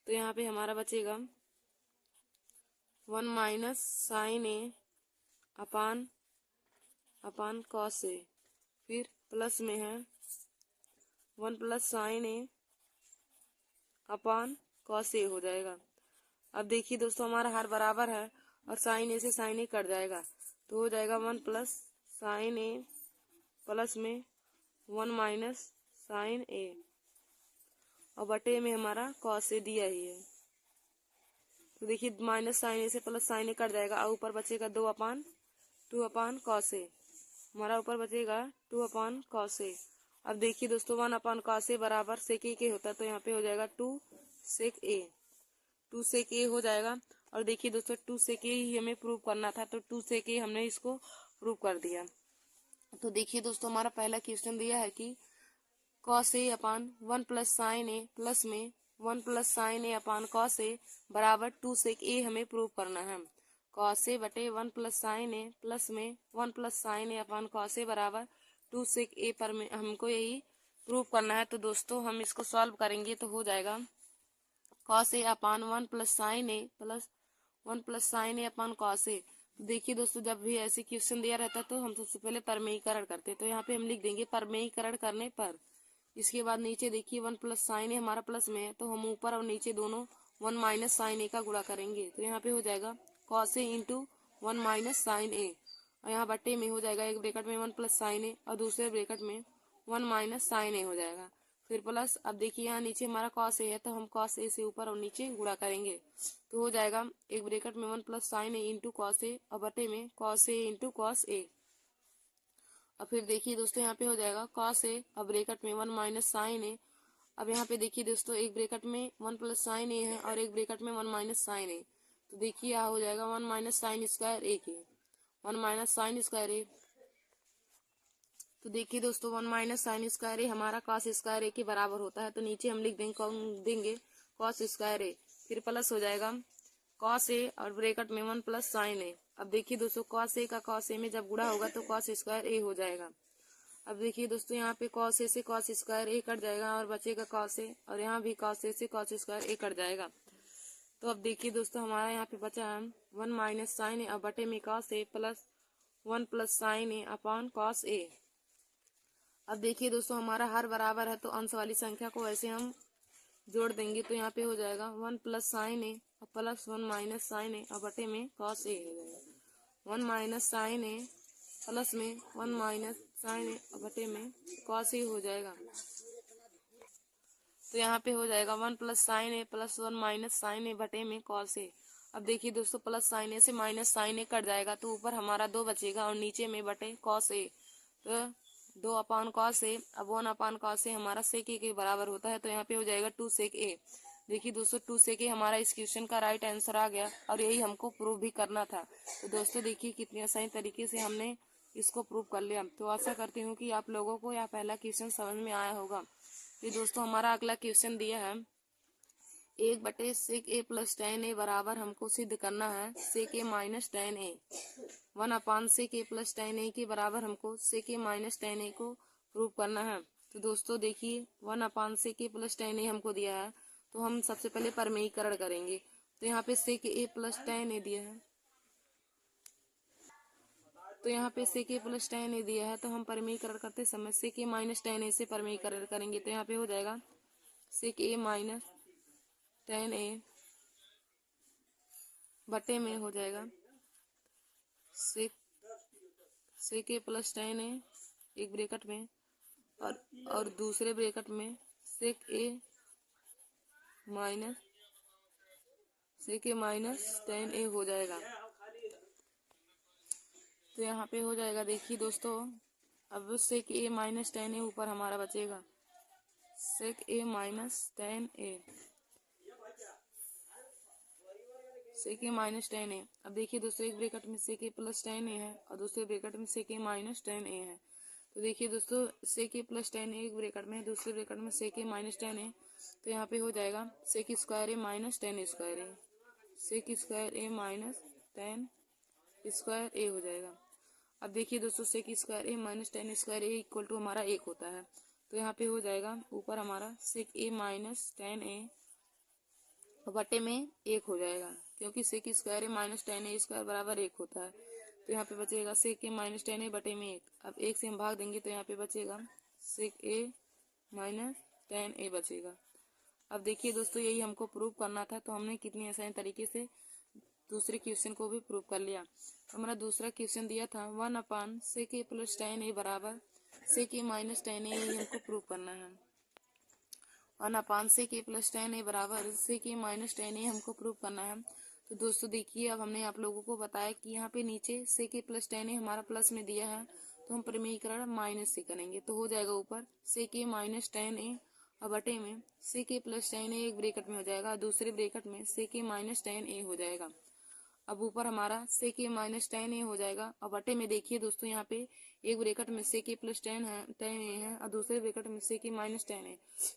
[SPEAKER 1] तो यहाँ पे हमारा बचेगा 1 minus sine A upon cos ए, फिर प्लस में है 1 plus sine A upon cos ए हो जाएगा। अब देखिए दोस्तों हमारा हर बराबर है, और साइन ए से साइन ए कट जाएगा, तो हो जाएगा 1 प्लस साइन ए प्लस में 1 माइनस साइन ए, और बटे में हमारा कॉस ए दिया ही है। तो देखिए माइनस साइन ए से प्लस साइन ए कट जाएगा और ऊपर बचेगा 2 अपान कॉस ए। हमारा ऊपर बचेगा 2 अपान कॉस ए। अब देखिए दोस्तों 1 अपान कॉस ए बराबर सेक ए के होता है, तो यहाँ पे हो जाएगा 2 सेक ए। 2 सेक ए हो जाएगा। और देखिए दोस्तों 2 सेक ए ही हमें प्रूव करना था, तो 2 सेक ए हमने इसको प्रूव कर दिया। तो देखिए दोस्तों हमारा पहला क्वेश्चन दिया है कि cos A upon 1 plus sine A plus में 1 plus sine A upon cos A बराबर 2 सेक ए हमें प्रूव करना है। कॉस ए बटे 1 प्लस साइन ए प्लस में 1 plus sine A upon cos A बराबर 2 सेक ए पर में हमको यही प्रूव करना है। तो दोस्तों हम इसको सॉल्व करेंगे तो हो जाएगा cos A upon 1 plus sine A plus 1 plus sine A upon cos ए। देखिए दोस्तों जब भी ऐसे क्वेश्चन दिया रहता है तो हम सबसे पहले परमेयीकरण करते हैं, तो यहाँ पे हम लिख देंगे परमेयीकरण करने पर। इसके बाद नीचे देखिए 1 प्लस साइन ए हमारा प्लस में है, तो हम ऊपर और नीचे दोनों 1 माइनस साइन ए का गुणा करेंगे, तो यहाँ पे हो जाएगा cos A into 1 minus sine ए। और यहाँ बट्टे में हो जाएगा एक ब्रैकेट में 1 प्लस साइन ए और दूसरे ब्रैकेट में 1 माइनस साइन ए हो जाएगा। फिर प्लस अब देखिए यहाँ नीचे हमारा कॉस ए है, तो हम कॉस ए से ऊपर और नीचे गुणा करेंगे, तो हो जाएगा एक ब्रैकेट में 1 plus sine A into cos A और बटे में cos A into cos A. और फिर देखिए दोस्तों यहाँ पे हो जाएगा कॉस ए और ब्रैकेट में 1 माइनस साइन ए। अब यहाँ पे देखिए दोस्तों एक ब्रैकेट में 1 प्लस साइन ए है और एक ब्रैकेट में 1 माइनस साइन ए, तो देखिए यहाँ हो जाएगा 1 माइनस साइन स्क्वायर ए के 1 माइनस साइन स्क्वायर ए। तो देखिए दोस्तों 1 माइनस साइन स्क्वायर ए हमारा कॉस स्क्वायर ए के बराबर होता है, तो नीचे हम लिख देंगे कॉस स्क्वायर ए। फिर प्लस हो जाएगा कॉस ए और ब्रैकेट में 1 प्लस साइन ए। अब देखिए दोस्तों कॉस ए का कॉस ए में जब गुणा होगा तो कॉस स्क्वायर ए हो जाएगा। अब देखिए दोस्तों यहाँ पे कॉस ए से कॉस स्क्वायर ए कट जाएगा और बचेगा कॉस ए, और यहाँ भी कॉस ए से कॉस स्क्वायर ए कट जाएगा। तो अब देखिए दोस्तों हमारा यहाँ पे बचा है 1 माइनस साइन ए और बटे में cos A plus 1 plus sine A upon cos A. अब देखिए दोस्तों हमारा हर बराबर है तो अंश वाली संख्या को ऐसे हम जोड़ देंगे, तो यहाँ पे हो जाएगा 1 प्लस साइन ए और प्लस 1 माइनस साइन ए और बटे में कॉस ए हो जाएगा। 1 माइनस साइन ए प्लस में 1 माइनस साइन ए और बटे में कॉस ए हो जाएगा। तो यहाँ पे हो जाएगा 1 plus sine A plus 1 minus sine ए बटे में कॉस ए। अब देखिए दोस्तों प्लस साइन ए से माइनस साइन ए कट जाएगा, तो ऊपर हमारा 2 बचेगा और नीचे में बटे कॉस ए, तो 2 अपान कॉस ए। अब 1 अपान कॉस ए हमारा सेक ए के बराबर होता है, तो यहाँ पे हो जाएगा 2 सेक ए। देखिए दोस्तों 2 सेक ए हमारा इस क्वेश्चन का राइट आंसर आ गया और यही हमको प्रूव भी करना था। तो दोस्तों देखिए कितनी आसानी तरीके से हमने इसको प्रूव कर लिया। तो आशा करती हूँ कि आप लोगों को यह पहला क्वेश्चन समझ में आया होगा। तो दोस्तों हमारा अगला क्वेश्चन दिया है 1 बटे सेक ए प्लस टेन ए बराबर हमको सिद्ध करना है सेक ए माइनस टेन ए। 1 अपान सेक ए प्लस टेन ए के बराबर हमको सेक ए माइनस टेन ए को प्रूव करना है। तो दोस्तों देखिए 1 अपान सेक ए प्लस टेन ए हमको दिया है, तो हम सबसे पहले परमेयीकरण करेंगे। तो यहाँ पे सेक ए प्लस टेन ए दिया है, तो यहाँ पे सेक ए प्लस टेन ए दिया है, तो हम परमेयीकरण करते समय सेक ए माइनस टेन ए से परमेयीकरण करेंगे। तो यहाँ पे हो जाएगा सेक ए माइनस टेन ए बटे में हो जाएगा सेक ए प्लस टेन ए एक ब्रैकेट में और दूसरे ब्रैकेट में सेक ए माइनस टेन ए हो जाएगा। तो यहाँ पे हो जाएगा देखिए दोस्तों अब सेक ए माइनस टेन ए ऊपर हमारा बचेगा सेक ए माइनस टेन ए सेक ए माइनस टेन ए। अब देखिए दोस्तों एक ब्रैकेट में सेक ए प्लस टेन ए है और दूसरे ब्रैकेट में सेक ए माइनस टेन ए है। तो देखिए दोस्तों सेक ए प्लस टेन ए एक ब्रैकेट में, दूसरे ब्रैकेट में सेक ए माइनस टेन ए, तो यहाँ पे हो जाएगा sec square A minus tan square A sec square A minus tan square A हो जाएगा। अब देखिए दोस्तों sec square A minus tan square A equal to हमारा 1 होता है, तो यहाँ पे हो जाएगा ऊपर हमारा सेक ए माइनस टेन ए बटे में 1 हो जाएगा, क्योंकि सेक square A minus tan A square बराबर 1 होता है। तो यहाँ पे बचेगा सेक ए माइनस टेन ए बटे में 1। अब 1 से हम भाग देंगे तो यहाँ पे बचेगा सेक ए माइनस टेन ए बचेगा। अब देखिए दोस्तों यही हमको प्रूव करना था, तो हमने कितनी आसान तरीके से दूसरे क्वेश्चन को भी प्रूव कर लिया। हमारा दूसरा क्वेश्चन दिया था 1 अपान सेक ए प्लस टेन ए बराबर सेक ए माइनस टेन ए, हमको प्रूव करना है। 1/sec a+tan a बराबर sec a-tan a हमको प्रूव करना है। तो दोस्तों देखिए, अब हमने आप लोगों को बताया कि यहाँ पे नीचे sec a+tan a हमारा प्लस में दिया है, तो हम प्रमेयीकरण माइनस से करेंगे तो हो जाएगा ऊपर sec a-tan a और बटे में sec a+tan a एक ब्रैकेट में हो जाएगा, दूसरे ब्रैकेट में sec a-tan a हो जाएगा। अब ऊपर हमारा sec a-tan a हो जाएगा और बटे में देखिए दोस्तों, यहाँ पे एक ब्रैकेट में sec a+tan a है और दूसरे ब्रैकेट में sec a-tan a,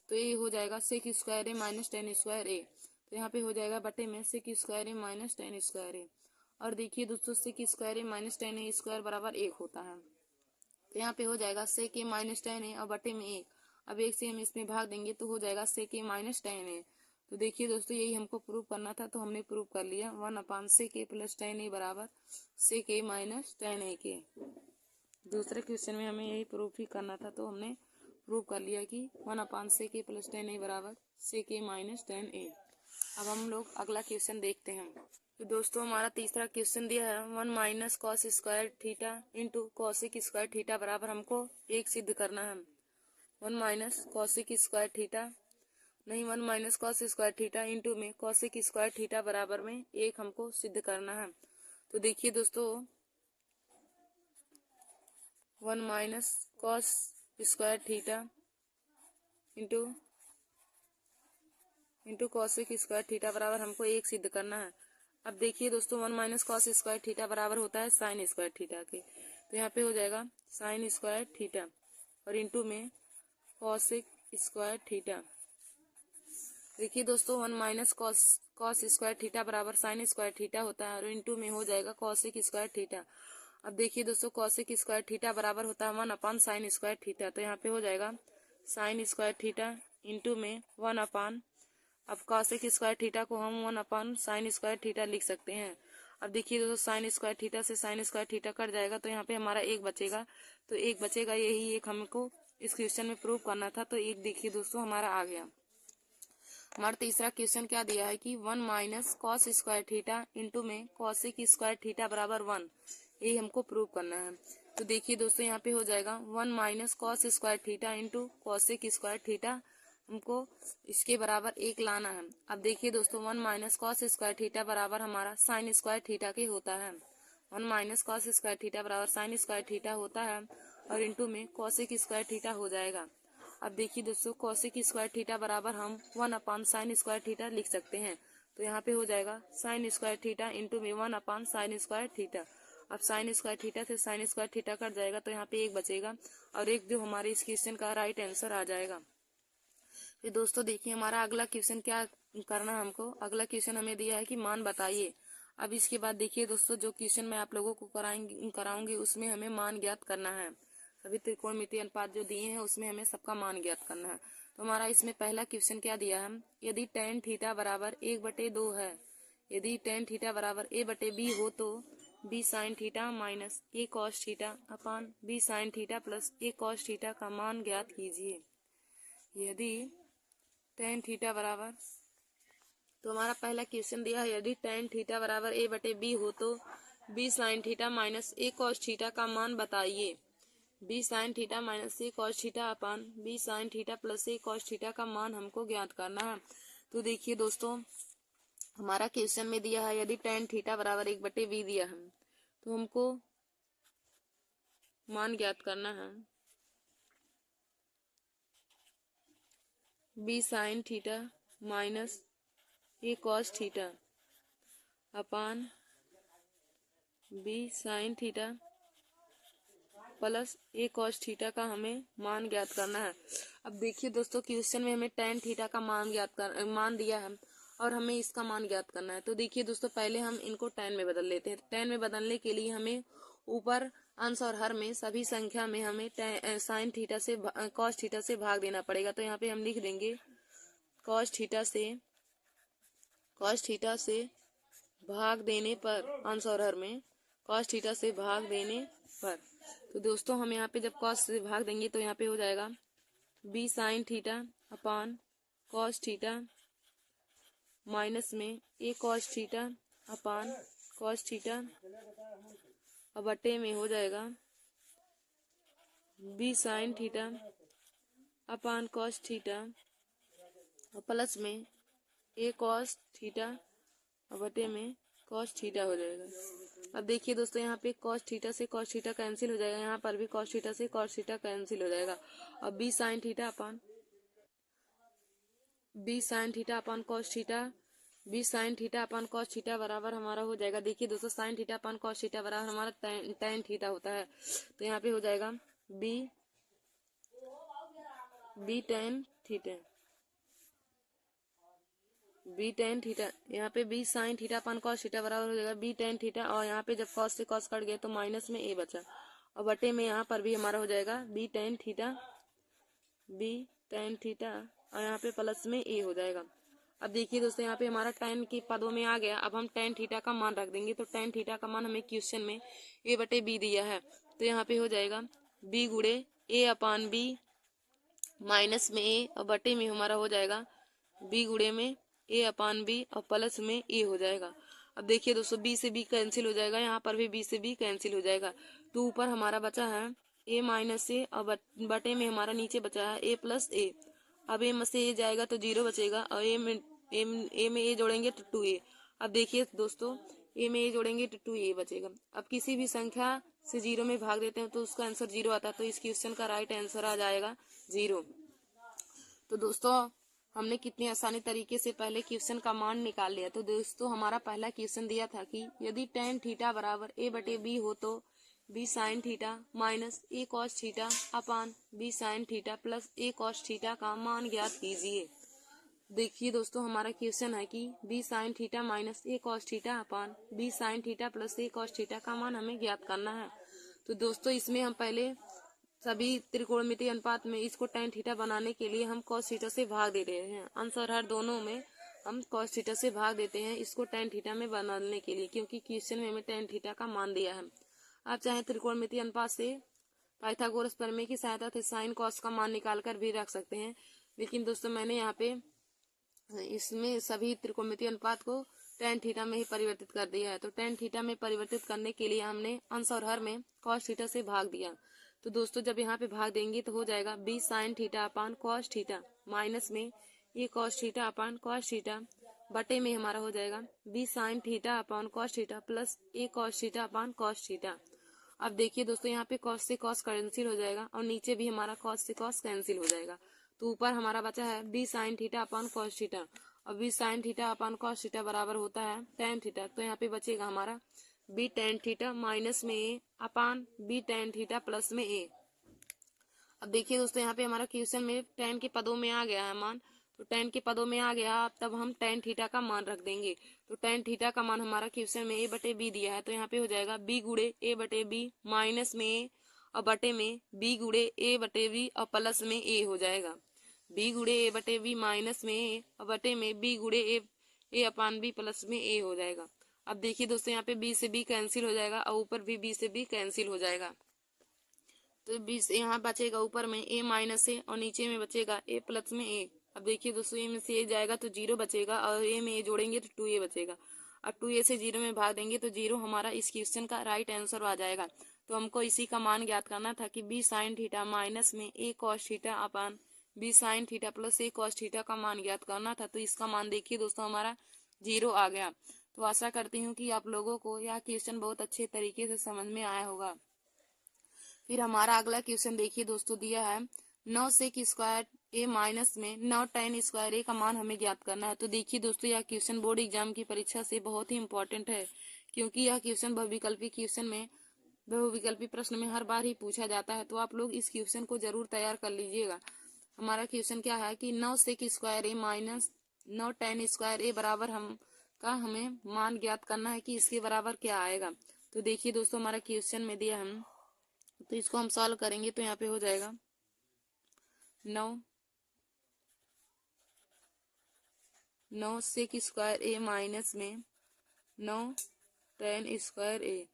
[SPEAKER 1] तो ये हो जाएगा sec²a-tan²a। तो यहाँ पे हो जाएगा बटे में sec²a-tan²a। और देखिए दोस्तों, sec²a-tan² बराबर 1 होता है, तो यहाँ पे हो जाएगा sec a-tan a और बटे में 1। अब 1 से हम इसमें भाग देंगे तो हो जाएगा sec a-tan a। तो देखिए दोस्तों, यही हमको प्रूव करना था, तो हमने प्रूव कर लिया। 1/sec a+tan a बराबर sec a-tan a के। दूसरे क्वेश्चन में हमें यही प्रूफ ही करना था, तो हमने प्रूव कर लिया कि 1/sec a+tan a बराबर sec a-tan a। अब हम लोग अगला क्वेश्चन देखते हैं। तो दोस्तों हमारा तीसरा क्वेश्चन दिया है 1 - cos² theta into cosec² theta बराबर हमको 1 सिद्ध करना है। 1 - cosec² थीटा नहीं 1 - cos² थीटा इंटू में cosec² थीटा बराबर में 1 हमको सिद्ध करना है। तो देखिए दोस्तों, 1 - cos² theta into cosec² theta बराबर हमको 1 सिद्ध करना है। अब देखिए दोस्तों, 1 - cos² थीटा बराबर होता है sin² थीटा के, तो यहाँ पे हो जाएगा sin² थीटा और इंटू में cosec² थीटा। देखिए दोस्तों, 1 - cos² थीटा बराबर sin² थीटा होता है और इंटू में हो जाएगा cosec² थीटा। अब देखिए दोस्तों, cosec² थीटा बराबर होता है 1/sin² थीटा, तो यहाँ पे हो जाएगा sin² थीटा इंटू में 1/। अब cosec² थीटा को हम 1/sin² थीटा लिख सकते हैं। अब देखिए दोस्तों, sin² थीटा से sin² थीटा कट जाएगा, तो यहाँ पे हमारा 1 बचेगा, तो 1 बचेगा, यही एक हमको इस क्वेश्चन में प्रूव करना था, तो 1 देखिए दोस्तों हमारा आ गया। हमारा तीसरा क्वेश्चन क्या दिया है कि 1 - cos² थीटा इंटू में cosec² थीटा बराबर 1, यही हमको प्रूव करना है। तो देखिए दोस्तों, यहाँ पे हो जाएगा 1 - cos² theta into cosec² theta, हमको इसके बराबर 1 लाना है। अब देखिए दोस्तों, 1 - cos² थीटा बराबर हमारा sin² थीटा के होता है। 1 - cos² थीटा बराबर sin² थीटा होता है और इंटू में cosec² थीटा हो जाएगा। अब देखिए दोस्तों, cosec² थीटा बराबर हम 1/sin² थीटा लिख सकते हैं, तो यहाँ पे हो जाएगा sin² थीटा इंटू में 1/sin² थीटा। अब sin² थीटा से sin² थीटा कट जाएगा, तो यहाँ पे 1 बचेगा और 1 जो हमारे इस क्वेश्चन का राइट आंसर आ जाएगा। तो दोस्तों देखिए, हमारा अगला क्वेश्चन क्या करना है हमको। अगला क्वेश्चन हमें दिया है कि मान बताइए। अब इसके बाद देखिए दोस्तों, जो क्वेश्चन मैं आप लोगों को कराऊंगी उसमें हमें मान ज्ञात करना है। सभी त्रिकोणमितीय अनुपात जो दिए हैं उसमें हमें सबका मान ज्ञात करना है। तो हमारा इसमें पहला क्वेश्चन क्या दिया है, यदि tan थीटा बराबर 1/2 है, यदि tan थीटा बराबर a/b हो तो b sin theta minus a cos theta upon b sin theta plus a cos theta का मान ज्ञात कीजिए। यदि tan थीटा बराबर, तो हमारा पहला क्वेश्चन दिया है यदि tan थीटा बराबर a/b हो तो b sin theta minus a cos theta का मान बताइए। b sin theta minus a cos theta upon b sin theta plus a cos theta का मान हमको ज्ञात करना है। तो देखिए दोस्तों, हमारा क्वेश्चन में दिया है यदि tan थीटा बराबर 1/b दिया है, तो हमको मान ज्ञात करना है b sin theta minus a cos theta upon b sin theta plus a cos theta का हमें मान ज्ञात करना है। अब देखिए दोस्तों, क्वेश्चन में हमें tan थीटा का मान दिया है और हमें इसका मान ज्ञात करना है। तो देखिए दोस्तों, पहले हम इनको tan में बदल लेते हैं। tan में बदलने के लिए हमें ऊपर अंश और हर में सभी संख्या में हमें sin थीटा से cos थीटा से भाग देना पड़ेगा। तो यहाँ पे हम लिख देंगे cos थीटा से भाग देने पर, अंश और हर में cos थीटा से भाग देने पर, तो दोस्तों हम यहाँ पे जब cos से भाग देंगे तो यहाँ पे हो जाएगा b sin theta upon cos theta minus में a cos theta upon cos theta और बटे में हो जाएगा b sin theta upon cos theta और प्लस में ए कॉस थीटा और बटे में कॉस थीटा हो जाएगा। अब देखिए दोस्तों यहाँ पे कॉस थीटा से कॉस थीटा कैंसिल हो जाएगा, यहाँ पर भी कॉस थीटा से कॉस थीटा कैंसिल हो जाएगा। और B sine theta upon cos theta, B sine theta upon cos theta बराबर हमारा हो जाएगा। देखिए दोस्तों sine theta upon cos theta बराबर हमारा टेन थीटा होता है, तो यहाँ पे हो जाएगा B tan theta, B tan theta. यहाँ पे B sine theta upon cos theta बराबर हो जाएगा बी टेन थीटा। और यहाँ पे जब कॉस से कॉस कट गए तो माइनस में ए बचा, और बटे में यहाँ पर भी हमारा हो जाएगा बी टेन थीटा, और यहाँ पे प्लस में ए हो जाएगा। अब देखिए दोस्तों यहाँ पे हमारा टेन के पदों में आ गया। अब हम टेन थीटा का मान रख देंगे, तो टेन थीटा का मान हमें क्वेश्चन में ए बटे बी दिया है, तो यहाँ पे हो जाएगा बी गुड़े ए अपान बी माइनस में ए, और बटे में हमारा हो जाएगा बी गुड़े में ए अपान बी और प्लस में ए हो जाएगा। अब देखिए दोस्तों बी से बी कैंसिल हो जाएगा, यहाँ पर भी बी से बी कैंसिल हो जाएगा, तो ऊपर हमारा बचा है ए माइनस ए और बटे में हमारा नीचे बचा है ए प्लस ए। अब ए में से ए जाएगा तो जीरो बचेगा, और ए में ए जोड़ेंगे तो 2a। अब देखिए दोस्तों ए में ए जोड़ेंगे तो 2a बचेगा। अब किसी भी संख्या से जीरो में भाग देते हैं तो उसका आंसर जीरो आता है, तो इस क्वेश्चन का राइट आंसर आ जाएगा जीरो। तो दोस्तों हमने कितनी आसानी तरीके से पहले क्वेश्चन का मान निकाल लिया। तो दोस्तों हमारा पहला क्वेश्चन दिया था कि यदि टेन थीटा बराबर ए बटे बी हो तो B sine theta minus A cos theta upon B sine theta plus A cos theta का मान ज्ञात कीजिए। देखिए दोस्तों हमारा क्वेश्चन है कि B sine theta minus A cos theta upon B sine theta plus A cos theta का मान हमें ज्ञात करना है। तो दोस्तों इसमें हम पहले सभी त्रिकोणमितीय अनुपात में इसको टेन थीटा बनाने के लिए हम कॉस थीटा से भाग दे रहे हैं। अंश और हर दोनों में हम कॉस थीटा से भाग देते हैं इसको टेन थीटा में बनाने के लिए, क्योंकि क्वेश्चन में हमें टेन थीटा का मान दिया है। आप चाहे त्रिकोणमितीय अनुपात से पाइथागोरस प्रमेय की सहायता से साइन कॉस का मान निकाल कर भी रख सकते हैं, लेकिन दोस्तों मैंने यहाँ पे इसमें सभी त्रिकोणमितीय अनुपात को टेन थीटा में ही परिवर्तित कर दिया है। तो टेन थीटा में परिवर्तित करने के लिए हमने अंश और हर में कॉस थीटा से भाग दिया। तो दोस्तों जब यहाँ पे भाग देंगे तो हो जाएगा B sine theta upon cos theta minus में A cos theta upon cos theta बटे में हमारा हो जाएगा B sine theta upon cos theta plus A cos theta upon cos theta. अब देखिए दोस्तों यहाँ पे कॉस से कॉस कैंसिल हो जाएगा और नीचे भी हमारा कॉस से कॉस कैंसिल हो जाएगा, तो ऊपर हमारा बचा है B sine theta upon cos theta, और B sine theta upon cos theta बराबर होता है टेन थीटा। तो यहाँ पे बचेगा हमारा बी टेन थीटा माइनस में ए अपान बी टेन थीटा प्लस में ए। अब देखिए दोस्तों यहाँ पे हमारा क्वेश्चन में टेन के पदों में आ गया है मान, तो टेन के पदों में आ गया, तब हम टेन थीटा का मान रख देंगे। तो टेन थीटा का मान हमारा क्वेश्चन में ए बटे बी दिया है, तो यहाँ पे हो जाएगा बी गुड़े ए बटे बी माइनस में ए और बटे में बी गुड़े ए बटे बी और प्लस में ए हो जाएगा। बी गुड़े ए बटे बी माइनस में ए और बटे में बी गुड़े ए अपान बी प्लस में ए हो जाएगा। अब देखिए दोस्तों यहाँ पे बी से बी कैंसिल हो जाएगा और ऊपर भी बी से बी कैंसिल हो जाएगा, तो बी से यहाँ बचेगा ऊपर में ए माइनस ए और नीचे में बचेगा ए प्लस में ए। अब देखिए दोस्तों ए में से ए जाएगा तो जीरो बचेगा, और ए में ए जोड़ेंगे तो 2a बचेगा। अब 2a से जीरो में भाग देंगे तो जीरो हमारा इस क्वेश्चन का राइट आंसर आ जाएगा। तो हमको इसी का मान ज्ञात करना था कि बी साइन थीटा माइनस में A cos theta upon B sine theta plus A cos theta का मान ज्ञात करना था। तो इसका मान देखिए दोस्तों हमारा जीरो आ गया। तो आशा करती हूँ कि आप लोगों को यह क्वेश्चन बहुत अच्छे तरीके से समझ में आया होगा। फिर हमारा अगला क्वेश्चन देखिए दोस्तों दिया है 9 सेक स्क्वायर ए माइनस में 9 टेन स्क्वायर ए का मान हमें ज्ञात करना है। तो देखिए दोस्तों यह क्वेश्चन बोर्ड एग्जाम की परीक्षा से बहुत ही इंपॉर्टेंट है, क्योंकि यह क्वेश्चन बहुविकल्पी क्वेश्चन में बहुविकल्पी प्रश्न में हर बार ही पूछा जाता है। तो आप लोग इस क्वेश्चन को जरूर तैयार कर लीजिएगा। हमारा क्वेश्चन क्या है कि 9 sec square A minus 9 tan square ए बराबर हमें मान ज्ञात करना है कि इसके बराबर क्या आएगा। तो देखिए दोस्तों हमारा क्वेश्चन में दिया हम, तो इसको हम सॉल्व करेंगे तो यहाँ पे हो जाएगा 9 सेक स्क्वायर ए माइनस में 9 टेन स्क्वायर ए।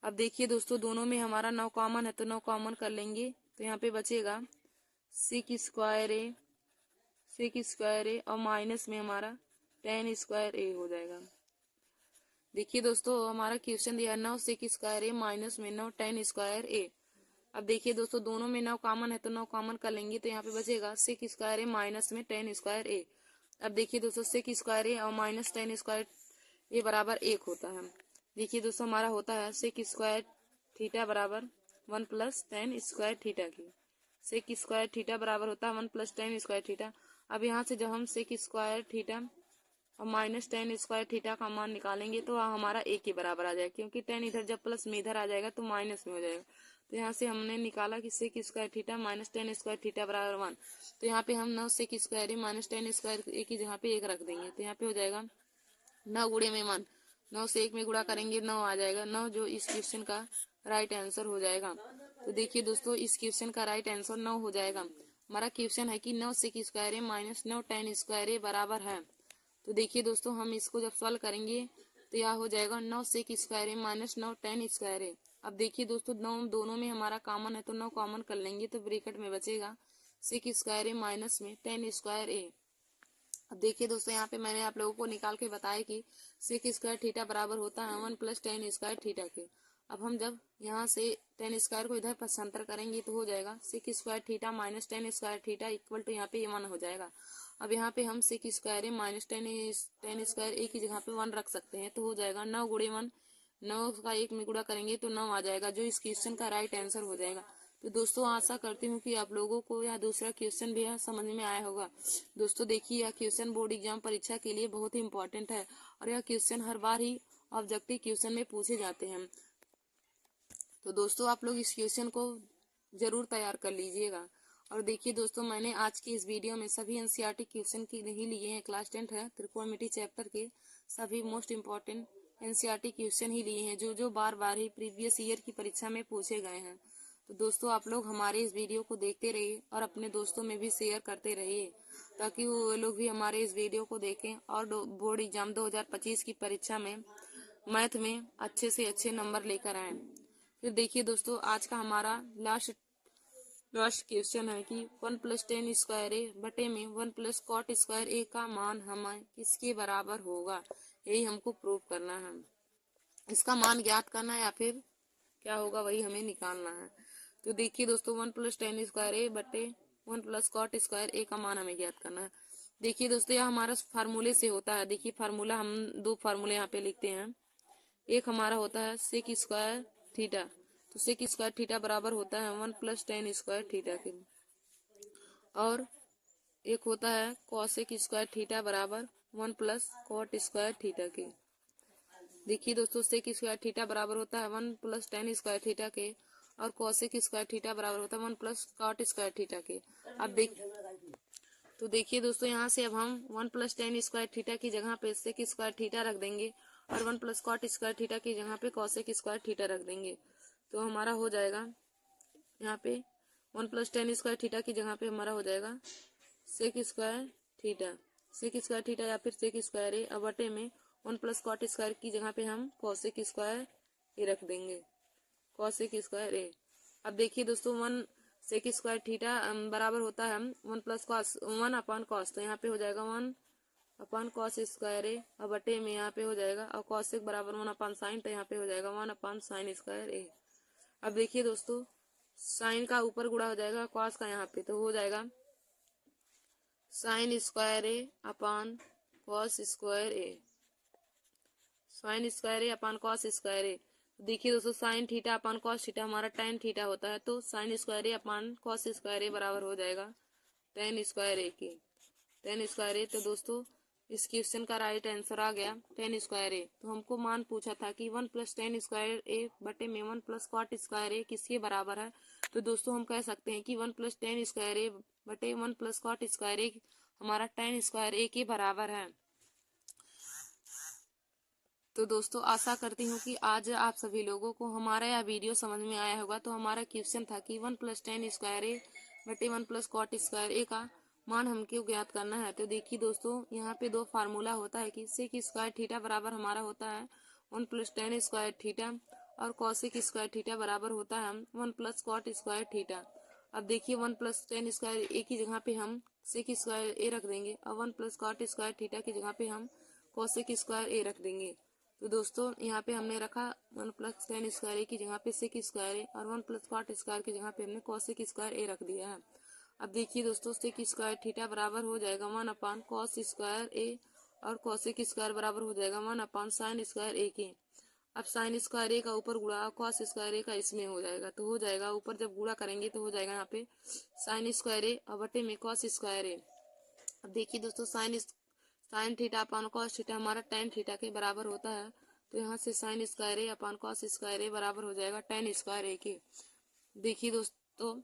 [SPEAKER 1] अब देखिए दोस्तों दोनों में हमारा 9 कॉमन है, तो 9 कॉमन कर लेंगे तो यहाँ पे बचेगा सेक स्क्वायर ए और माइनस में हमारा टेन स्क्वायर ए हो जाएगा। देखिए दोस्तों हमारा क्वेश्चन दिया 9 सेक स्क्वायर ए माइनस में 9 टेन स्क्वायर ए। अब देखिए दोस्तों दोनों में 9 कॉमन है तो 9 कॉमन कर लेंगे तो यहाँ पे बचेगा सेक स्क्वायर ए माइनस में टेन स्क्वायर ए। अब देखिए दोस्तों सेक स्क्वायर ए और माइनस टेन स्क्वायर ए बराबर 1 होता है। देखिए दोस्तों हमारा होता है सेक स्क्वायर थीटा बराबर 1 प्लस टेन स्क्वायर थीटा की। सेक स्क्वायर थीटा बराबर होता है 1 प्लस टेन स्क्वायर थीटा। अब यहाँ से जब हम सेक स्क्वायर थीटा और माइनस टेन स्क्वायर थीटा का मान निकालेंगे तो हमारा एक के बराबर आ जाएगा, क्योंकि टेन इधर जब प्लस में इधर आ जाएगा तो माइनस में हो जाएगा। तो यहाँ से हमने निकाला कि sec square theta minus tan square theta बराबर 1। तो यहाँ पे हम 9 sec square minus tan square एक की जगह पे 1 रख देंगे तो यहाँ पे हो जाएगा 9 गुणे में 1। 9 से 1 में गुणा करेंगे 9 आ जाएगा 9, जो इस क्वेश्चन का राइट आंसर हो जाएगा। तो देखिए दोस्तों इस क्वेश्चन का राइट आंसर 9 हो जाएगा। हमारा क्वेश्चन है कि 9 sec square minus 9 tan square बराबर है। तो देखिए दोस्तों हम इसको जब सॉल्व करेंगे तो यह हो जाएगा 9 sec square minus 9 tan square. अब देखिए दोस्तों 9 दोनों में हमारा कॉमन है तो 9 कॉमन कर लेंगे तो ब्रैकेट में बचेगा सेक स्क्वायर माइनस में टेन स्क्वायर ए। अब देखिए दोस्तों यहाँ पे मैंने आप लोगों को निकाल के बताया कि सेक स्क्वायर थीटा बराबर होता है 1 प्लस टेन स्क्वायर थीटा के। अब हम जब यहाँ से टेन स्क्वायर को इधर पक्षांतर करेंगे तो हो जाएगा sec square theta minus tan square theta equal to यहाँ पे 1 हो जाएगा। अब यहाँ पे हम sec square minus tan square A की जगह पे 1 रख सकते हैं तो हो जाएगा 9 गुणे 1। 9 का 1 में गुणा करेंगे तो 9 आ जाएगा, जो इस क्वेश्चन का राइट आंसर हो जाएगा। तो दोस्तों आशा करती हूँ कि आप लोगों को यह दूसरा क्वेश्चन भी समझ में आया होगा। दोस्तों देखिए यह क्वेश्चन बोर्ड एग्जाम परीक्षा के लिए बहुत ही इंपॉर्टेंट है और यह क्वेश्चन हर बार ही ऑब्जेक्टिव क्वेश्चन में पूछे जाते हैं। तो दोस्तों आप लोग इस क्वेश्चन को जरूर तैयार कर लीजिएगा। और देखिए दोस्तों मैंने आज की इस वीडियो में सभी एनसीईआरटी क्वेश्चन की नहीं लिए हैं, क्लास 10 है त्रिकोणमिति चैप्टर के सभी मोस्ट इम्पोर्टेंट एनसीईआरटी क्वेश्चन ही लिए हैं, जो बार बार ही प्रीवियस ईयर की परीक्षा में पूछे गए हैं। तो दोस्तों आप लोग हमारे इस वीडियो को देखते रहिए और अपने दोस्तों में भी शेयर करते रहिए ताकि वो लोग भी हमारे इस वीडियो को देखें और बोर्ड एग्जाम 2025 की परीक्षा में मैथ में अच्छे से अच्छे नंबर लेकर आए। फिर देखिए दोस्तों आज का हमारा लास्ट क्वेश्चन है कि 1 प्लस टेन स्क्वायर ए बटे में 1 प्लस कॉट स्क्वायर ए का मान हमें किसके बराबर होगा, यही हमको प्रूव करना है। इसका मान ज्ञात करना है या फिर क्या होगा वही हमें निकालना है। तो देखिए दोस्तों 1 प्लस टेन स्क्वायर ए बटे 1 प्लस कॉट स्क्वायर ए का मान हमें ज्ञात करना है। देखिए दोस्तों यह हमारा फार्मूले से होता है। देखिए फार्मूला हम दो फार्मूले यहाँ पे लिखते हैं। एक हमारा होता है सेक स्क्वायर थीटा, तो सेक स्क्वायर थीटा बराबर होता है 1 प्लस टेन स्क्वायर थीटा के, और एक होता है कॉसेक स्क्वायर थीटा बराबर 1 प्लस कॉट स्क्वायर थीटा के। देखिए दोस्तों सेक स्क्वायर थीटा बराबर होता है 1 प्लस टेन स्क्वायर थीटा के और कॉसेक स्क्वायर थीटा बराबर होता है 1 प्लस कॉट स्क्वायर थीटा के। तो देखिए दोस्तों यहाँ से अब हम 1 प्लस टेन स्क्वायर थीटा की जगह पे सेक स्क्वायर थीटा रख देंगे और 1 प्लस कॉट स्क्वायर थीटा की जगह पे कॉसेक स्क्वायर थीटा रख देंगे। तो हमारा हो जाएगा यहाँ पे 1 प्लस टेन स्क्वायर थीटा की जगह पे हमारा हो जाएगा सेक स्क्वायर थीटा या फिर सेक स्क्वायर ए बटे में 1 प्लस कॉट स्क्वायर की जगह पे हम कॉसेक स्क्वायर ए रख देंगे, कॉसेक स्क्वायर ए। अब देखिए दोस्तों 1 सेक स्क्वायर थीटा बराबर होता है 1 प्लस कॉस 1 अपॉन कॉस, तो यहाँ पे हो जाएगा 1 अपॉन कॉस स्क्वायर ए और बटे में यहाँ पे हो जाएगा और कॉसेक बराबर 1 अपॉन साइन, तो यहाँ पे हो जाएगा 1 अपॉन साइन स्क्वायर ए। अब देखिए दोस्तों साइन का ऊपर गुणा हो जाएगा कॉस का यहाँ पे, तो हो जाएगा साइन स्क्वायर ए अपॉन कॉस स्क्वायर ए, साइन स्क्वायर ए अपॉन कॉस स्क्वायर ए। देखिए दोस्तों sine theta upon cos theta हमारा tan थीटा होता है, तो साइन स्क्वायर ए अपॉन कॉस स्क्वायर ए बराबर हो जाएगा tan स्क्वायर ए के, tan स्क्वायर ए। तो दोस्तों इस क्वेश्चन का राइट आंसर आ गया tan स्क्वायर ए। तो हमको मान पूछा था कि 1 प्लस tan स्क्वायर ए बटे में 1 प्लस कॉट स्क्वायर ए किसके बराबर है। तो दोस्तों हम कह सकते हैं कि 1 प्लस tan स्क्वायर ए बटे 1 प्लस कॉट स्क्वायर ए हमारा tan स्क्वायर ए के बराबर है। तो दोस्तों आशा करती हूँ कि आज आप सभी लोगों को हमारा यह वीडियो समझ में आया होगा। तो हमारा क्वेश्चन था कि 1 प्लस टेन स्क्वायर ए बटे 1 प्लस कॉट स्क्वायर ए का मान हमको ज्ञात करना है। तो देखिए दोस्तों यहाँ पे दो फार्मूला होता है कि सेक स्क्वायर थीटा बराबर हमारा होता है 1 प्लस टेन स्क्वायर थीटा और कॉसेक स्क्वायर थीटा बराबर होता है 1 प्लस कॉट स्क्वायर थीटा। अब देखिए 1 प्लस टेन स्क्वायर ए की जगह पे हम सेक स्क्वायर ए रख देंगे और 1 प्लस कॉट स्क्वायर थीटा की जगह पे हम कॉसेक स्क्वायर ए रख देंगे। तो दोस्तों यहाँ पे हमने रखा 1 + tan स्क्वायर ए की जगह पे sec स्क्वायर ए और 1 + cot स्क्वायर की जगह पे हमने cosec स्क्वायर ए रख दिया है। अब देखिए दोस्तों sec स्क्वायर थीटा बराबर हो जाएगा 1/cos स्क्वायर ए और cosec स्क्वायर बराबर हो जाएगा 1/sin स्क्वायर ए के। अब sin स्क्वायर ए का ऊपर गुणा cos स्क्वायर ए का इसमें हो जाएगा, तो हो जाएगा ऊपर जब गुणा करेंगे तो हो जाएगा यहाँ पे sin स्क्वायर ए और बटे में cos स्क्वायर ए। अब देखिए दोस्तों sine theta upon cos theta हमारा tan थीटा के बराबर होता है, तो यहाँ से sin स्क्वायर ए अपान कॉस स्क्वायर ए बराबर हो जाएगा tan स्क्वायर ए के। देखिए दोस्तों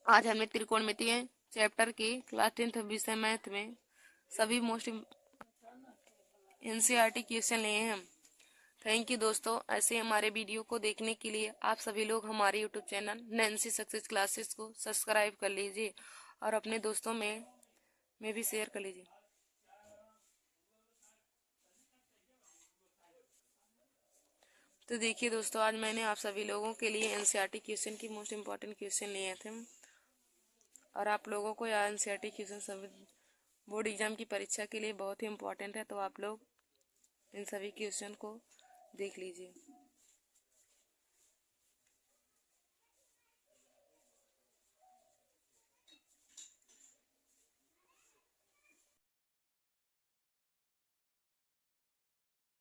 [SPEAKER 1] आज हमने त्रिकोणमितीय चैप्टर के क्लास 10th विषय मैथ में सभी मोस्ट एनसीईआरटी क्वेश्चन लिए हैं। थैंक यू दोस्तों, ऐसे हमारे वीडियो को देखने के लिए आप सभी लोग हमारे YouTube channel Nancy success classes को सब्सक्राइब कर लीजिए और अपने दोस्तों में भी शेयर कर लीजिए। तो देखिए दोस्तों आज मैंने आप सभी लोगों के लिए एनसीईआरटी क्वेश्चन की मोस्ट इम्पॉर्टेंट क्वेश्चन लिए थे और आप लोगों को यह एनसीईआरटी क्वेश्चन सभी बोर्ड एग्जाम की परीक्षा के लिए बहुत ही इम्पोर्टेंट है, तो आप लोग इन सभी क्वेश्चन को देख लीजिए।